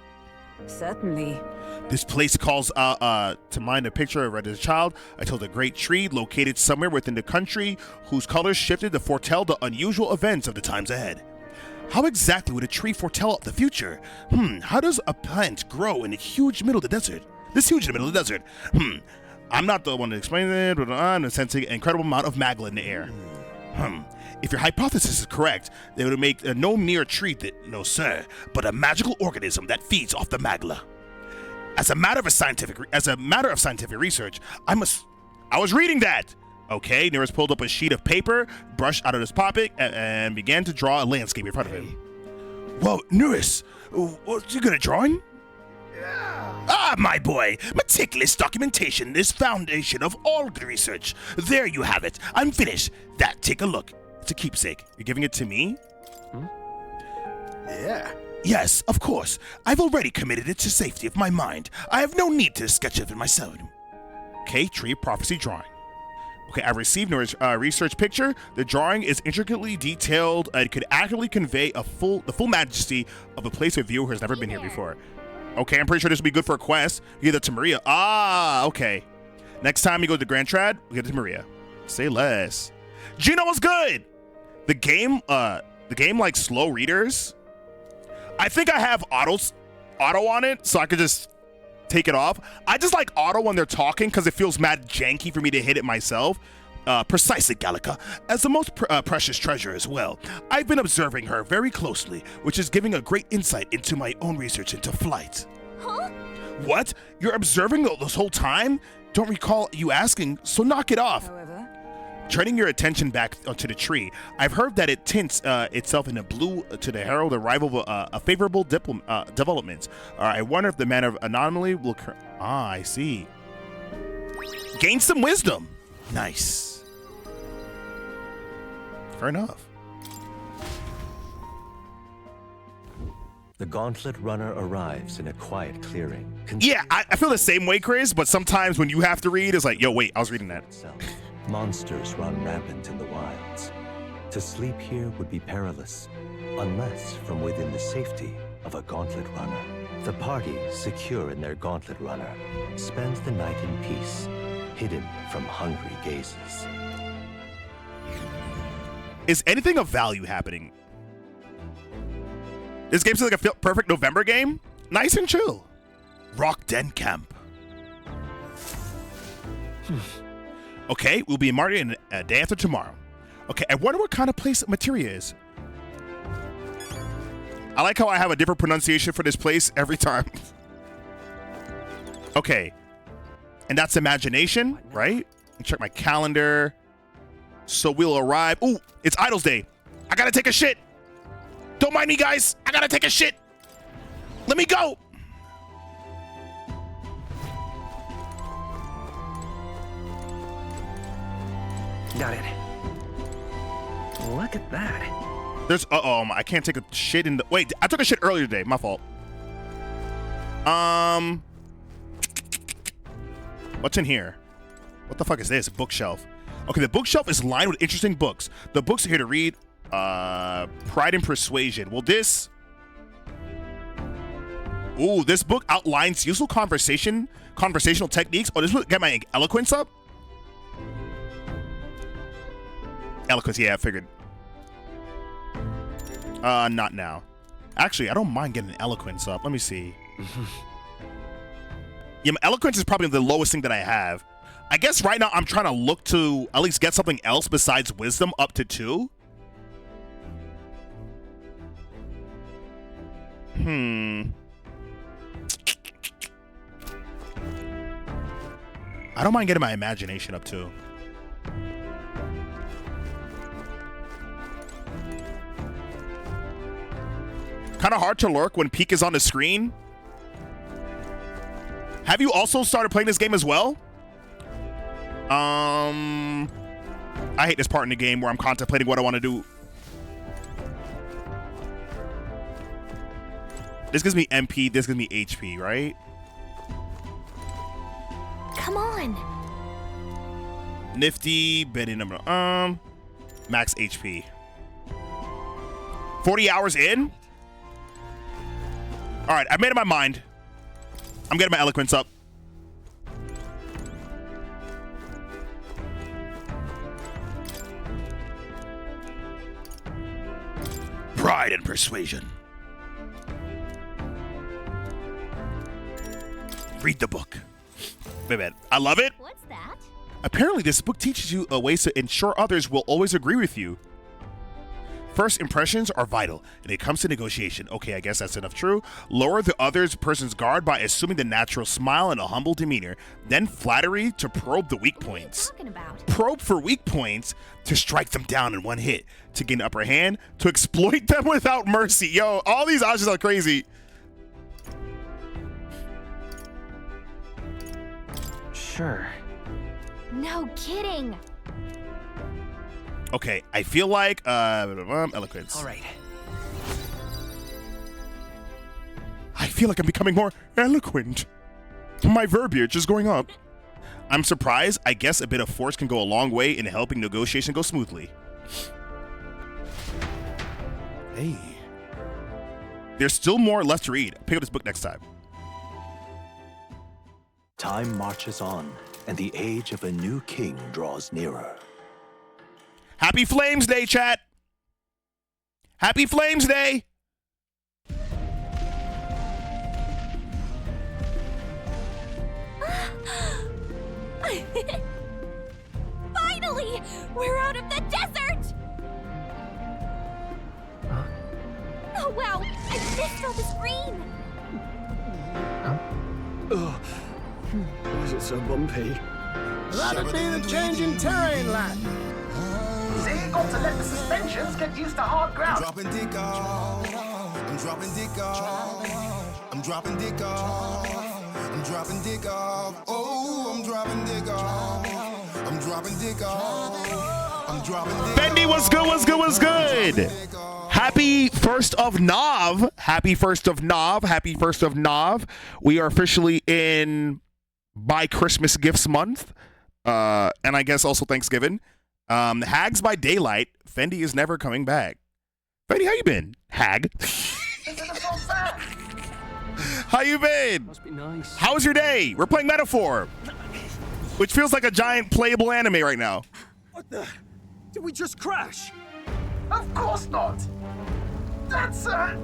Certainly. This place calls to mind a picture I read as a child. I told a great tree located somewhere within the country whose colors shifted to foretell the unusual events of the times ahead. How exactly would a tree foretell the future? How does a plant grow in a huge middle of the desert? This huge in the middle of the desert. I'm not the one to explain it, but I'm sensing an incredible amount of magla in the air. If your hypothesis is correct, they would make no mere tree no sir, but a magical organism that feeds off the magla. As a matter of scientific research, I was reading that. Okay, Neris pulled up a sheet of paper, brushed out of his pocket, and began to draw a landscape in front of him. Whoa, Neris, what, you good at drawing? Ah, my boy, meticulous documentation is foundation of all good research. There you have it. I'm finished. Take a look. It's a keepsake. You're giving it to me? Yeah. Yes, of course. I've already committed it to safety of my mind. I have no need to sketch it myself. Okay, Tree of Prophecy drawing. Okay, I received a research picture. The drawing is intricately detailed. It could accurately convey the full majesty of a place a viewer has never been here before. Okay, I'm pretty sure this will be good for a quest. You give that to Maria. Ah, okay. Next time you go to Grand Trad, we get it to Maria. Say less. Gino was good. The game like slow readers. I think I have auto on it, so I could just take it off. I just like auto when they're talking because it feels mad janky for me to hit it myself. Precisely, Gallica, as the most precious treasure as well. I've been observing her very closely, which is giving a great insight into my own research into flight. Huh? What? You're observing this whole time? Don't recall you asking, so knock it off. However, Turning your attention back to the tree, I've heard that it tints itself in a blue to the herald arrival of a favorable development. I wonder if the manner of anomaly will occur. Ah, I see. Gain some wisdom. Nice. Fair enough. The Gauntlet Runner arrives in a quiet clearing. Yeah, I feel the same way, Chris, but sometimes when you have to read, it's like, yo, wait, I was reading that. Monsters run rampant in the wilds. To sleep here would be perilous, unless from within the safety of a Gauntlet Runner. The party, secure in their Gauntlet Runner, spends the night in peace, hidden from hungry gazes. Is anything of value happening? This game seems like a perfect November game. Nice and chill. Rock Den Camp. Okay, we'll be in Marty in a day after tomorrow. Okay, I wonder what kind of place Materia is. I like how I have a different pronunciation for this place every time. Okay. And that's imagination, right? Check my calendar. So we'll arrive. Ooh, it's Idols Day. I gotta take a shit. Don't mind me, guys. I gotta take a shit. Let me go. Got it. Look at that. There's I can't take a shit in the wait. I took a shit earlier today. My fault. What's in here? What the fuck is this? Bookshelf. Okay, the bookshelf is lined with interesting books. The books are here to read. Pride and Persuasion. Well, this book outlines useful conversational techniques. Oh, this will get my eloquence up. Eloquence, yeah, I figured. Not now. Actually, I don't mind getting eloquence up. Let me see. Yeah, my eloquence is probably the lowest thing that I have. I guess right now I'm trying to look to at least get something else besides wisdom up to 2. I don't mind getting my imagination up too. Kind of hard to lurk when Peak is on the screen. Have you also started playing this game as well? I hate this part in the game where I'm contemplating what I want to do. This gives me MP, this gives me HP, right? Come on. Nifty, Benny number, max HP. 40 hours in? All right, I made up my mind. I'm getting my eloquence up. Pride and Persuasion. Read the book. Wait a minute. I love it. What's that? Apparently, this book teaches you ways to ensure others will always agree with you. First impressions are vital, and it comes to negotiation. Okay, I guess that's enough true. Lower the other person's guard by assuming the natural smile and a humble demeanor. Then flattery to probe the weak points. Probe for weak points to strike them down in one hit. To gain upper hand, to exploit them without mercy. Yo, all these options are crazy. Sure. No kidding. Okay, I feel like eloquence. All right. I feel like I'm becoming more eloquent. My verbiage is going up. I'm surprised. I guess a bit of force can go a long way in helping negotiation go smoothly. Hey. There's still more left to read. Pick up this book next time. Time marches on, and the age of a new king draws nearer. Happy Flames Day, chat! Happy Flames Day! Finally! We're out of the desert! Oh wow! I missed all this green! Oh, why is it so bumpy? That'd be the change in terrain, lad. See, you got to let the suspensions get used to hard ground. I'm dropping dick off. I'm dropping dick off. I'm dropping dick off. I'm dropping dick off. Oh, I'm dropping dick off. I'm dropping dick off. I'm dropping dick off. Bendy, what's good? What's good? What's good? Happy 1st of Nov. Happy 1st of Nov. Happy 1st of Nov. We are officially in by Christmas gifts month. And I guess also Thanksgiving. Hags by daylight. Fendi is never coming back. Fendi, how you been? Hag. How you been? Must be nice. How was your day? We're playing Metaphor, which feels like a giant playable anime right now. What the? Did we just crash? Of course not. That's a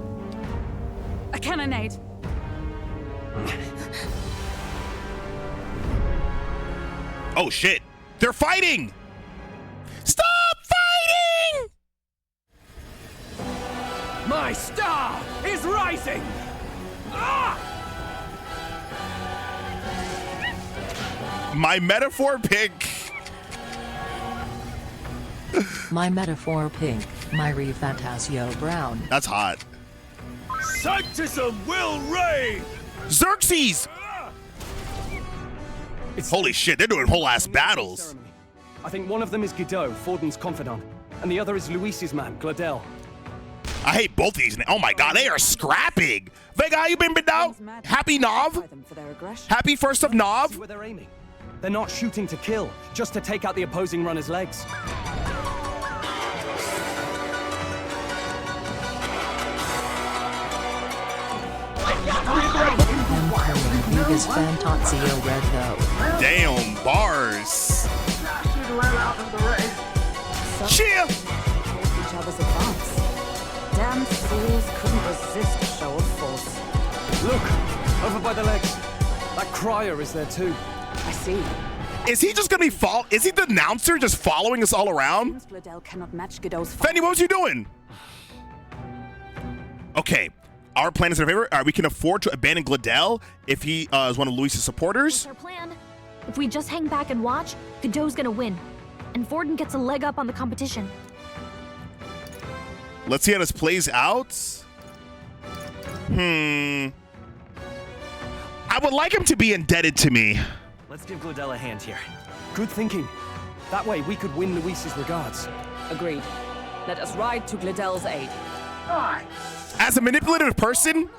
cannonade. Oh shit! They're fighting! Stop fighting! My star is rising! Ah! My Metaphor pink. My Metaphor pink. My ReFantazio brown. That's hot. Sanctism will reign! Xerxes! Holy shit, they're doing whole ass battles. I think one of them is Godot, Forden's confidant, and the other is Luis's man, Gladel. I hate both these. Oh my god, they are scrapping. Vega, how you been out? Happy Nov? Happy 1st of Nov? See where they're aiming. They're not shooting to kill, just to take out the opposing runner's legs. Vegas Fantazio red though. Damn, bars. Cheer! Each other's advance. Damn fools couldn't resist a show of force. Look, over by the legs. That crier is there too. I see. Is he just gonna be Is he the announcer just following us all around? Cannot match Godot's Fendi, what was you doing? Okay, our plan is in our favor. We can afford to abandon Gladel if he is one of Luis's supporters. What's our plan? If we just hang back and watch, Godot's gonna win. And Forden gets a leg up on the competition. Let's see how this plays out. I would like him to be indebted to me. Let's give Gladel a hand here. Good thinking. That way we could win Luis's regards. Agreed. Let us ride to Gladel's aid. Aye. As a manipulative person,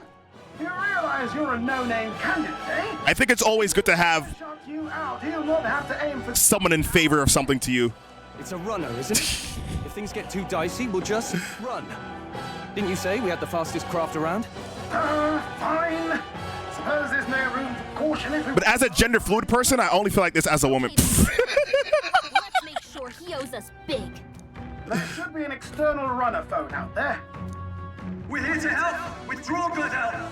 You realize you're a no-name candidate, eh? I think it's always good to have Shut you out. He'll not have to aim for someone in favor of something to you. It's a runner, isn't it? If things get too dicey, we'll just run. Didn't you say we had the fastest craft around? Fine. Suppose there's no room for caution if we... But as a gender fluid person, I only feel like this as a woman. Let's make sure he owes us big. There should be an external runner phone out there. We're here to help. Withdraw, Gladel.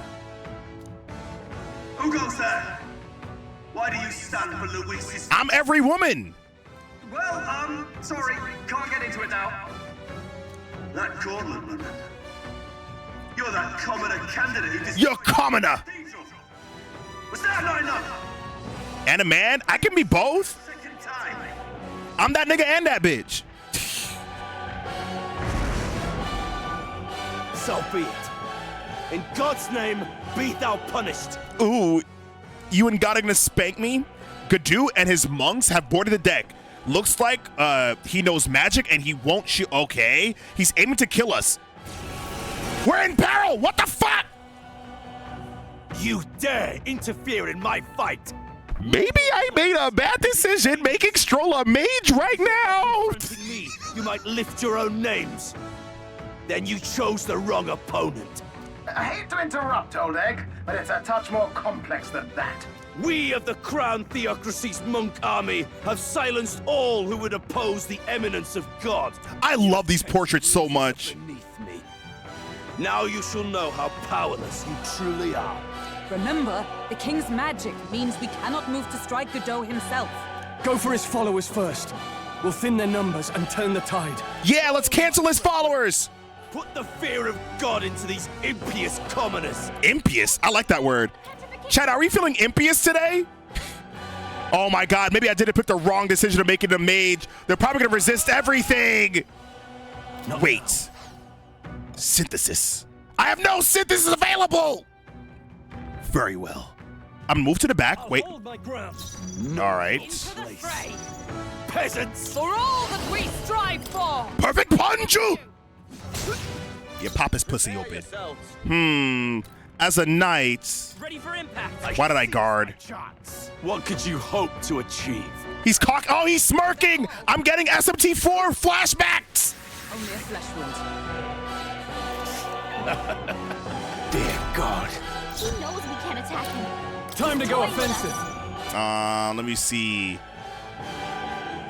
Who goes there? Why do you stand for Luis's... I'm every woman. Well, sorry. Can't get into it now. That Gauntlet runner. You're that commoner candidate who... You're commoner. Was that not enough? And a man? I can be both. Second time. I'm that nigga and that bitch. So be it. In God's name, be thou punished. Ooh, you and God are gonna spank me? Godot and his monks have boarded the deck. Looks like he knows magic and he won't shoot. Okay, he's aiming to kill us. We're in peril. What the fuck? You dare interfere in my fight? Maybe I made a bad decision making Stroll a mage right now. Confronting me, you might lift your own names. Then you chose the wrong opponent. I hate to interrupt, old egg, but it's a touch more complex than that. We of the Crown Theocracy's monk army have silenced all who would oppose the eminence of God. I love these portraits so much. Beneath me. Now you shall know how powerless you truly are. Remember, the king's magic means we cannot move to strike Godot himself. Go for his followers first. We'll thin their numbers and turn the tide. Yeah, let's cancel his followers. Put the fear of God into these impious commoners. Impious? I like that word. Chad, are we feeling impious today? Oh my god, maybe I didn't pick the wrong decision of making a mage. They're probably gonna resist everything. No. Wait. Synthesis. I have no synthesis available. Very well. I'm gonna move to the back. Wait. Hold my ground. All right. Into the fray. Peasants. For all that we strive for. Perfect punch. Yeah, pop his pussy open. As a knight, Ready for impact. why did I guard? What could you hope to achieve? He's oh, he's smirking. I'm getting SMT4 flashbacks. Only a flesh wound. Dear God. He knows we can't attack him. Time to go offensive. Let me see.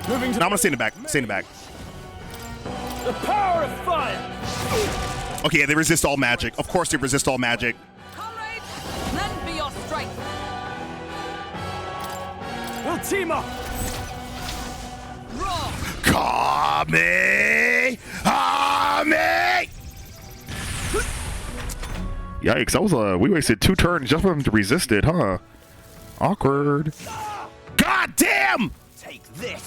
Moving to No, I'm gonna stay in the back. Stay in the back. the power of fire. Okay, yeah, they resist all magic. Of course they resist all magic. Comrades, lend me your strength. We'll team up. Raw. Kame! Kame! Yikes, that was we wasted 2 turns just for them to resist it, huh? Awkward. God damn! Take this.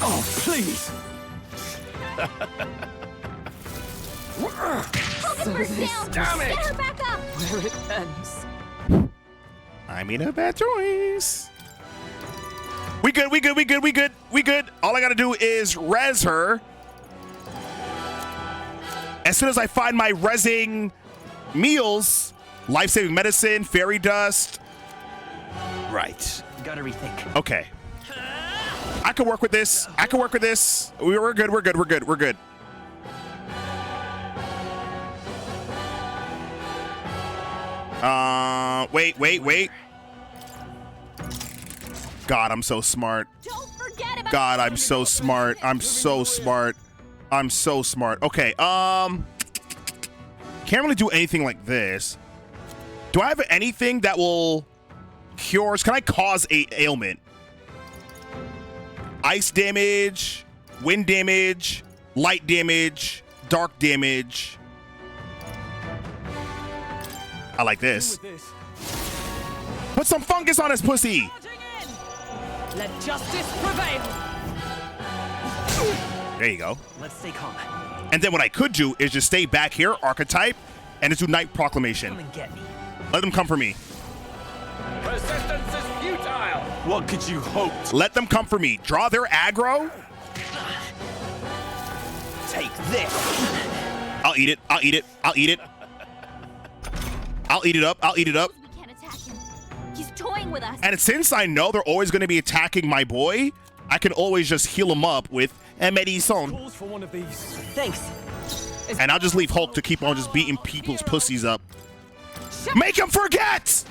Oh, please. So Damn it. Get her back up. Where it ends. I made a bad choice. We good. All I gotta do is res her. As soon as I find my resing meals, life-saving medicine, fairy dust. Right. Gotta rethink. Okay. I can work with this. We're good. Wait. God, I'm so smart. Don't forget about God, I'm so smart. Okay, can't really do anything like this. Do I have anything that will cures? Can I cause a ailment? Ice damage, wind damage, light damage, dark damage. I like this. Put some fungus on his pussy. Let justice prevail. There you go. Let's stay calm. And then what I could do is just stay back here, archetype, and just do Night Proclamation. Come and get me. Let them come for me. Resistance is futile. What could you hope to Let them come for me. Draw their aggro. Take this. I'll eat it. I'll eat it up. We can't attack him. He's toying with us. And since I know they're always going to be attacking my boy, I can always just heal him up with medicine. Calls for one of these. Thanks. And I'll just leave Hulk to keep on just beating people's pussies up. Make him forget!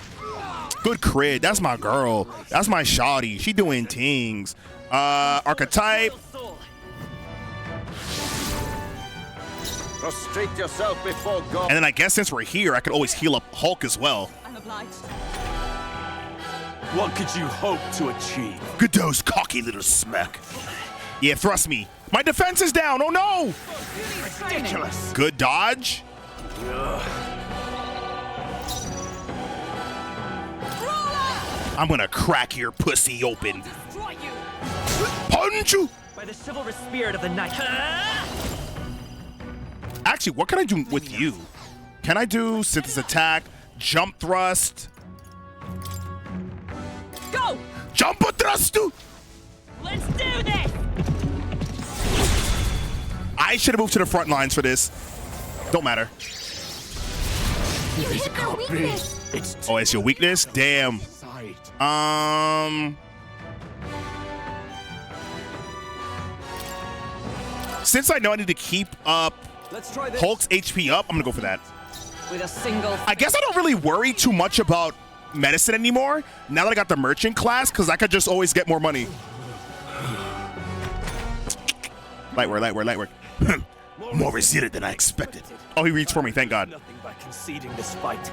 Good crit. That's my girl. That's my shawty. She doing things. Archetype. prostrate yourself before God? And then I guess since we're here, I could always heal up Hulk as well. I'm obliged. What could you hope to achieve? Good dose, cocky little smack. Yeah, thrust me. My defense is down. Oh no! Ridiculous. Good dodge. I'm gonna crack your pussy open. Punch you! By the chivalrous spirit of the night. Actually, what can I do with you? Can I do synthesis attack, jump thrust? Go! Jump thrust! Let's do this! I should have moved to the front lines for this. Don't matter. This can't be. Oh, it's your weakness? Damn. Since I know I need to keep up Hulk's HP up, I'm gonna go for that. With a single. I guess I don't really worry too much about medicine anymore now that I got the merchant class, because I could just always get more money. Light work. More resilient than I expected. Oh, he reached for me, thank God. Nothing by conceding this fight.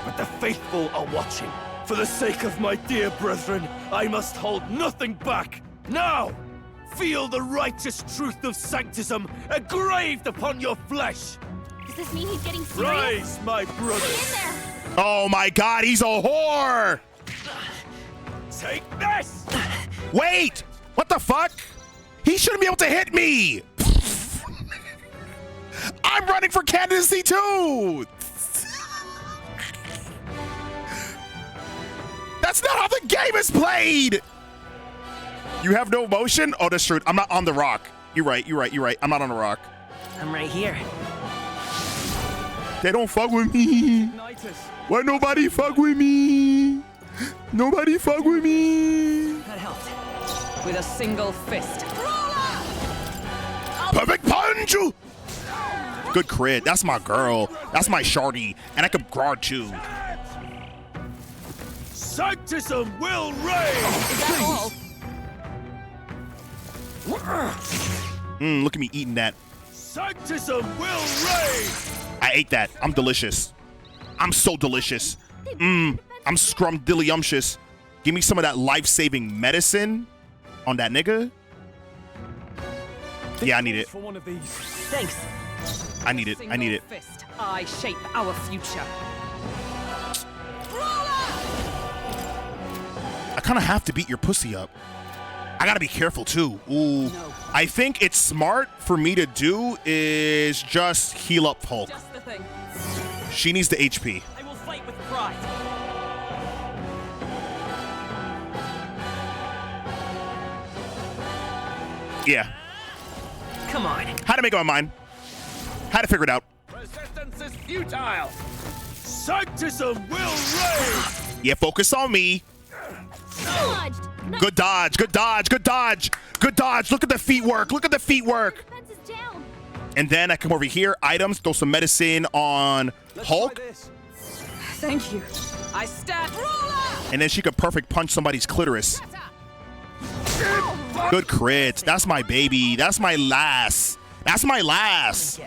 But the faithful are watching. For the sake of my dear brethren, I must hold nothing back. Now, feel the righteous truth of sanctism engraved upon your flesh. Does this mean he's getting serious? Rise, my brothers. Oh my God, he's a whore! Take this! Wait! What the fuck? He shouldn't be able to hit me! I'm running for candidacy too! That's not how the game is played! You have no motion? Oh, that's true. I'm not on the rock. You're right. I'm not on the rock. I'm right here. They don't fuck with me. Why nobody fuck with me? Nobody fuck with me. That helped. With a single fist. Perfect punch. Good crit. That's my girl. That's my shorty. And I could guard too. Sanctism will reign! Is that all? Look at me eating that. Sanctism will reign! I ate that. I'm delicious. I'm so delicious. I'm scrumdiddlyumptious. Give me some of that life-saving medicine on that nigga. Yeah, I need it. For one of these. Thanks. I need it. I need it. Fist. I shape our future. I kind of have to beat your pussy up. I gotta be careful too. Ooh. No. I think it's smart for me to do is just heal up Hulk. Just the thing. She needs the HP. I will fight with pride. Yeah. Come on. How to make up my mind. How to figure it out. Resistance is futile. Sanctism will reign. Yeah, focus on me. Good dodge, good dodge, good dodge, good dodge. Look at the feet work. Look at the feet work. And then I come over here, items, throw some medicine on Hulk. Thank you. I stand. And then she could perfect punch somebody's clitoris. Good crit. That's my baby. That's my lass. That's my lass.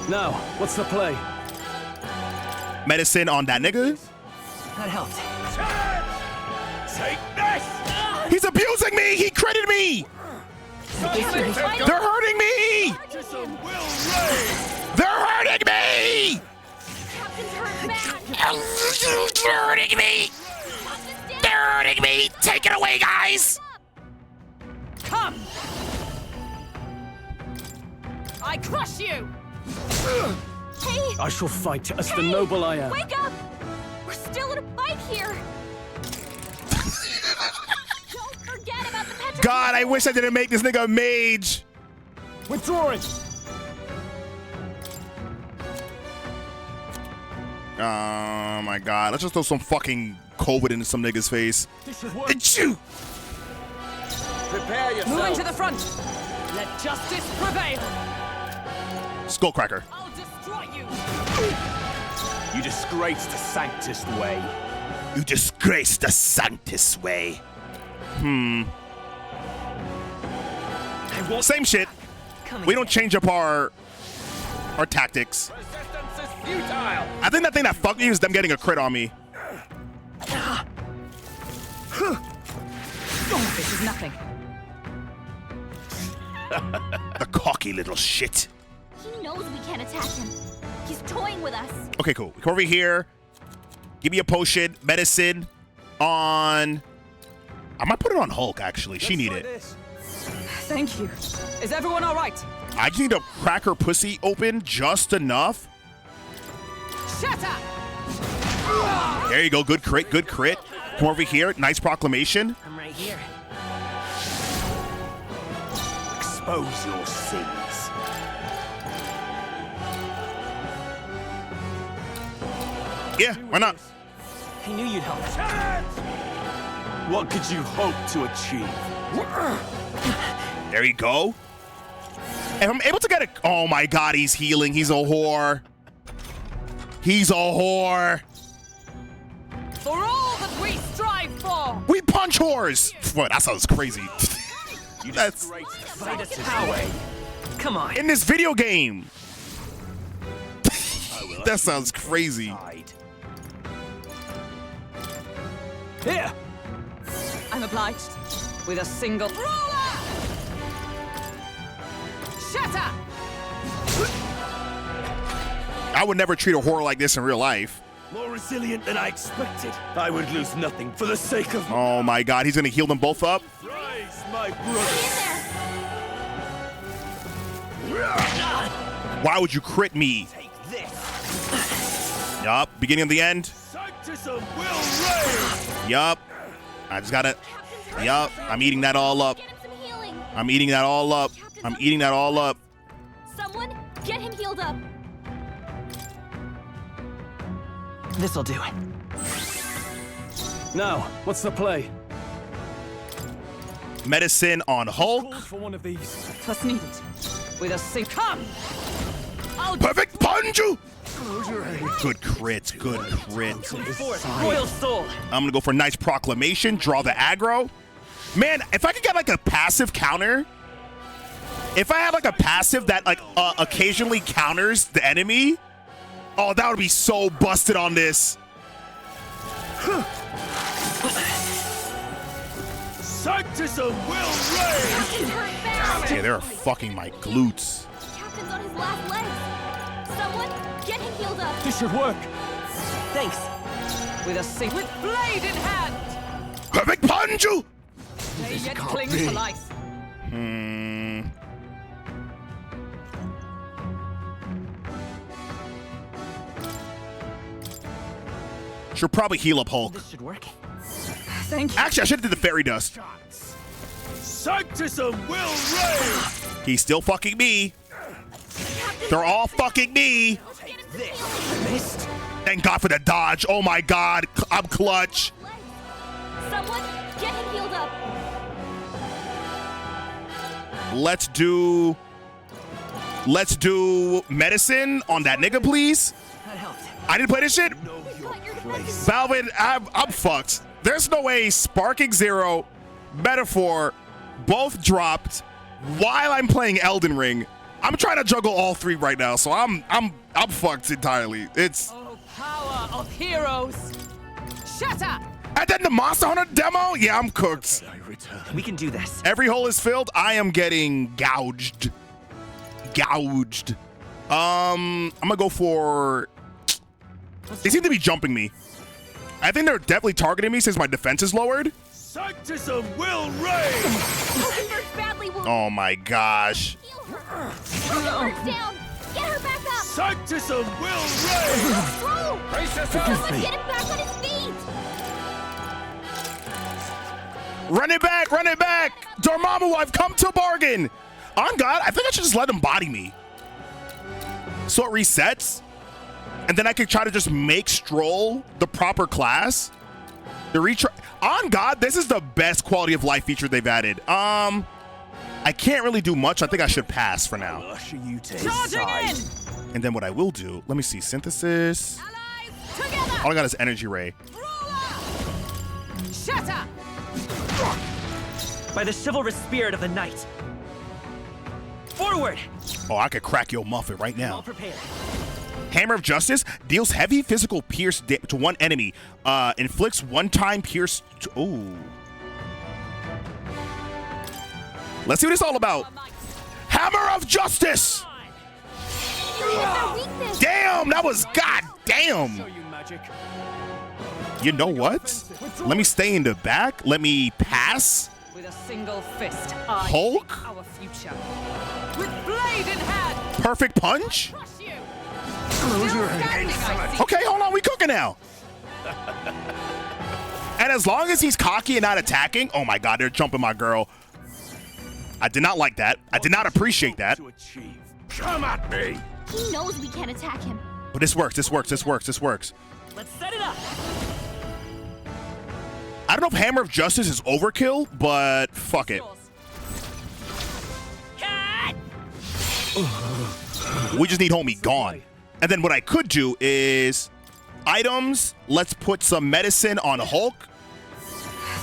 Now, what's the play? Medicine on that nigga. That helped. Take this! He's abusing me! He critted me! They're hurting me! They're hurting me! They're hurting me! They're hurting me! Take it away, guys! Come! I crush you! Hey! I shall fight as the noble I am. Wake up! We're still in a fight here! Don't forget about the petrified. God, I wish I didn't make this nigga a mage! Withdrawing! Oh my god, let's just throw some fucking COVID into some nigga's face. Achoo! Prepare yourself! Moving to the front! Let justice prevail! Skullcracker. I'll destroy you! You disgrace the Sanctist way. You disgrace the Sanctus way. Same shit. We don't change up our tactics. Resistance is futile. I think that thing that fucked me was them getting a crit on me. This is nothing. The cocky little shit. He knows we can't attack him. He's toying with us. Okay, cool. Come over here. Give me a potion, medicine on. I might put it on Hulk, actually. She need it. Thank you. Is everyone all right? I just need to crack her pussy open just enough. Shut up! There you go. Good crit. Good crit. Come over here. Nice proclamation. I'm right here. Expose your sins. Yeah, why not? I knew you'd help. What could you hope to achieve? There you go. If I'm able to get a... Oh my god, he's healing. He's a whore. He's a whore. For all that we strive for! We punch whores. What? That sounds crazy. That's power. Come on. in this video game. That sounds crazy. Here! I'm obliged. With a single... Shut up! I would never treat a whore like this in real life. More resilient than I expected. I would lose nothing for the sake of... Oh my god, he's gonna heal them both up. Rise, my brothers. Why would you crit me? Take this. Yup, beginning of the end. Sanctism will reign. Yup. I just gotta... Yup, I'm eating that all up. I'm eating that all up. I'm eating that all up. Someone get him healed up. This'll do. Now, what's the play? Medicine on Hulk. For one of these. What's needed? With a sink. Come! Perfect punch! Good crit, good crit. Royal Soul. I'm gonna go for a nice proclamation, draw the aggro. Man, if I could get like a passive counter, if I have like a passive that like occasionally counters the enemy, oh, that would be so busted on this. Sanctism will reign! Yeah, they're fucking my glutes. Captain's on his last legs. Someone, get him healed up. This should work. Thanks. With a sink. With blade in hand! Perfect punch! They yet cling to life. Should probably heal up Hulk. This should work. Thank you. Actually, I should have did the fairy dust. Sanctism will reign! He's still fucking me. They're all fucking me. Thank God for the dodge. Oh my God, I'm clutch. Someone, get him healed up. Let's do medicine on that nigga, please. That helped. I didn't play this shit. Valvin, I'm fucked. There's no way Sparking Zero, Metaphor, both dropped while I'm playing Elden Ring. I'm trying to juggle all three right now, so I'm fucked entirely. It's Power of heroes. Shatter! and then the Monster Hunter demo. Yeah, I'm cooked. We can do this. Every hole is filled. I am getting gouged. I'm gonna go for. They seem to be jumping me. I think they're definitely targeting me since my defense is lowered. Sanctism will reign! Pokenberg's badly wounded. Oh my gosh. Pokenberg's down. Get her back up. Sanctism will reign! Through. Someone get him back on his feet. Run it back, run it back. Dormammu, I've come to bargain. On God, I think I should just let him body me. So it resets. And then I could try to just make Stroll the proper class. On God, this is the best quality of life feature they've added. I can't really do much. I think I should pass for now. Charging in! And then what I will do, let me see, synthesis. All I got is energy ray. Shatter! By the chivalrous spirit of the night. Forward! Oh, I could crack your muffin right now. Well prepared. Hammer of Justice deals heavy physical pierce to one enemy. Inflicts one-time pierce. Ooh. Let's see what it's all about. Hammer of Justice. Damn, that was goddamn. You know what? Let me stay in the back. Let me pass. With a single fist, I Hulk? shape our future. With blade in hand. Perfect punch. Crush you. Okay, hold on. We cooking now. And as long as he's cocky and not attacking, oh my God, they're jumping my girl. I did not like that. I did not appreciate that. Come at me! He knows we can't attack him. But this works. This works. This works. This works. Let's set it up. I don't know if Hammer of Justice is overkill, but fuck it. We just need homie gone. And then what I could do is items. Let's put some medicine on Hulk.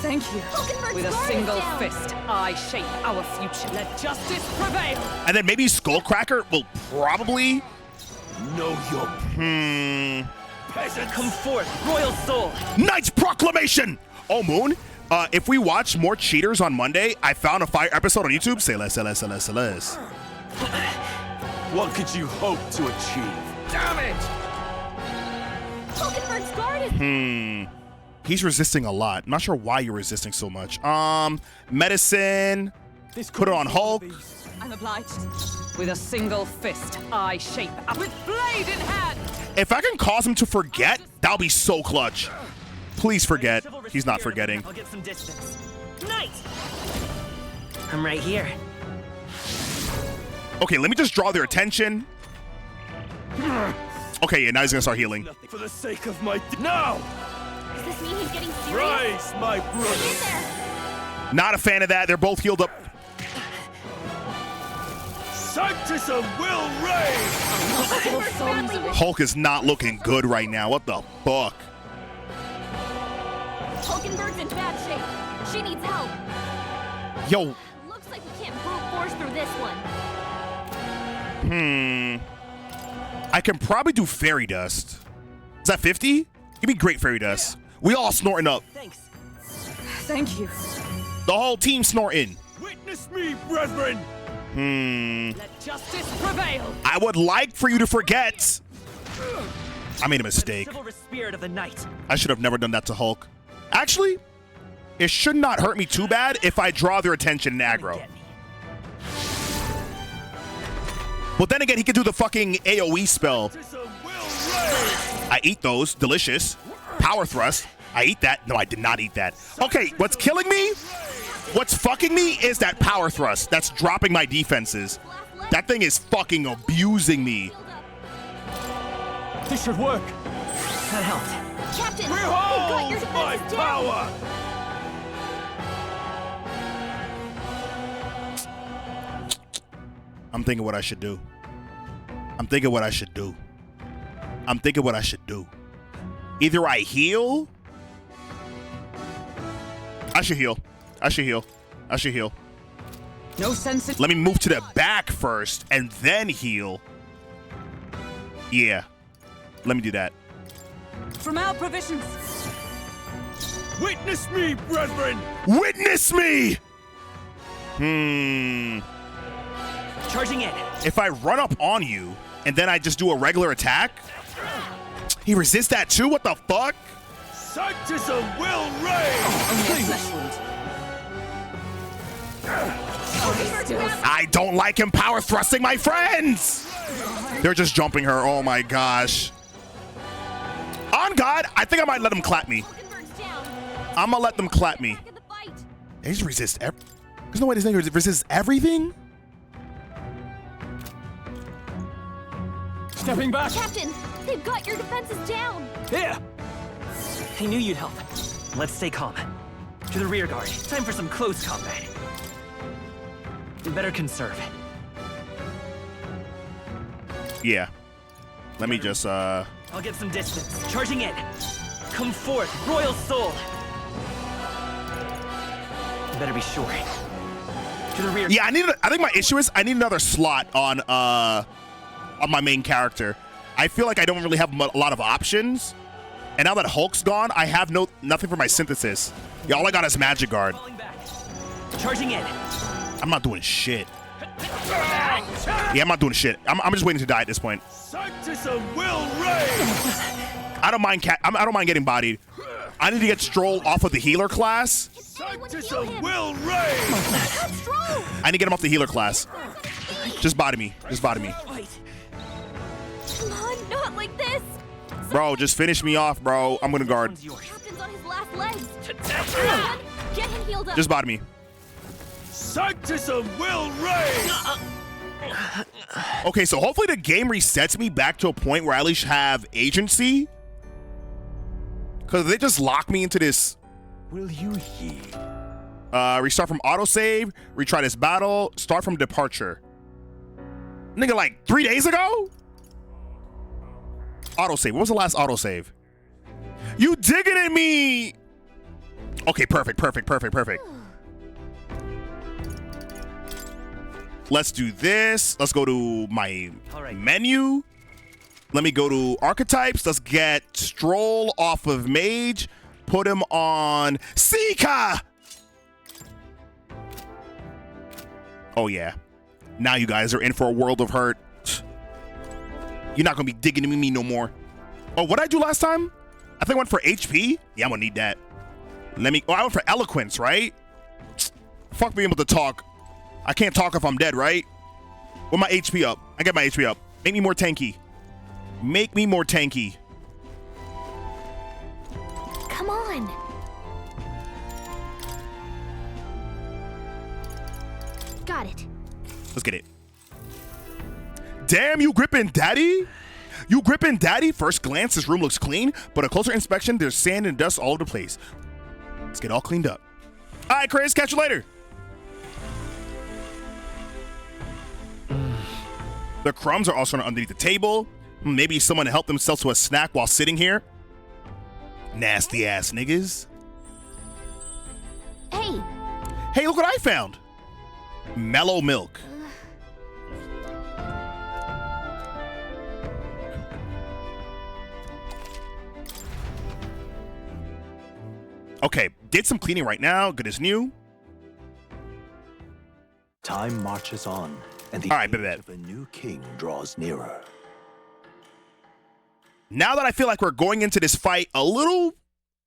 Thank you. With a single fist, I shape our future. Let justice prevail. And then maybe Skullcracker will probably. Know your Peasant, come forth, Royal Soul. Knight's Proclamation. Oh, Moon. If we watch more cheaters on Monday, I found a fire episode on YouTube. Say less, say less, say less, say less. What could you hope to achieve? Damn it! Pokenberg's guard is. He's resisting a lot. I'm not sure why you're resisting so much. Medicine. Put it on Hulk. I'm obliged. With a single fist, I shape up with blade in hand. If I can cause him to forget, that'll be so clutch. Please forget. He's not forgetting. I'll get some distance. Knight! I'm right here. Okay, let me just draw their attention. Okay, yeah, now he's gonna start healing. For the sake of my now. Does this mean he's getting serious? Rise, my brother. Not a fan of that. They're both healed up. Sanctism will reign. Hulk is not looking good right now. What the fuck? Hulkenberg's in bad shape. She needs help. Yo. Looks like we can't brute force through this one. I can probably do fairy dust. Is that 50? Give me great fairy dust. We all snorting up. Thanks. Thank you. The whole team snorting. Witness me, brethren. Let justice prevail. I would like for you to forget. I made a mistake. The chivalrous spirit of the night. I should have never done that to Hulk. Actually, it should not hurt me too bad if I draw their attention and aggro. But then again, he could do the fucking AoE spell. I eat those. Delicious. Power thrust. I eat that. No, I did not eat that. Okay, what's killing me? What's fucking me is that power thrust. That's dropping my defenses. That thing is fucking abusing me. This should work. That helped. Captain, Behold you've got your my defenses down. power. I'm thinking what I should do. I'm thinking what I should do. I'm thinking what I should do. Either I heal. I should heal. I should heal. I should heal. No sense in— Let me move to the back first and then heal. Yeah. Let me do that. From our provisions. Witness me, brethren. Witness me! Charging in. If I run up on you and then I just do a regular attack, he resists that too? What the fuck? Sanctism will reign. I don't like him power thrusting my friends. They're just jumping her. Oh my gosh. On God, I think I might let them clap me. I'm gonna let them clap me. They just resist. There's no way this thing resists everything. Stepping back. Captain, they've got your defenses down. Here. I knew you'd help. Let's stay calm. To the rear guard. Time for some close combat. You better conserve. Yeah. Let me just I'll get some distance. Charging in. Come forth, royal soul. You better be sure. To the rear. Yeah, I think my issue is I need another slot on my main character. I feel like I don't really have a lot of options. And now that Hulk's gone, I have nothing for my synthesis. Yeah, all I got is Magic Guard. Charging in. I'm not doing shit. Yeah, I'm not doing shit. I'm just waiting to die at this point. Sanctism will reign. I don't mind I don't mind getting bodied. I need to get Stroll off of the healer class. Sanctism will reign. I need to get him off the healer class. Just body me. Just body me. Come on, not like this. Bro, just finish me off, bro. I'm gonna guard. Captain's on his last legs. Come on, get him healed up. Just body me. Sanctism will reign. Okay, so hopefully the game resets me back to a point where I at least have agency. Because they just lock me into this. Will you heed? Restart from autosave, retry this battle, start from departure. Nigga, like 3 days ago? Autosave. What was the last autosave? You digging at me? Okay, perfect. Let's do this. Let's go to my menu. Let me go to archetypes. Let's get Stroll off of Mage. Put him on Seeker. Oh, yeah. Now you guys are in for a world of hurt. You're not going to be digging at me no more. Oh, what did I do last time? I think I went for HP. Yeah, I'm going to need that. I went for Eloquence, right? Fuck being able to talk. I can't talk if I'm dead, right? With my HP up. I get my HP up. Make me more tanky. Make me more tanky. Come on. Got it. Let's get it. Damn, you gripping, daddy? You gripping daddy? First glance, this room looks clean, but a closer inspection, there's sand and dust all over the place. Let's get all cleaned up. All right, Chris, catch you later. The crumbs are also underneath the table. Maybe someone helped themselves to a snack while sitting here. Nasty ass niggas. Hey. Hey, look what I found. Mellow milk. Okay, did some cleaning right now. Good as new. Time marches on, and the age of a new king draws nearer. Now that I feel like we're going into this fight a little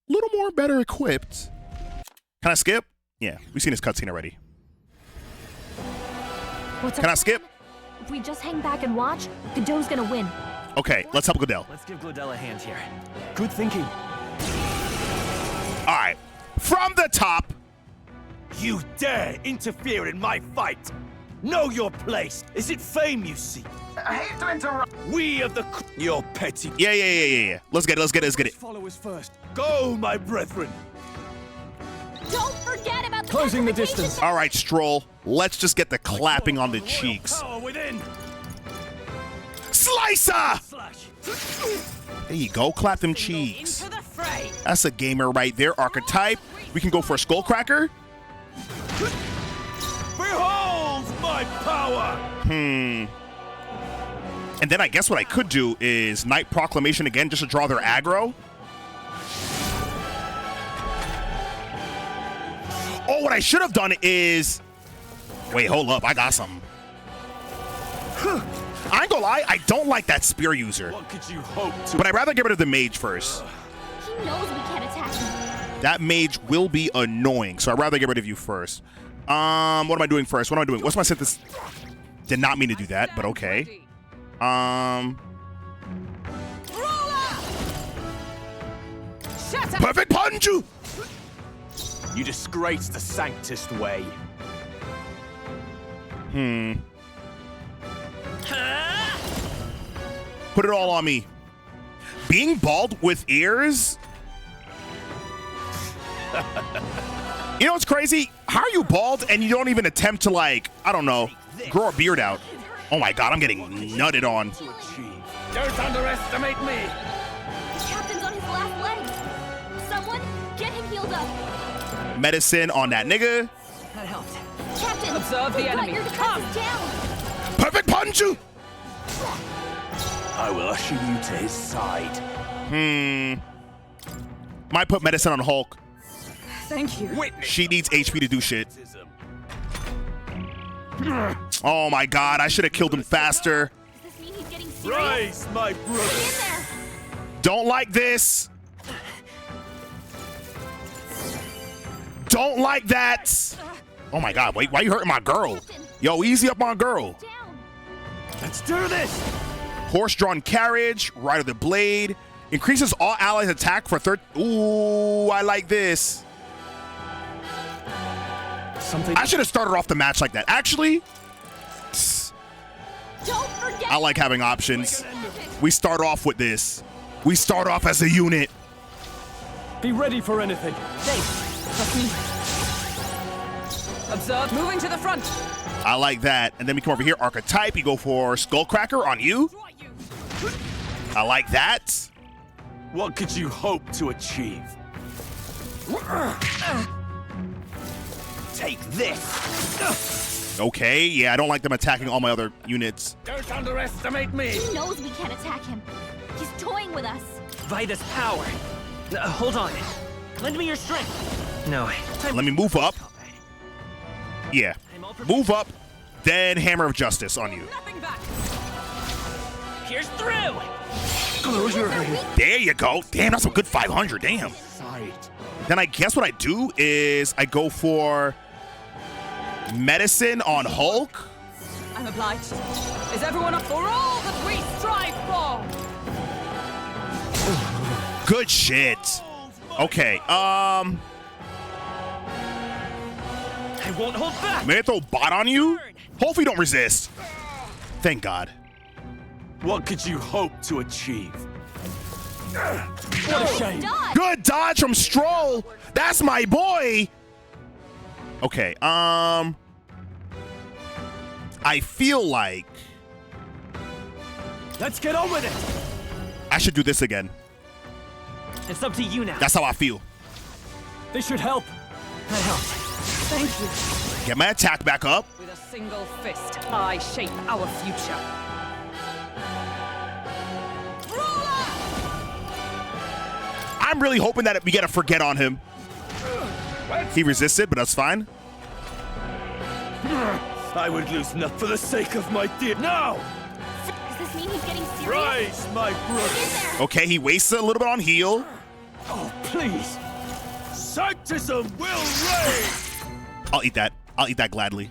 more better equipped. Can I skip? Yeah, we've seen this cutscene already. Can I skip? If we just hang back and watch, Godot's gonna win. Okay, let's help Godel. Let's give Glodell a hand here. Good thinking. All right, from the top. You dare interfere in my fight? Know your place. Is it fame you seek? I hate to interrupt. We of the... Your petty... Yeah. Let's get it. Followers first. Go, my brethren. Don't forget about the closing the distance. All right, Stroll. Let's just get the clapping on the cheeks. Slicer! There you go. Clap them cheeks. That's a gamer right there. Archetype. We can go for a Skullcracker. Behold my power! And then I guess what I could do is Night Proclamation again just to draw their aggro. Oh, what I should have done is... Wait, hold up. I got something. I ain't gonna lie. I don't like that spear user. What could you hope to... But I'd rather get rid of the mage first. He knows we can't attack him. That mage will be annoying, so I'd rather get rid of you first. What am I doing first? What am I doing? What's my synthesis? Did not mean to do that, but okay. Perfect punch! You disgrace the Sanctist way. Put it all on me. Being bald with ears? You know what's crazy? How are you bald and you don't even attempt to, like, I don't know, grow a beard out? Oh my god, I'm getting nutted on. Don't underestimate me. The captain's on his last leg. Someone, get him healed up. Medicine on that nigga. That helped. Captain, observe the enemy. Your defenses down. Perfect punch! I will usher you to his side. Might put medicine on Hulk. Thank you. She needs HP to do shit. Oh my god, I should have killed him faster. Does this mean he's getting serious? Rise, my brother. Stay in there. Don't like this. Don't like that. Oh my god, wait, why are you hurting my girl? Yo, easy up on girl. Let's do this. Horse-drawn carriage, Ride of the Blade. Increases all allies' attack for third. Ooh, I like this. I should have started off the match like that. Actually, Don't forget. I like having options. We start off with this. We start off as a unit. Be ready for anything. Trust me. Observe. Moving to the front. I like that. And then we come over here, Archetype. You go for Skullcracker on you. I like that. What could you hope to achieve? Take this. Okay, yeah, I don't like them attacking all my other units. Don't underestimate me. He knows we can't attack him. He's toying with us. Vitus power. Hold on. Lend me your strength. No. Let me move up. Yeah. Move up, then Hammer of Justice on you. Nothing back. Here's through. There you go. Damn, that's a good 500. Damn. Then I guess what I do is I go for medicine on Hulk. I'm obliged. Is everyone up for all that we strive for? Good shit. Okay, I won't hold back. may I throw bot on you? Hopefully you don't resist. Thank God. What could you hope to achieve? What a shame. Good dodge from Stroll. That's my boy. Okay, I feel like let's get on with it. I should do this again. It's up to you now. That's how I feel. This should help. That helps. Thank you. Get my attack back up. With a single fist, I shape our future. I'm really hoping that we get a forget on him. He resisted, but that's fine. I would lose nothing for the sake of my dear. No! Does this mean he's getting serious? Rise, my brother. Okay, he wasted a little bit on heal. Oh, please. Sanctism will reign. I'll eat that. I'll eat that gladly.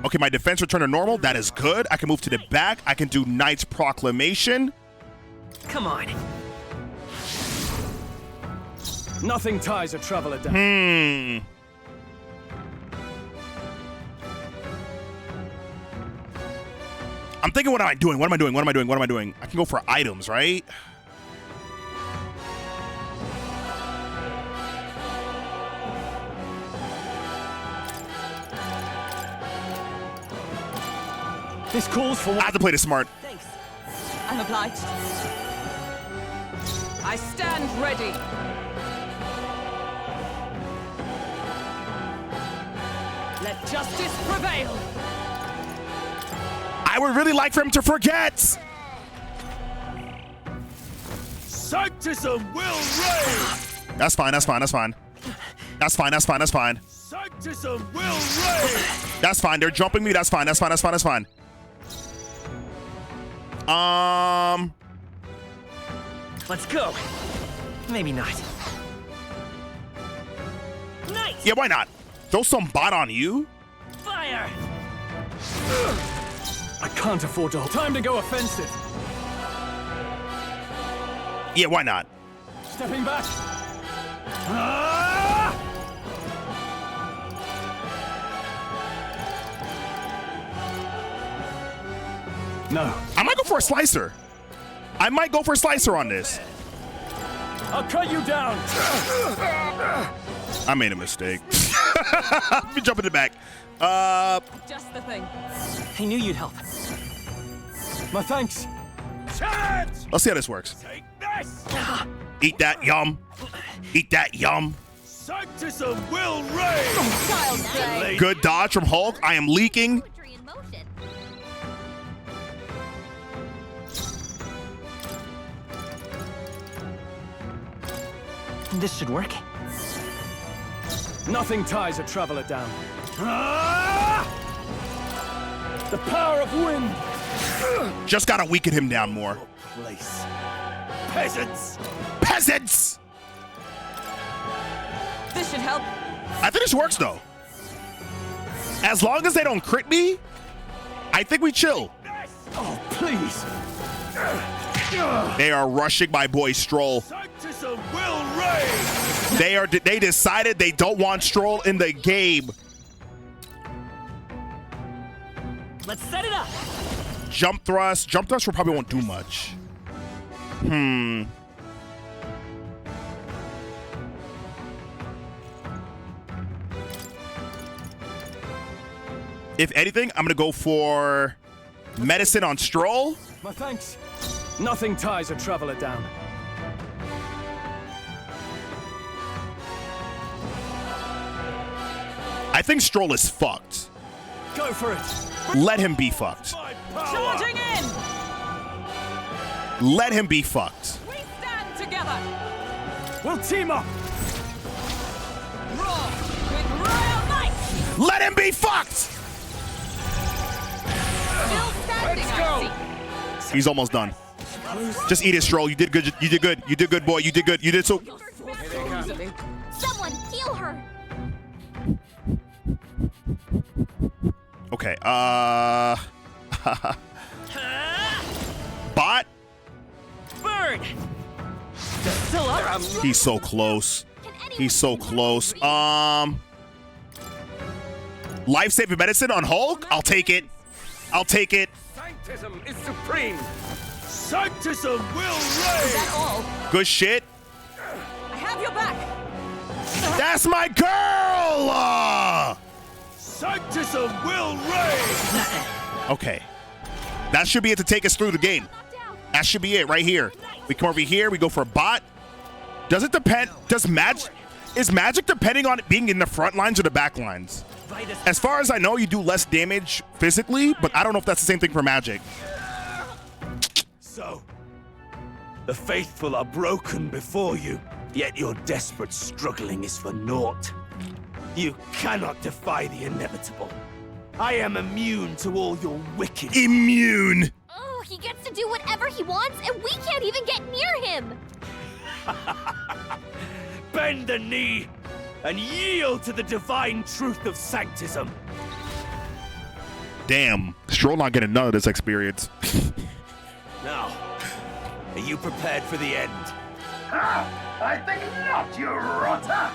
Okay, my defense returned to normal. That is good. I can move to the back. I can do Knight's Proclamation. Come on. Nothing ties a traveler down. I'm thinking, what am I doing? What am I doing? What am I doing? What am I doing? I can go for items, right? This calls for. I have to play this smart. Thanks. I'm obliged. I stand ready. Let justice prevail. I would really like for him to forget. Sanctism will reign. That's fine. That's fine. That's fine. That's fine. That's fine. That's fine. Sanctism will reign. That's fine. They're jumping me. That's fine. That's fine. That's fine. That's fine. Let's go. Maybe not. Nice. Yeah, why not? Throw some bot on you. Fire. I can't afford to. Time to go offensive. Yeah, why not? Stepping back. No. I might go for a slicer. I might go for a slicer on this. I'll cut you down. I made a mistake. Let me jump in the back. Just the thing. I knew you'd help. My thanks. Let's see how this works. Take this. Eat that, yum. Eat that, yum. Sanctism will reign. Child's play. Good dodge from Hulk. I am leaking. This should work. Nothing ties a traveler down. The power of wind. Just gotta weaken him down more. Place. Peasants. Peasants. This should help. I think this works though. As long as they don't crit me, I think we chill. Oh, please. They are rushing my boy Stroll. Sanctism will reign. They decided they don't want Stroll in the game. Let's set it up. Jump thrust. Jump thrust probably won't do much. If anything, I'm gonna go for medicine on Stroll. My thanks. Nothing ties a traveler down. I think Stroll is fucked. Go for it. Let him be fucked. Charging in. Let him be fucked. We stand together. We'll team up. Roar with royal might. Let him be fucked. Still standing, I see. He's almost done. Just eat it, Stroll. You did good. You did good. You did good, boy. You did good. You did so. Someone heal her. Okay. Bot. Bird. Still up. He's so close. He's so close. Life-saving medicine on Hulk. I'll take it. I'll take it. Sanctism is supreme. Sanctism will reign. Is that all? Good shit. I have your back. That's my girl! Sanctism will reign. Okay. That should be it to take us through the game. That should be it right here. We come over here, we go for a bot. Does it depend? Is magic depending on it being in the front lines or the back lines? As far as I know, you do less damage physically, but I don't know if that's the same thing for magic. So, the faithful are broken before you, yet your desperate struggling is for naught. You cannot defy the inevitable. I am immune to all your wicked... Immune! Oh, he gets to do whatever he wants, and we can't even get near him! Bend the knee and yield to the divine truth of Sanctism. Damn, Stroll not getting none of this experience. Now, are you prepared for the end? I think not, you rotter!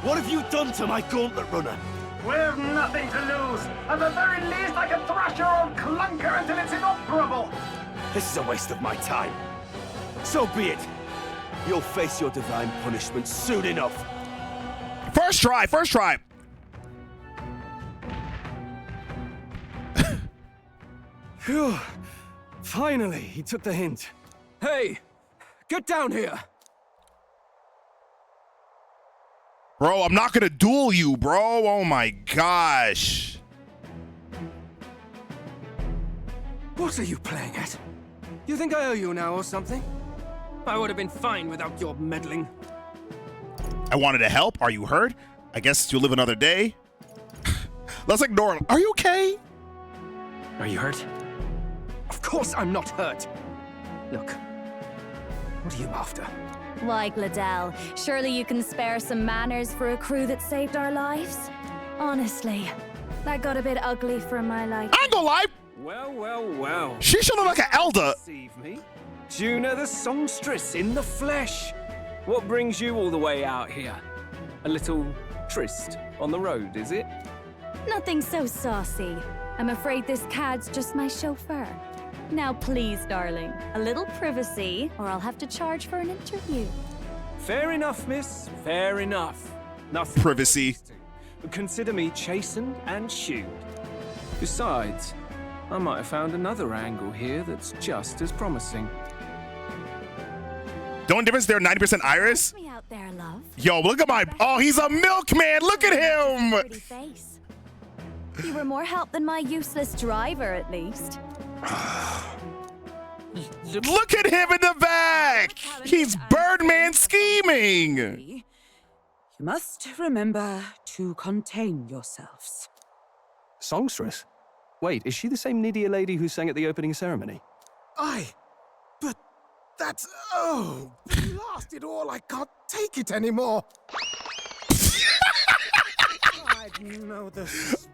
What have you done to my gauntlet runner? We've nothing to lose. At the very least, I can thrash your old clunker until it's inoperable. This is a waste of my time. So be it. You'll face your divine punishment soon enough. First try, first try. Phew. Finally, he took the hint. Hey, get down here. Bro, I'm not gonna duel you, bro. Oh my gosh. What are you playing at? You think I owe you now or something? I would have been fine without your meddling. I wanted to help. Are you hurt? I guess you'll live another day. Let's ignore him. Are you okay? Are you hurt? Of course I'm not hurt. Look, what are you after? Why, Gladell, surely you can spare some manners for a crew that saved our lives? Honestly, that got a bit ugly for my life. I ain't gonna lie. Well, well, well. She should look like an elder. Deceive me. Juna the songstress in the flesh. What brings you all the way out here? A little tryst on the road, is it? Nothing so saucy. I'm afraid this cad's just my chauffeur. Now please, darling, a little privacy, or I'll have to charge for an interview. Fair enough, miss. Fair enough. Nothing. Privacy. But consider me chastened and shooed. Besides, I might have found another angle here that's just as promising. The only difference, they're 90% Iris. Me out there, love. Yo, look at my... Oh, he's a milkman. Look at him. Pretty face. You were more help than my useless driver, at least. Look at him in the back. He's Birdman scheming. You must remember to contain yourselves. Songstress? Wait, is she the same Nydia lady who sang at the opening ceremony? But that's... Oh, blast it all. I can't take it anymore.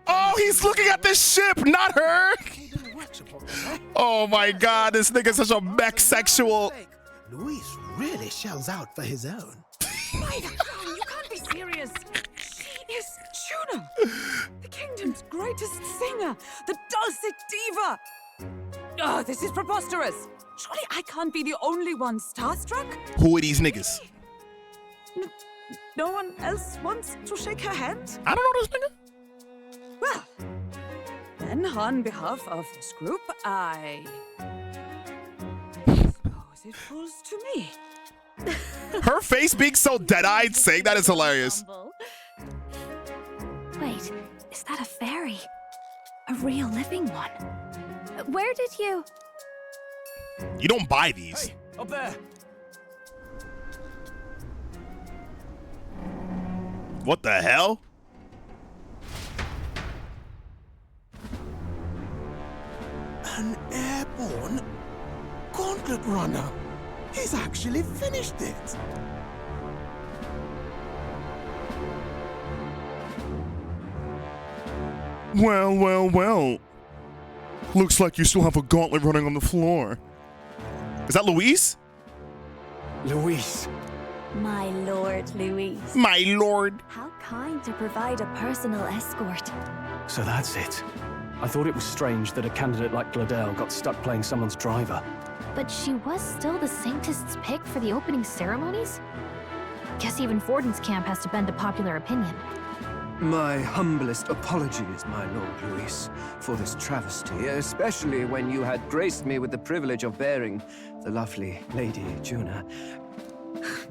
Oh, he's looking at the ship, not her. Oh my God, this nigga's such a mech sexual. Luis really shells out for his own. You can't be serious. She is Juna, the kingdom's greatest singer, the dulcet diva. Oh, this is preposterous. Surely I can't be the only one starstruck? Who are these niggas? No one else wants to shake her hand? I don't know this nigga. Well, then on behalf of this group, I suppose it falls to me. Her face being so dead-eyed saying that is hilarious. Wait, is that a fairy? A real living one? Where did you... You don't buy these. Hey, up there. What the hell? An airborne gauntlet runner. He's actually finished it. Well, well, well. Looks like you still have a gauntlet running on the floor. Is that Luis? Luis. My lord, Luis. My lord. How kind to provide a personal escort. So that's it. I thought it was strange that a candidate like Gladel got stuck playing someone's driver. But she was still the Sanctist's pick for the opening ceremonies? Guess even Forden's camp has to bend to popular opinion. My humblest apologies, my Lord Luis, for this travesty, especially when you had graced me with the privilege of bearing the lovely Lady Juna.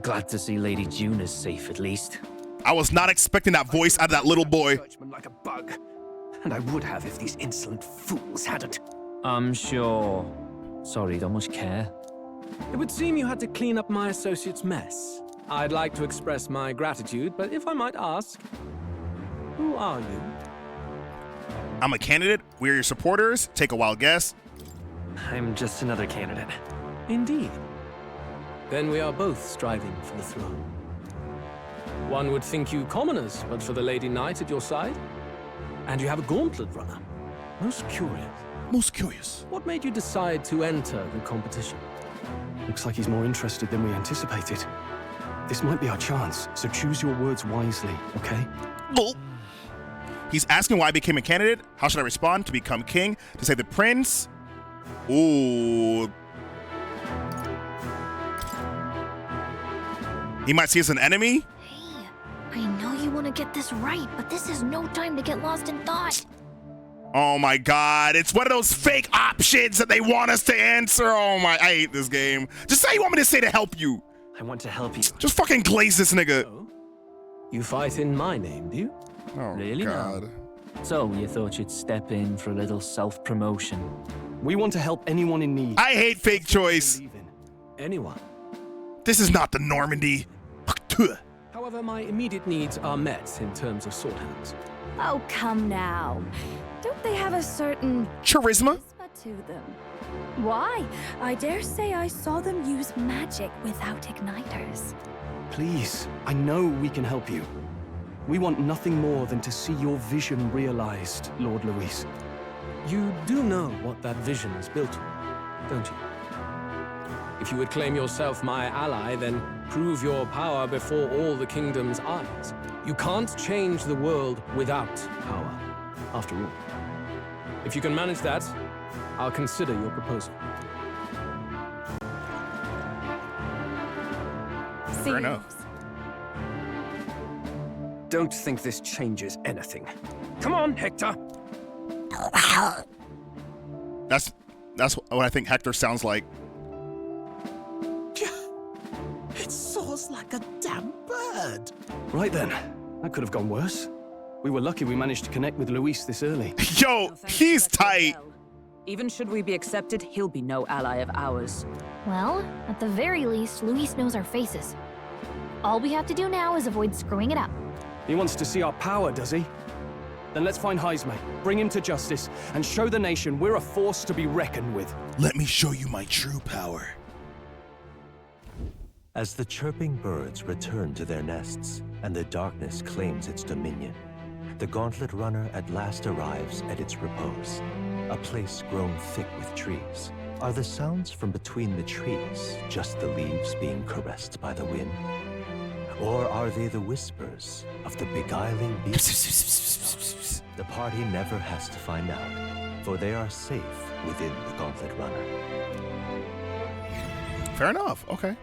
Glad to see Lady June is safe, at least. I was not expecting that voice out of that little boy. Like a bug, and I would have if these insolent fools hadn't. I'm sure. Sorry, don't much care. It would seem you had to clean up my associate's mess. I'd like to express my gratitude, but if I might ask, who are you? I'm a candidate. We're your supporters. Take a wild guess. I'm just another candidate. Indeed. Then we are both striving for the throne. One would think you commoners, but for the Lady Knight at your side. And you have a gauntlet runner. Most curious. Most curious. What made you decide to enter the competition? Looks like he's more interested than we anticipated. This might be our chance, so choose your words wisely, okay? Well, he's asking why I became a candidate. How should I respond? To become king? To save the prince? Ooh. He might see us as an enemy? I know you want to get this right, but this is no time to get lost in thought. Oh my god, it's one of those fake options that they want us to answer. Oh my, I hate this game. Just say you want me to say to help you. I want to help you. Just fucking glaze this nigga. Oh? You fight in my name, do you? Oh, really god. Now? So, you thought you'd step in for a little self-promotion? We want to help anyone in need. I hate fake choice. Anyone. This is not the Normandy. However, my immediate needs are met in terms of sword hands. Oh, come now. Don't they have a certain charisma to them? Why? I dare say I saw them use magic without igniters. Please, I know we can help you. We want nothing more than to see your vision realized, Lord Luis. You do know what that vision is built on, don't you? If you would claim yourself my ally, then prove your power before all the kingdom's eyes. You can't change the world without power, after all. If you can manage that, I'll consider your proposal. Fair enough. Don't think this changes anything. Come on, Hector! That's what I think Hector sounds like. It soars like a damn bird. Right then, that could have gone worse. We were lucky we managed to connect with Luis this early. Yo, he's tight. Even should we be accepted, he'll be no ally of ours. Well, at the very least, Luis knows our faces. All we have to do now is avoid screwing it up. He wants to see our power, does he? Then let's find Heisme, bring him to justice, and show the nation we're a force to be reckoned with. Let me show you my true power. As the chirping birds return to their nests and the darkness claims its dominion, the Gauntlet Runner at last arrives at its repose, a place grown thick with trees. Are the sounds from between the trees just the leaves being caressed by the wind? Or are they the whispers of the beguiling beast? The party never has to find out, for they are safe within the Gauntlet Runner. Fair enough, okay.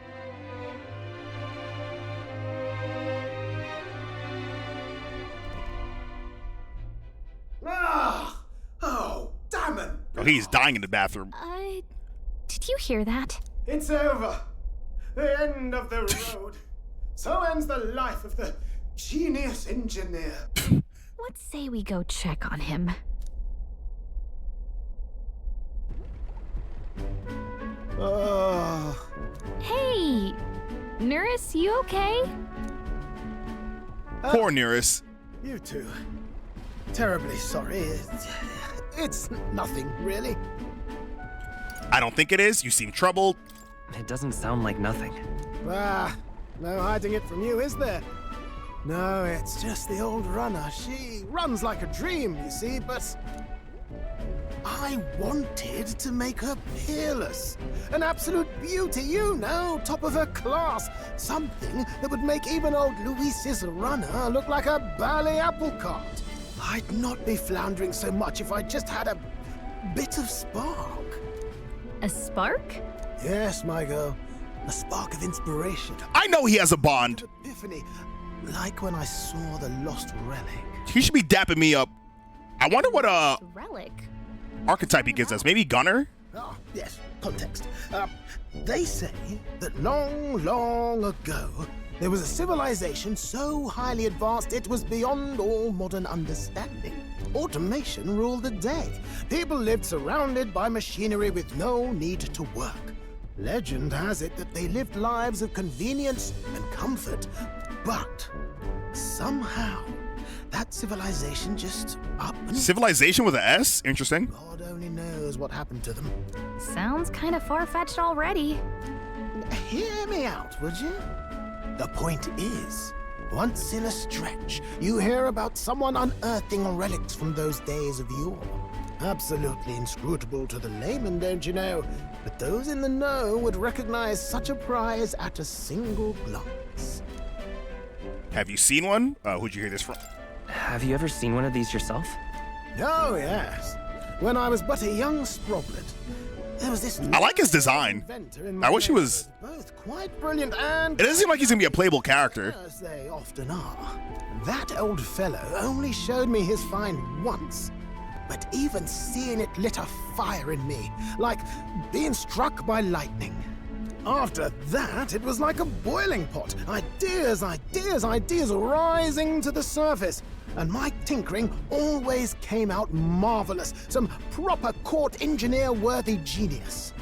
Ah! Oh, damn it! Oh, he's dying in the bathroom. Did you hear that? It's over. The end of the road. So ends the life of the genius engineer. Let's say we go check on him. Hey! Nurse, you okay? Poor Nearest. You two. Terribly sorry. It's nothing, really. I don't think it is. You seem troubled. It doesn't sound like nothing. No hiding it from you, is there? No, it's just the old runner. She runs like a dream, you see, but I wanted to make her peerless. An absolute beauty, you know, top of her class. Something that would make even old Luis's runner look like a bally apple cart. I'd not be floundering so much if I just had a bit of spark. A spark? Yes, my girl. A spark of inspiration. I know he has a bond. Epiphany. Like when I saw the lost relic. He should be dapping me up. I wonder what relic archetype he gives us. Maybe Gunner? Ah, yes, context. They say that long, long ago, there was a civilization so highly advanced it was beyond all modern understanding. Automation ruled the day. People lived surrounded by machinery with no need to work. Legend has it that they lived lives of convenience and comfort, but somehow that civilization just up and... Civilization with an S? Interesting. God only knows what happened to them. Sounds kind of far-fetched already. Hear me out, would you? The point is, once in a stretch, you hear about someone unearthing relics from those days of yore. Absolutely inscrutable to the layman, don't you know? But those in the know would recognize such a prize at a single glance. Have you seen one? Who'd you hear this from? Have you ever seen one of these yourself? Oh, yes. When I was but a young sproglet, there was this... I like his design. I wish he was... Both quite brilliant and... It doesn't seem like he's gonna be a playable character. As they often are. That old fellow only showed me his find once. But even seeing it lit a fire in me, like being struck by lightning. After that, it was like a boiling pot. Ideas, ideas, ideas rising to the surface. And my tinkering always came out marvelous. Some proper court engineer-worthy genius.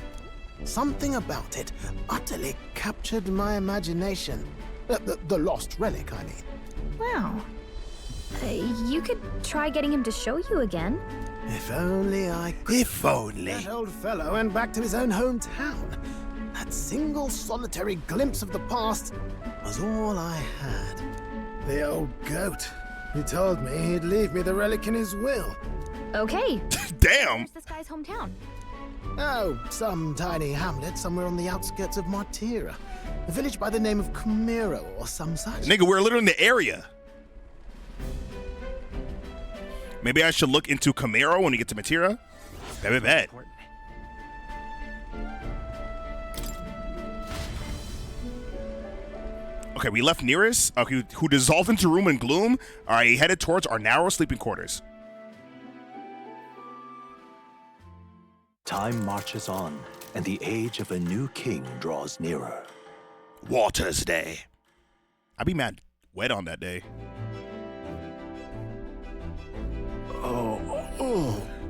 Something about it utterly captured my imagination. The lost relic, I mean. Wow. You could try getting him to show you again. If only I could. If only. That old fellow went back to his own hometown. That single solitary glimpse of the past was all I had. The old goat. He told me he'd leave me the relic in his will. Okay. Damn. Where's this guy's hometown? Oh, some tiny hamlet somewhere on the outskirts of Martira. A village by the name of Camiro or some such. Nigga, we're literally in the area. Maybe I should look into Camaro when we get to Matira. Very bad. Okay, we left Nearest, who dissolved into room and gloom. All right, headed towards our narrow sleeping quarters. Time marches on, and the age of a new king draws nearer. Water's Day. I'd be mad wet on that day.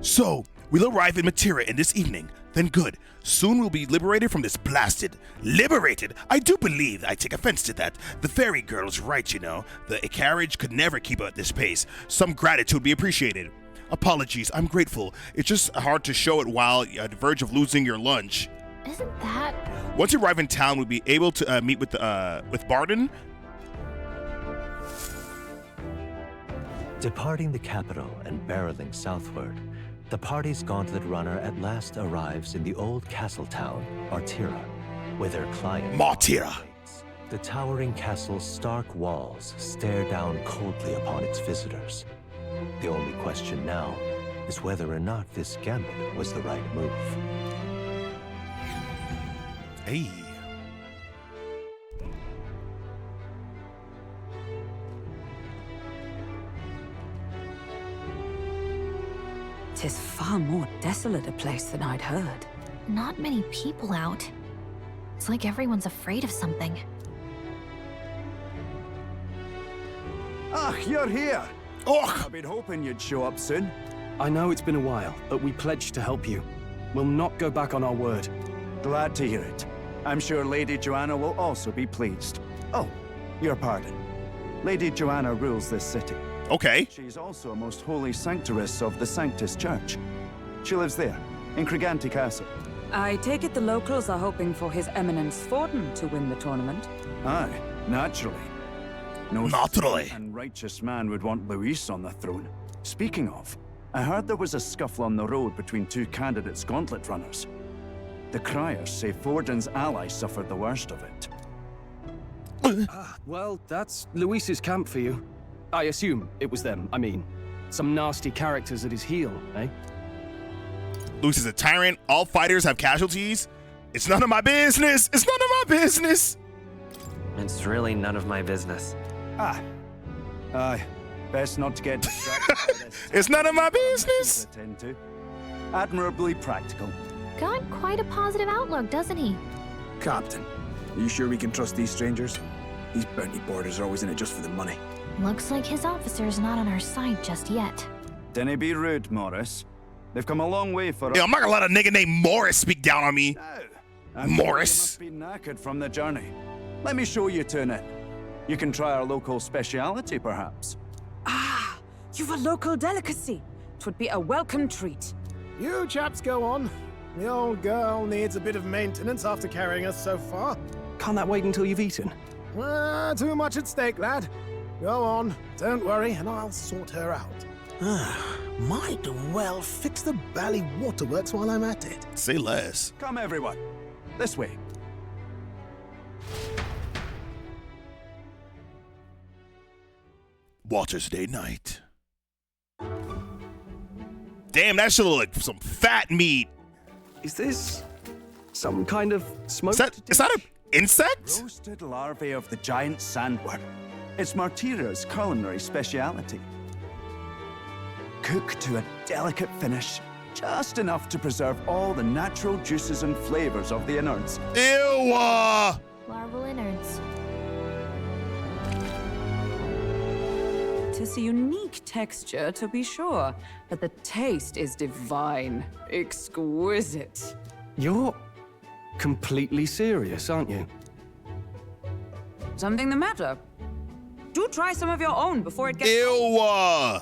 So, we'll arrive in Matira in this evening. Then good. Soon we'll be liberated from this blasted... Liberated? I do believe I take offense to that. The fairy girl's right, you know. The carriage could never keep up at this pace. Some gratitude would be appreciated. Apologies, I'm grateful. It's just hard to show it while you're at the verge of losing your lunch. Isn't that... Once you arrive in town, we'll be able to meet with Barden. Departing the capital and barreling southward, the party's gauntlet runner at last arrives in the old castle town, Martira, where their client... Martira! The towering castle's stark walls stare down coldly upon its visitors. The only question now is whether or not this gambit was the right move. Hey. Tis far more desolate a place than I'd heard. Not many people out. It's like everyone's afraid of something. Ah, you're here. Oh, I've been hoping you'd show up soon. I know it's been a while, but we pledged to help you. We'll not go back on our word. Glad to hear it. I'm sure Lady Joanna will also be pleased. Oh, your pardon. Lady Joanna rules this city. Okay. She's also a most holy sanctoress of the Sanctus Church. She lives there, in Criganti Castle. I take it the locals are hoping for His Eminence Forden to win the tournament. Aye, naturally. No naturally. And righteous man would want Luis on the throne. Speaking of, I heard there was a scuffle on the road between two candidates gauntlet runners. The criers say Forden's ally suffered the worst of it. Well, that's Luis's camp for you. I assume it was them, I mean. some nasty characters at his heel, eh? Luis is a tyrant. All fighters have casualties. It's none of my business. It's none of my business. It's really none of my business. Aye. Best not to get distracted by this. It's none of my business. Attend to. Admirably practical. Got quite a positive outlook, doesn't he? Captain, are you sure we can trust these strangers? These bounty boarders are always in it just for the money. Looks like his officer's not on our side just yet. Dinna be rude, Morris. They've come a long way for Yo, I'm not gonna let a nigga named Morris speak down on me. Morris. You must be knackered from the journey. Let me show you to it. You can try our local speciality, perhaps. Ah, you've a local delicacy. 'Twould be a welcome treat. You chaps go on. The old girl needs a bit of maintenance after carrying us so far. Can't that wait until you've eaten? Too much at stake, lad. Go on, don't worry, and I'll sort her out. Might well fix the Bally waterworks while I'm at it. Say less. Come, everyone. This way. Walter's Day night. Damn, that should look like some fat meat. Is this some kind of smoke? Is that an insect? Roasted larvae of the giant sandworm. It's Martira's culinary speciality. Cooked to a delicate finish, just enough to preserve all the natural juices and flavors of the innards. Ew! Larval innards. Tis a unique texture, to be sure, but the taste is divine. Exquisite. You're completely serious, aren't you? Something the matter? Do try some of your own before it gets... Ew!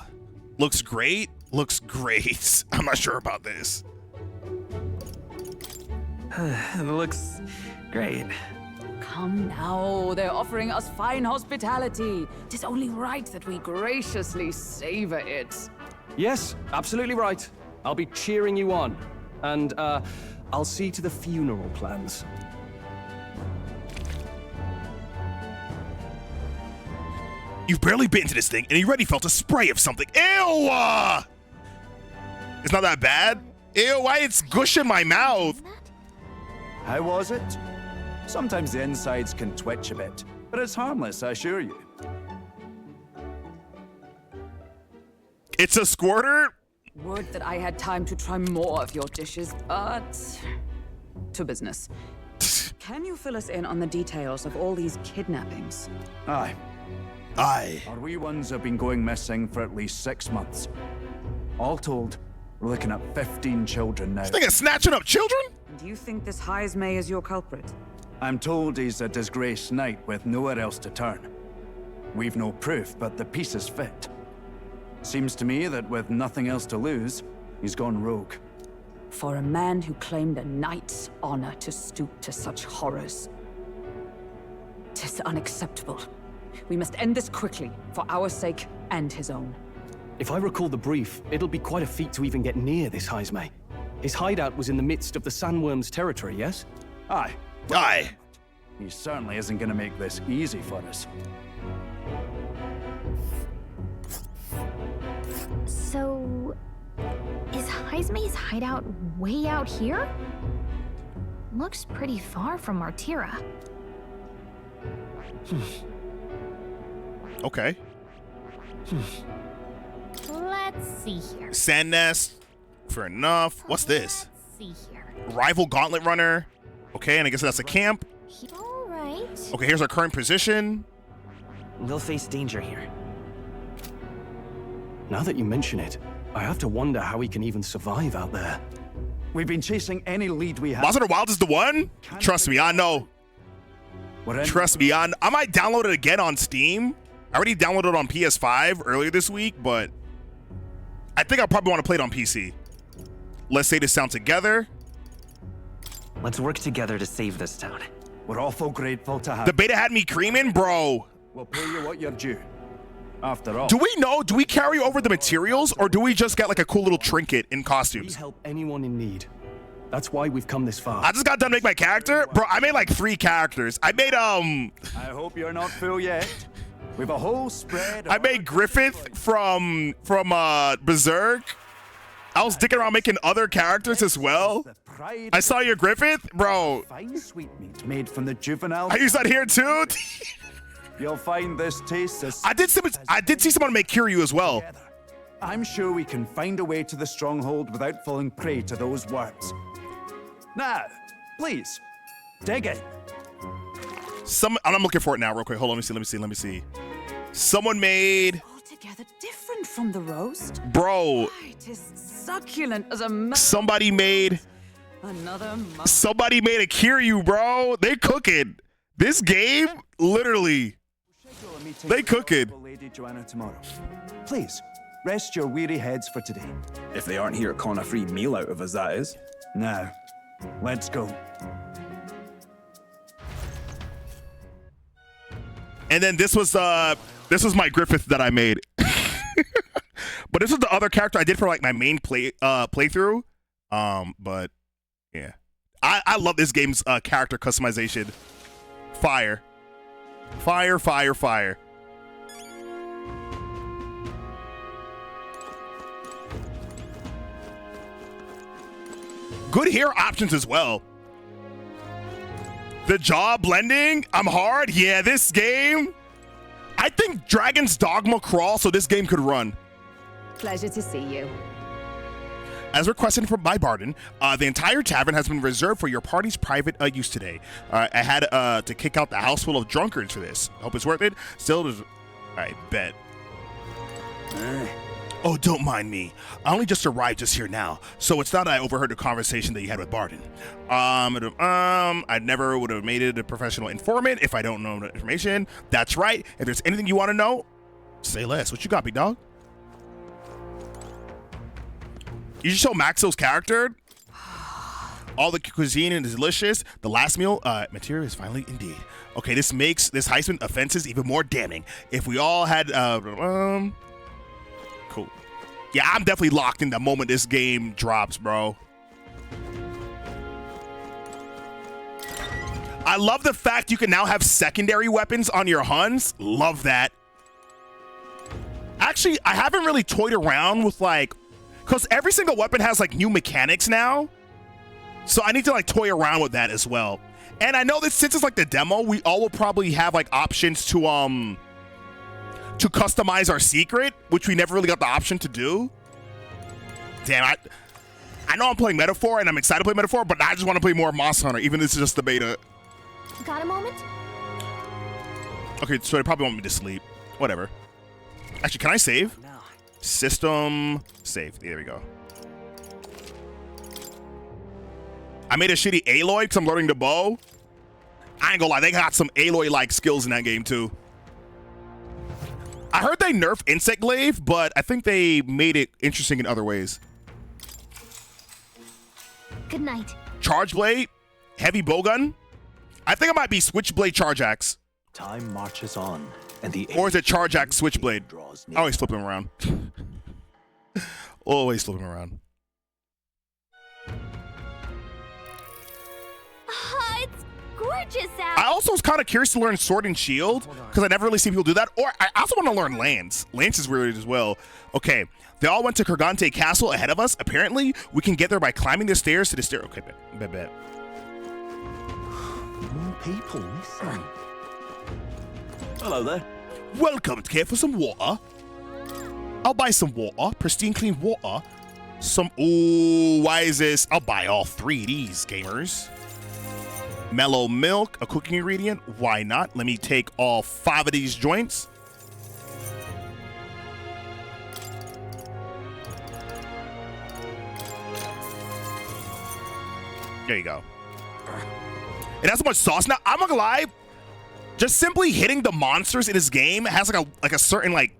Looks great. Looks great. I'm not sure about this. It looks great. Come now, they're offering us fine hospitality. Tis only right that we graciously savor it. Yes, absolutely right. I'll be cheering you on. And, I'll see to the funeral plans. You've barely bitten into this thing, and you already felt a spray of something. Ew! It's not that bad. Ew, why it's gushing my mouth? How was it? Sometimes the insides can twitch a bit, but it's harmless, I assure you. It's a squirter? Would that I had time to try more of your dishes, but... to business. Can you fill us in on the details of all these kidnappings? Aye. Aye. Our wee ones have been going missing for at least 6 months. All told, we're looking at 15 children now. This thing is snatching up children? And do you think this Heismay is your culprit? I'm told he's a disgraced knight with nowhere else to turn. We've no proof, but the pieces fit. Seems to me that with nothing else to lose, he's gone rogue. For a man who claimed a knight's honor to stoop to such horrors. 'Tis unacceptable. We must end this quickly, for our sake and his own. If I recall the brief, it'll be quite a feat to even get near this Heismay. His hideout was in the midst of the Sandworm's territory, yes? Aye. Aye. He certainly isn't going to make this easy for us. So... is Heismay's hideout way out here? Looks pretty far from Martira. Okay. Let's see here. Sand nest. Fair enough. What's this? See here. Rival gauntlet runner. Okay, and I guess that's a camp. All right. Okay, here's our current position. We'll face danger here. Now that you mention it, I have to wonder how we can even survive out there. We've been chasing any lead we have. Monster Wild is the one? Trust me, I know. Trust me, I might download it again on Steam. I already downloaded it on PS5 earlier this week, but I think I'll probably want to play it on PC. Let's say this down together. Let's work together to save this town. We're awful grateful to have. The beta had me creaming, bro. We'll pay you what you're due. After all. Do we know? Do we carry over the materials, or do we just get like a cool little trinket in costumes? We help anyone in need. That's why we've come this far. I just got done making my character. Bro, I made like 3 characters. I made, I hope you're not full yet. We've a whole spread. I made Griffith from Berserk. I was dicking around making other characters as well. I saw your Griffith, bro. Fine sweetmeat made from the juvenile. I use that here too. You'll find this tastes as I did see someone make Kiryu as well. I'm sure we can find a way to the stronghold without falling prey to those worms. Now, please, dig it. I'm looking for it now, real quick. Hold on, let me see. Someone made Altogether different from the roast. Bro. It is succulent as a Somebody made another. Somebody made a Kiryu, bro. They cooking. This game, literally. They cooking. Lady Joanna tomorrow. Please, rest your weary heads for today. If they aren't here, con a free meal out of us, that is. Now, let's go. And then this was my Griffith that I made. But this was the other character I did for like my main playthrough. But yeah. I love this game's character customization. Fire. Fire, fire, fire. Good hair options as well. The jaw blending, I'm hard. Yeah, this game, I think Dragon's Dogma crawl, so this game could run. Pleasure to see you. As requested by Barden, the entire tavern has been reserved for your party's private use today. I had to kick out the house full of drunkards for this. Hope it's worth it. Still, I bet. Oh, don't mind me. I only just arrived just here now, so it's not I overheard the conversation that you had with Barden. I never would have made it a professional informant if I don't know the information. That's right. If there's anything you want to know, say less. What you got, big dog? You should show Maxo's character. All the cuisine is delicious. The last meal, material is finally indeed. Okay, this makes this heistman offenses even more damning. If we all had, cool. Yeah, I'm definitely locked in the moment this game drops, bro. I love the fact you can now have secondary weapons on your Huns. Love that. Actually, I haven't really toyed around with like, because every single weapon has like new mechanics now. So I need to like toy around with that as well. And I know that since it's like the demo, we all will probably have like options to customize our secret, which we never really got the option to do. Damn, I know I'm playing Metaphor and I'm excited to play Metaphor, but I just want to play more Monster Hunter, even if this is just the beta. Got a moment? Okay, so they probably want me to sleep. Whatever. Actually, can I save? No. System save. There we go. I made a shitty Aloy because I'm learning the bow. I ain't gonna lie, they got some Aloy-like skills in that game too. I heard they nerfed Insect Glaive, but I think they made it interesting in other ways. Good night. Charge Blade, Heavy Bowgun. I think it might be Switchblade Charge Axe. Time marches on, and the or is it Charge Axe Switchblade? I always flip him around. Always flip him around. It's gorgeous out. I also was kind of curious to learn Sword and Shield because I never really see people do that. Or I also want to learn Lance. Lance is weird as well. Okay, they all went to Kurgante Castle ahead of us. Apparently, we can get there by climbing the stairs to the stair. Okay, bet. More people listening. Hello there. Welcome. Care for some water? I'll buy some water. Pristine, clean water. Ooh, why is this? I'll buy all 3 of these, gamers. Mellow milk, a cooking ingredient. Why not? Let me take all 5 of these joints. There you go. It has so much sauce. Now, I'm not gonna lie. Just simply hitting the monsters in this game has like a certain like.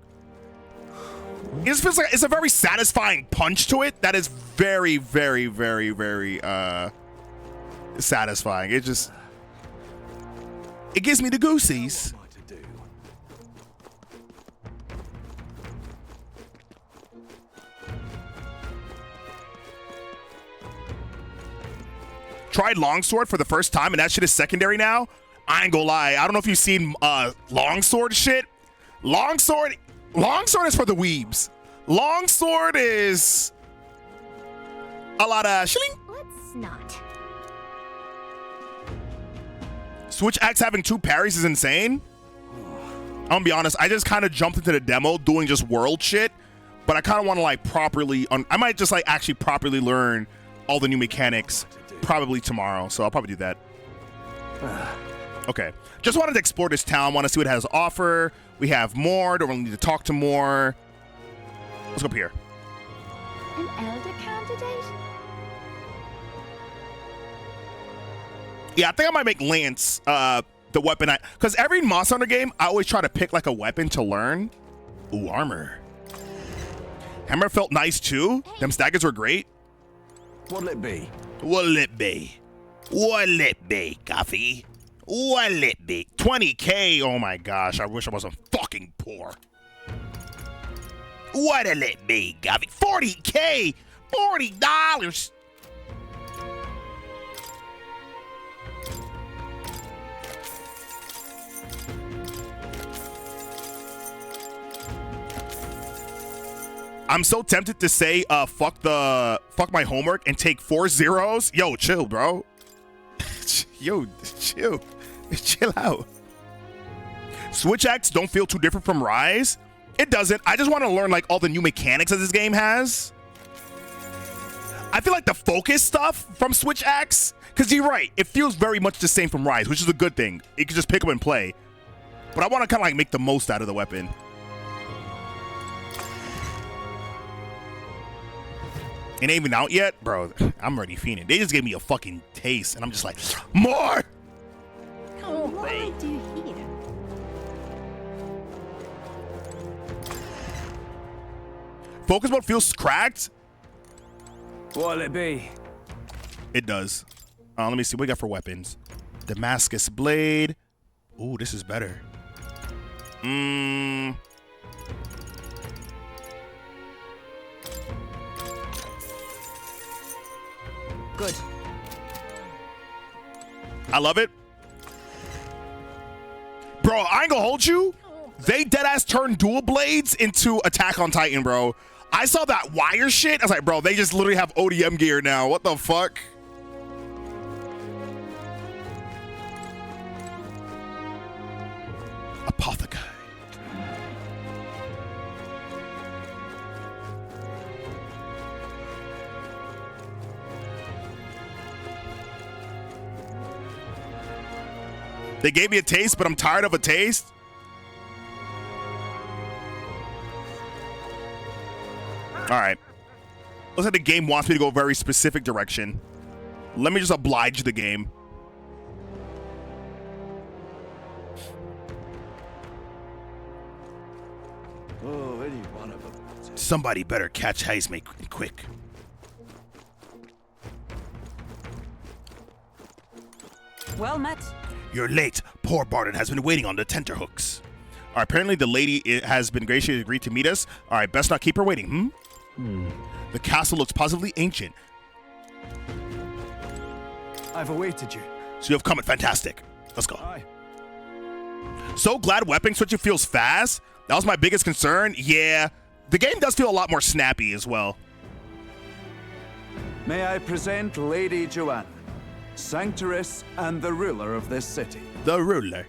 It just feels like it's a very satisfying punch to it that is very, very, very, very satisfying. It gives me the goosies. Tried Longsword for the first time, and that shit is secondary now. I ain't gonna lie. I don't know if you've seen Longsword shit, Longsword is for the weebs. Longsword is a lot of shilling. Let's not. Switch axe having 2 parries is insane. I'm gonna be honest, I just kind of jumped into the demo doing just world shit, but I kind of want to like properly, I might just like actually properly learn all the new mechanics probably tomorrow, so I'll probably do that. Okay, just wanted to explore this town, want to see what it has to offer. We have more, don't really need to talk to more. Let's go up here. An elder candidate? Yeah, I think I might make Lance the weapon because every Monster Hunter game, I always try to pick like a weapon to learn. Ooh, armor. Hammer felt nice too. Them staggers were great. What'll it be? What'll it be? What'll it be, Coffee? What'll it be? 20K. Oh my gosh, I wish I wasn't fucking poor. What'll it be, Coffee? 40K. $40. I'm so tempted to say fuck my homework and take 4 zeros. Yo, chill, bro. Yo, chill out. Switch axe don't feel too different from Rise. It doesn't. I just want to learn like all the new mechanics that this game has. I feel like the focus stuff from Switch axe, because you're right, it feels very much the same from Rise, which is a good thing. You can just pick up and play. But I want to kind of like make the most out of the weapon. It ain't even out yet? Bro, I'm already fiending. They just gave me a fucking taste, and I'm just like, more! Oh, what do I do here? Focus mode feels cracked? What'll it be? It does. Let me see what we got for weapons. Damascus blade. Ooh, this is better. Good. I love it. Bro, I ain't gonna hold you. They deadass turned dual blades into Attack on Titan, bro. I saw that wire shit. I was like, bro, they just literally have ODM gear now. What the fuck? Apothecary. They gave me a taste, but I'm tired of a taste. All right. Looks like the game wants me to go a very specific direction. Let me just oblige the game. Oh, any one of them. Somebody better catch Heisme quick. Well met. You're late. Poor Barton has been waiting on the tenterhooks. All right, apparently the lady has been graciously agreed to meet us. All right, best not keep her waiting, The castle looks positively ancient. I've awaited you. So you have come at fantastic. Let's go. So glad weapon switching feels fast. That was my biggest concern. Yeah, the game does feel a lot more snappy as well. May I present Lady Joanna, Sanctoress and the ruler of this city. The ruler.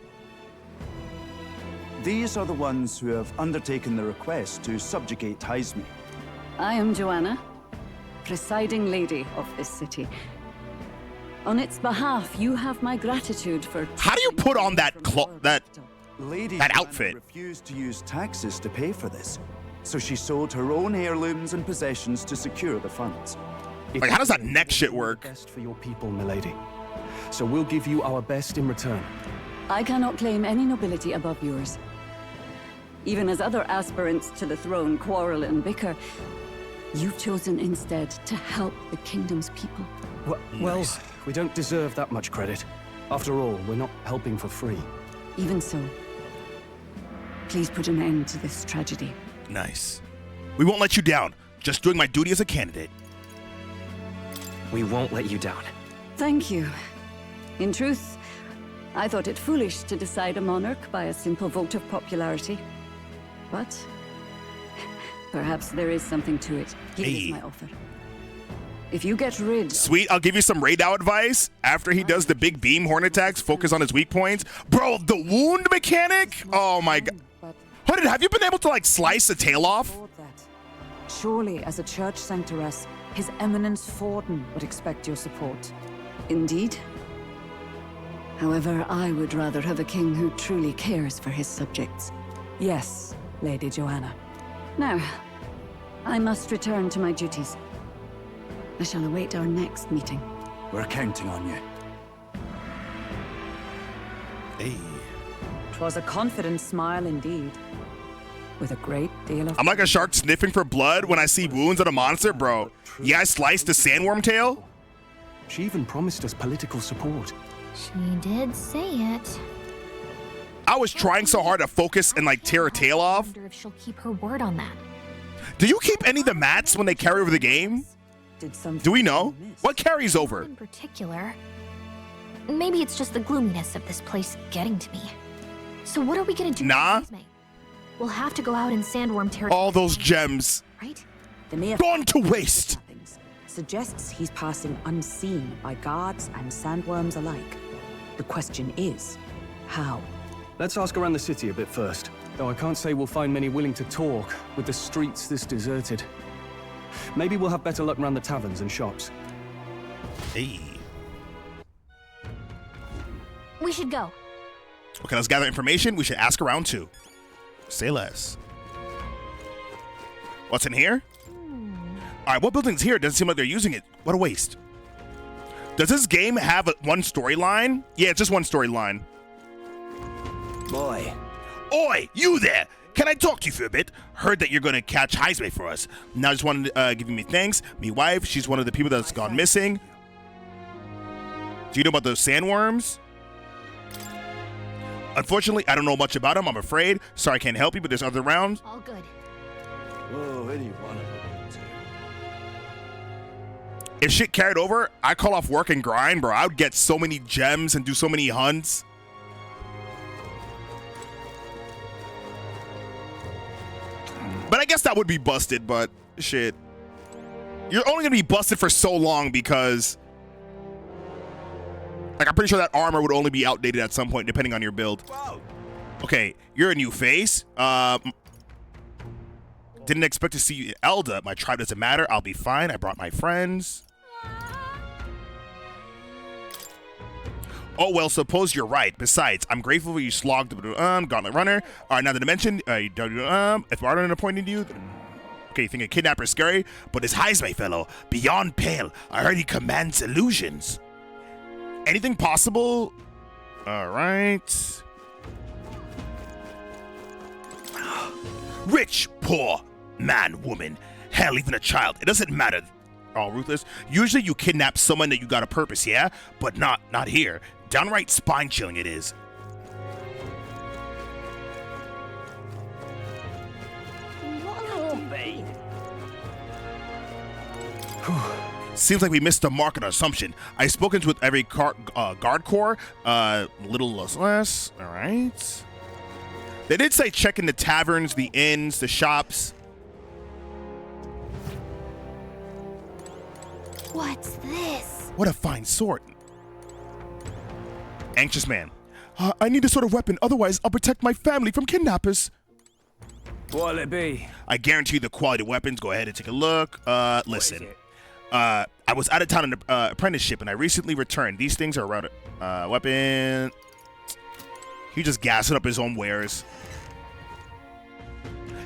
These are the ones who have undertaken the request to subjugate Heisme. I am Joanna, presiding lady of this city. On its behalf, you have my gratitude for... How do you put on that Lady that Joanna outfit? refused to use taxes to pay for this, so she sold her own heirlooms and possessions to secure the funds. Like, how does that neck shit work? Best for your people, milady. So we'll give you our best in return. I cannot claim any nobility above yours. Even as other aspirants to the throne quarrel and bicker, you've chosen instead to help the kingdom's people. Well, we don't deserve that much credit. After all, we're not helping for free. Even so, please put an end to this tragedy. Nice. We won't let you down. Just doing my duty as a candidate. We won't let you down. Thank you. In truth, I thought it foolish to decide a monarch by a simple vote of popularity. But perhaps there is something to it. Here is my offer. If you get rid Sweet, I'll give you some raid out advice. After he does the big beam horn attacks, focus on his weak points. Bro, the wound mechanic? Oh my god. Hold it, have you been able to like slice a tail off? Surely, as a church sanctoress, His Eminence Forden would expect your support. Indeed. However, I would rather have a king who truly cares for his subjects. Yes, Lady Joanna. Now, I must return to my duties. I shall await our next meeting. We're counting on you. Hey. 'Twas a confident smile indeed. With a great deal of... I'm like a shark sniffing for blood when I see wounds on a monster, bro. Yeah, I sliced the sandworm tail. She even promised us political support. She did say it. I was trying so hard to focus and like tear her tail off. I wonder if she'll keep her word on that. Do you keep any of the mats when they carry over the game? Do we know? What carries over? In particular. Maybe it's just the gloominess of this place getting to me. So what are we gonna do? Nah. We'll have to go out in sandworm territory. All those gems. Right? The mere gone to waste. Suggests he's passing unseen by guards and sandworms alike. The question is, how? Let's ask around the city a bit first. Though I can't say we'll find many willing to talk with the streets this deserted. Maybe we'll have better luck around the taverns and shops. Hey. We should go. Okay, let's gather information. We should ask around too. Say less. What's in here? All right, what building's here? Doesn't seem like they're using it. What a waste. Does this game have one storyline? Yeah, it's just one storyline. Boy. Oi, you there! Can I talk to you for a bit? Heard that you're gonna catch Heismay for us. Now just wanted to give me thanks. Me wife, she's one of the people that's gone missing. Do you know about those sandworms? Unfortunately, I don't know much about them, I'm afraid. Sorry I can't help you, but there's other rounds. All good. Oh, anyone. If shit carried over, I call off work and grind, bro. I would get so many gems and do so many hunts. But I guess that would be busted, but shit. You're only gonna be busted for so long because like I'm pretty sure that armor would only be outdated at some point depending on your build. Okay, you're a new face. Didn't expect to see you in Elda. My tribe doesn't matter. I'll be fine. I brought my friends. Oh, well, suppose you're right. Besides, I'm grateful for you slogged the gauntlet runner. All right, now that I mentioned, if Martin appointed you, okay, you think a kidnapper is scary, but this Heismay fellow, beyond pale. I heard he commands illusions. Anything possible? All right. Rich, poor, man, woman, hell, even a child. It doesn't matter. All ruthless. Usually you kidnap someone that you got a purpose, yeah? But not here. Downright spine-chilling it is. Seems like we missed the mark on our assumption. I've spoken with every guard corps. Little less. All right. They did say check in the taverns, the inns, the shops. What's this? What a fine sword. Anxious man. I need a sort of weapon, otherwise I'll protect my family from kidnappers. What'll it be? I guarantee you the quality of weapons. Go ahead and take a look. Listen. I was out of town on an apprenticeship and I recently returned. These things are around weapon. He just gassing up his own wares.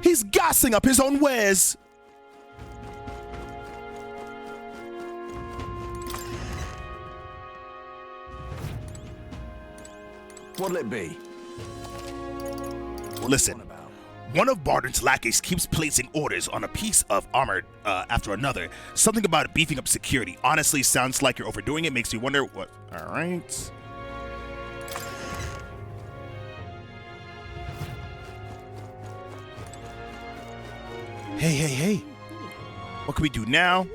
He's gassing up his own wares. What'll it be? Listen, one of Barden's lackeys keeps placing orders on a piece of armor after another. Something about beefing up security. Honestly, sounds like you're overdoing it. Makes me wonder what. All right. Hey. What can we do now?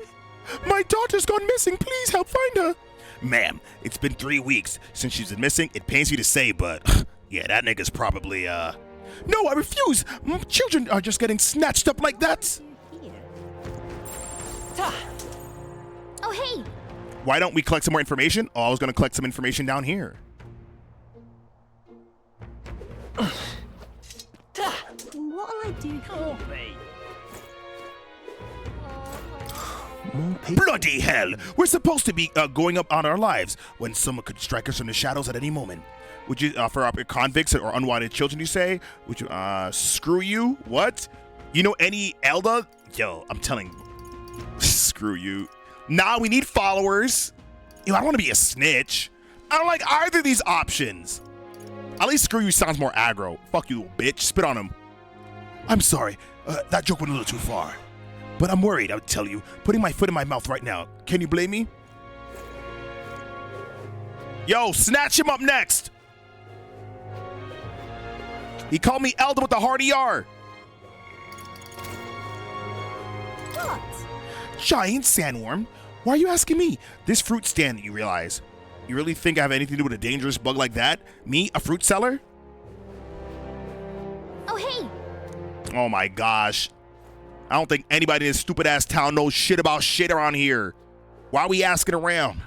My daughter's gone missing. Please help find her. Ma'am, it's been 3 weeks since she's been missing. It pains me to say, but yeah, that nigga's probably No, I refuse. Children are just getting snatched up like that. Oh, hey. Why don't we collect some more information? Oh, I was going to collect some information down here. What'll I do here? More people. Bloody hell! We're supposed to be going up on our lives when someone could strike us from the shadows at any moment. Would you offer up your convicts or unwanted children, you say? Would you, screw you? What? You know any Elda? Yo, I'm telling you. Screw you. Nah, we need followers. Yo, I don't want to be a snitch. I don't like either of these options. At least screw you sounds more aggro. Fuck you, little bitch. Spit on him. I'm sorry. That joke went a little too far. But I'm worried, I would tell you. Putting my foot in my mouth right now. Can you blame me? Yo, snatch him up next. He called me Elda with the hard ER. What? Giant sandworm? Why are you asking me? This fruit stand, you realize. You really think I have anything to do with a dangerous bug like that? Me, a fruit seller? Oh, hey. Oh my gosh. I don't think anybody in this stupid ass town knows shit about shit around here. Why are we asking around?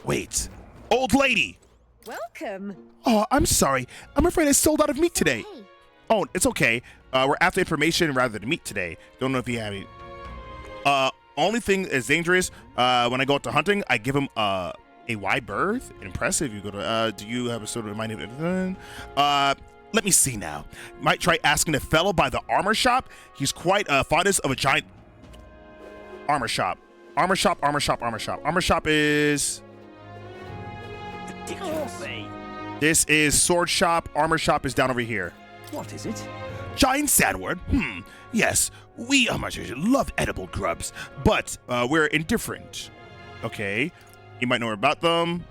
Wait. Old lady. Welcome. Oh, I'm sorry. I'm afraid I sold out of meat today. Hey. Oh, it's okay. We're after information rather than meat today. Don't know if you have any. Only thing is dangerous, when I go out to hunting, I give him a wide berth. Impressive. You go to, do you have a sort of mind of anything? Let me see now. Might try asking the fellow by the armor shop. He's quite fondest of a giant armor shop. Armor shop, armor shop, armor shop. Armor shop is... This is sword shop. Armor shop is down over here. What is it? Giant sandworm? Yes. We love edible grubs, but we're indifferent. Okay. You might know about them.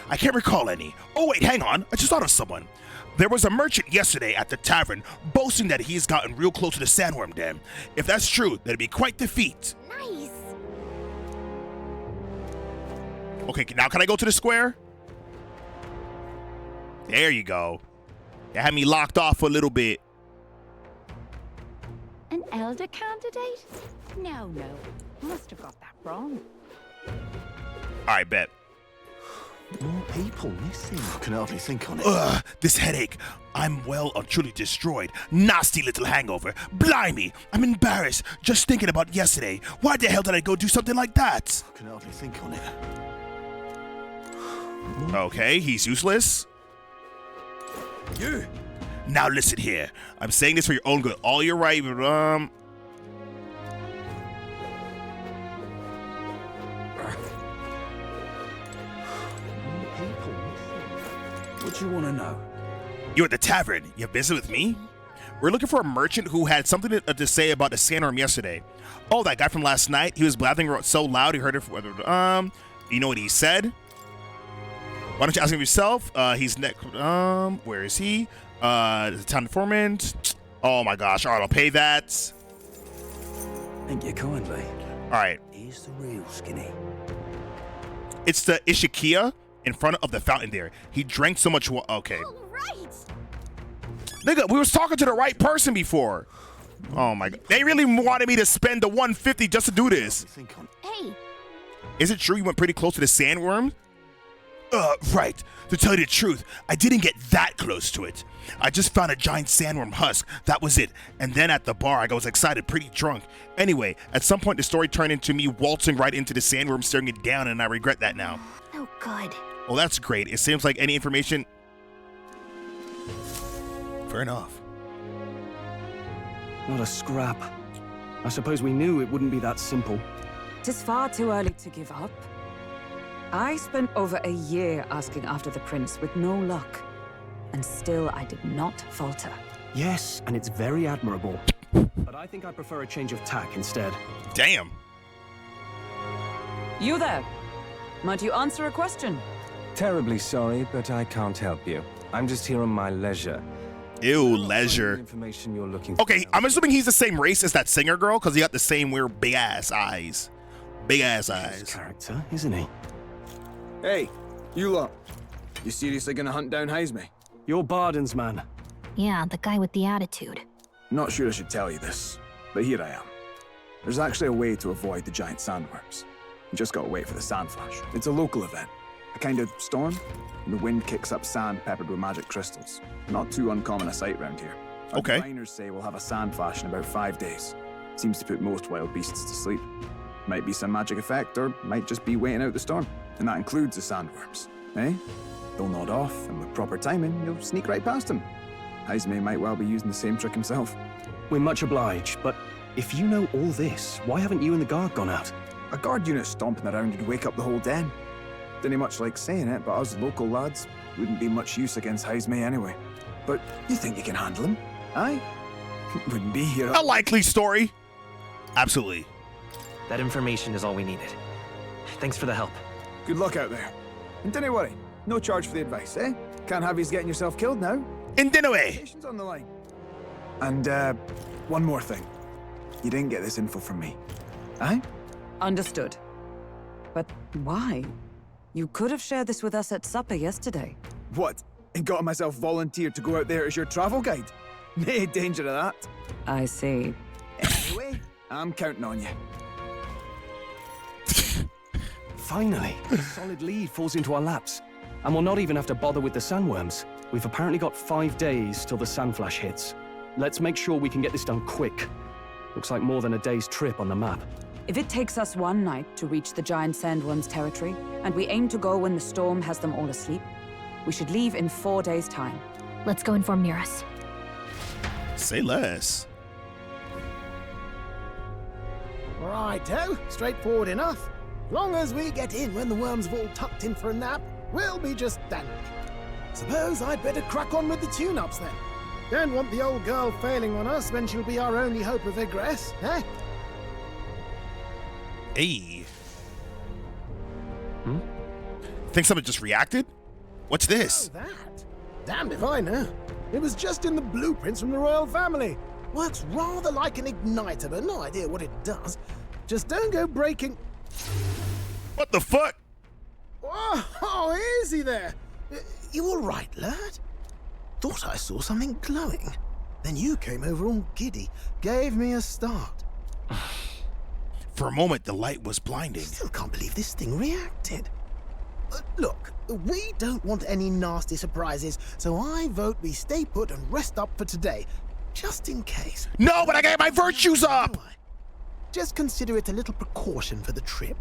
I can't recall any. Oh, wait, hang on. I just thought of someone. There was a merchant yesterday at the tavern boasting that he's gotten real close to the sandworm den. If that's true, that'd be quite the feat. Nice. Okay, now can I go to the square? There you go. They had me locked off for a little bit. An elder candidate? No. Must have got that wrong. All right, bet. More people missing. I can hardly think on it. Ugh, this headache. I'm well and truly destroyed. Nasty little hangover. Blimey, I'm embarrassed just thinking about yesterday. Why the hell did I go do something like that? I can hardly think on it. Okay, he's useless. You! Now listen here. I'm saying this for your own good. All you're right, What do you want to know? You're at the tavern. You have business with me? We're looking for a merchant who had something to say about the sandworm yesterday. Oh, that guy from last night. He was blathering so loud he heard it. You know what he said? Why don't you ask him yourself? He's next. Where is he? The town informant. Oh my gosh! All right, I'll pay that. Thank you kindly. All right. Here's the real skinny. It's the Ishikia in front of the fountain there. He drank so much water. Okay. All right. Nigga, we was talking to the right person before. Oh my god. They really wanted me to spend the 150 just to do this. Hey. Is it true you went pretty close to the sandworm? Right. To tell you the truth, I didn't get that close to it. I just found a giant sandworm husk. That was it. And then at the bar, I was excited, pretty drunk. Anyway, at some point, the story turned into me waltzing right into the sandworm, staring it down, and I regret that now. Oh, good. Well, that's great. It seems like any information... Fair enough. Not a scrap. I suppose we knew it wouldn't be that simple. Tis far too early to give up. I spent over a year asking after the prince with no luck. And still I did not falter. Yes, and it's very admirable. But I think I prefer a change of tack instead. Damn. You there? Might you answer a question? Terribly sorry, but I can't help you. I'm just here on my leisure. Ew, leisure. Information you're looking for. Okay, I'm assuming he's the same race as that singer girl because he got the same weird big ass eyes. Big ass eyes. Character, isn't he? Hey, you lot. You seriously gonna hunt down Heisme? You're Barden's man. Yeah, the guy with the attitude. Not sure I should tell you this, but here I am. There's actually a way to avoid the giant sandworms. You just gotta wait for the sand flash. It's a local event. A kind of storm, and the wind kicks up sand peppered with magic crystals. Not too uncommon a sight around here. Our Okay. diviners say we'll have a sand flash in about 5 days. Seems to put most wild beasts to sleep. Might be some magic effect, or might just be waiting out the storm. And that includes the sandworms, eh? They'll nod off, and with proper timing, you'll sneak right past them. Heisme might well be using the same trick himself. We're much obliged, but if you know all this, why haven't you and the guard gone out? A guard unit stomping around would wake up the whole den. Didn't much like saying it, but us local lads wouldn't be much use against Heisme anyway. But you think you can handle him? Aye? Wouldn't be here. A likely story. Absolutely. That information is all we needed. Thanks for the help. Good luck out there. And don't worry, no charge for the advice, eh? Can't have you getting yourself killed now. In Dinaway. Patience on the line. And one more thing. You didn't get this info from me. Aye? Understood. But why? You could have shared this with us at supper yesterday. What? And got myself volunteered to go out there as your travel guide? No danger of that. I see. Anyway, I'm counting on you. Finally, a solid lead falls into our laps. And we'll not even have to bother with the sandworms. We've apparently got 5 days till the sand flash hits. Let's make sure we can get this done quick. Looks like more than a day's trip on the map. If it takes us one night to reach the giant sandworms' territory, and we aim to go when the storm has them all asleep, we should leave in 4 days' time. Let's go inform Nearest. Say less. Righto, straightforward enough. Long as we get in when the worms have all tucked in for a nap, we'll be just dandy. Suppose I'd better crack on with the tune-ups then. Don't want the old girl failing on us when she'll be our only hope of egress, eh? Hey. Think someone just reacted? What's this? Oh, that? Damned if I know. It was just in the blueprints from the royal family. Works rather like an igniter, but no idea what it does. Just don't go breaking... What the fuck? Oh, easy there. You all right, lad? Thought I saw something glowing. Then you came over all giddy, gave me a start. For a moment, the light was blinding. Still can't believe this thing reacted. Look, we don't want any nasty surprises, so I vote we stay put and rest up for today, just in case. No, but I got my virtues up! Just consider it a little precaution for the trip.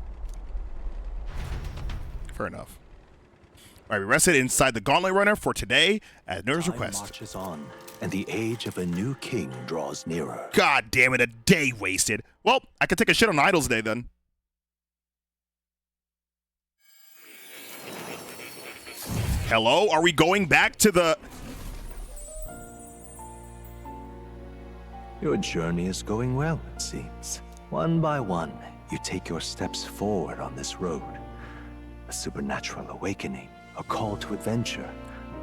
Fair enough. All right, we rested inside the Gauntlet Runner for today at Nerve's Time request. marches on, and the age of a new king draws nearer. God damn it, a day wasted. Well, I could take a shit on Idols Day then. Hello, are we going back to the... Your journey is going well, it seems. One by one, you take your steps forward on this road. A supernatural awakening, a call to adventure,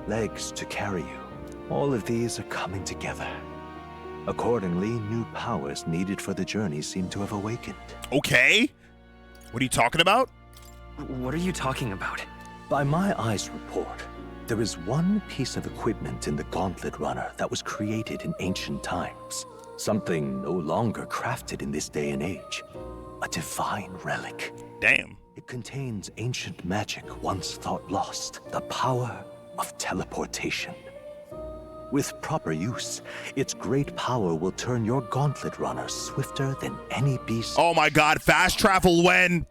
legs to carry you. All of these are coming together. Accordingly, new powers needed for the journey seem to have awakened. Okay. What are you talking about? What are you talking about? By my eyes report, there is one piece of equipment in the Gauntlet Runner that was created in ancient times. Something no longer crafted in this day and age. A divine relic. Damn. It contains ancient magic once thought lost. The power of teleportation. With proper use, its great power will turn your Gauntlet Runner swifter than any beast. Oh my god, fast travel when?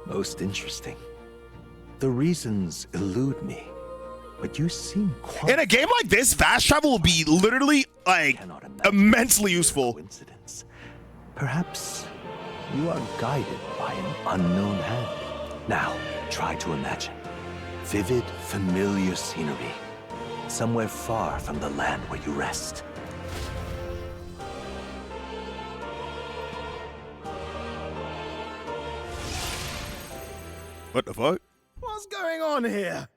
Most interesting. The reasons elude me, but you seem quite... In a game like this, fast travel will be literally, like, immensely useful. Coincidence. Perhaps you are guided by an unknown hand. Now, try to imagine. Vivid, familiar scenery. Somewhere far from the land where you rest. What the fuck? What's going on here?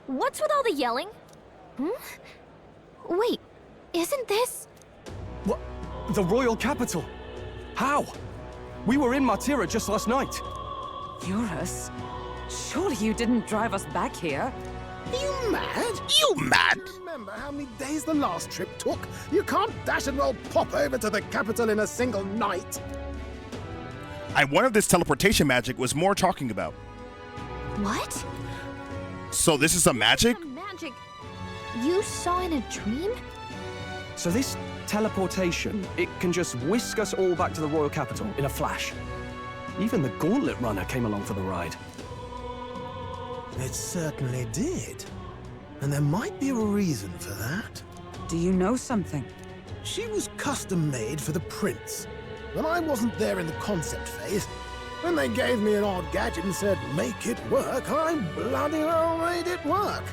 What's with all the yelling? Wait, isn't this... What? The royal capital? How? We were in Matira just last night. Eurus? Surely you didn't drive us back here? Are you mad? You mad? Remember how many days the last trip took? You can't dash and roll pop over to the capital in a single night. I wonder if this teleportation magic was more talking about. What? So this is a magic? Magic you saw in a dream? So this teleportation, it can just whisk us all back to the royal capital in a flash. Even the gauntlet runner came along for the ride. It certainly did. And there might be a reason for that. Do you know something? She was custom made for the prince. When I wasn't there in the concept phase, when they gave me an odd gadget and said, make it work, I bloody well made it work.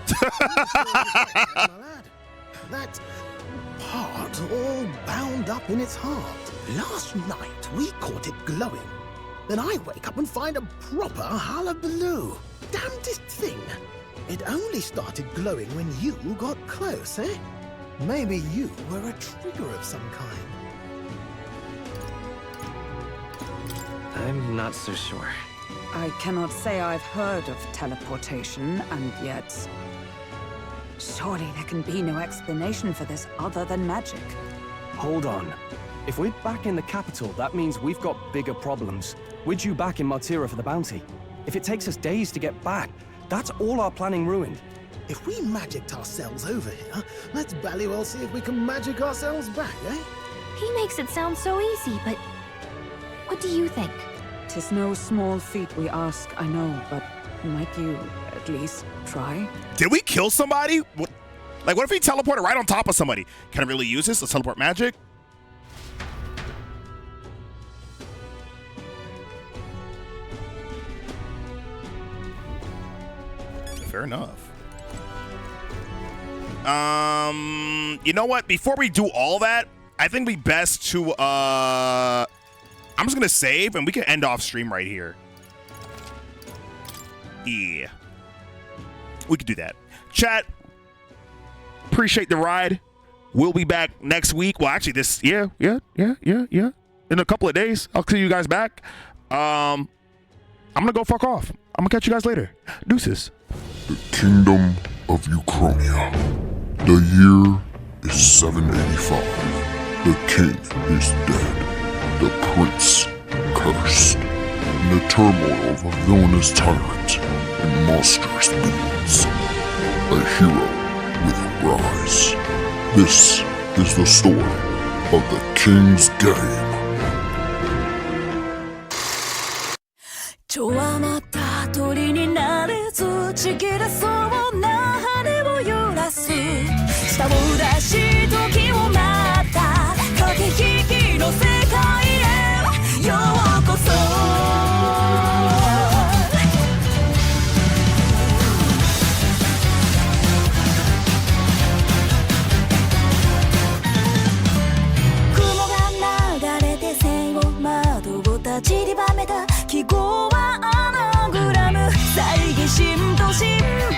That part all bound up in its heart. Last night, we caught it glowing. Then I wake up and find a proper hullabaloo. Damnedest thing. It only started glowing when you got close, eh? Maybe you were a trigger of some kind. I'm not so sure. I cannot say I've heard of teleportation, and yet... surely there can be no explanation for this other than magic. Hold on. If we're back in the capital, that means we've got bigger problems. We're due back in Martira for the bounty. If it takes us days to get back, that's all our planning ruined. If we magicked ourselves over here, let's bally well see if we can magic ourselves back, eh? He makes it sound so easy, but what do you think? 'Tis no small feat we ask, I know, but might you at least try? Did we kill somebody? What if he teleported right on top of somebody? Can I really use this? Let's teleport magic. Fair enough. You know what? Before we do all that, I think it'd be best to I'm just gonna save and we can end off stream right here. Yeah. We could do that. Chat, appreciate the ride. We'll be back next week. Well, actually in a couple of days. I'll see you guys back. I'm gonna go fuck off. I'm gonna catch you guys later. Deuces. The Kingdom of Uchronia. The year is 785. The king is dead. The prince cursed. In the turmoil of a villainous tyrant and monstrous beings, a hero will rise. This is the story of the King's Game. 弱まった鳥になれずちぎれそうな羽を揺らす下を出し時を待った駆け引きの世界へようこそ雲が流れて線を窓を立ちりばめた記号はアナグラム猜疑心と心配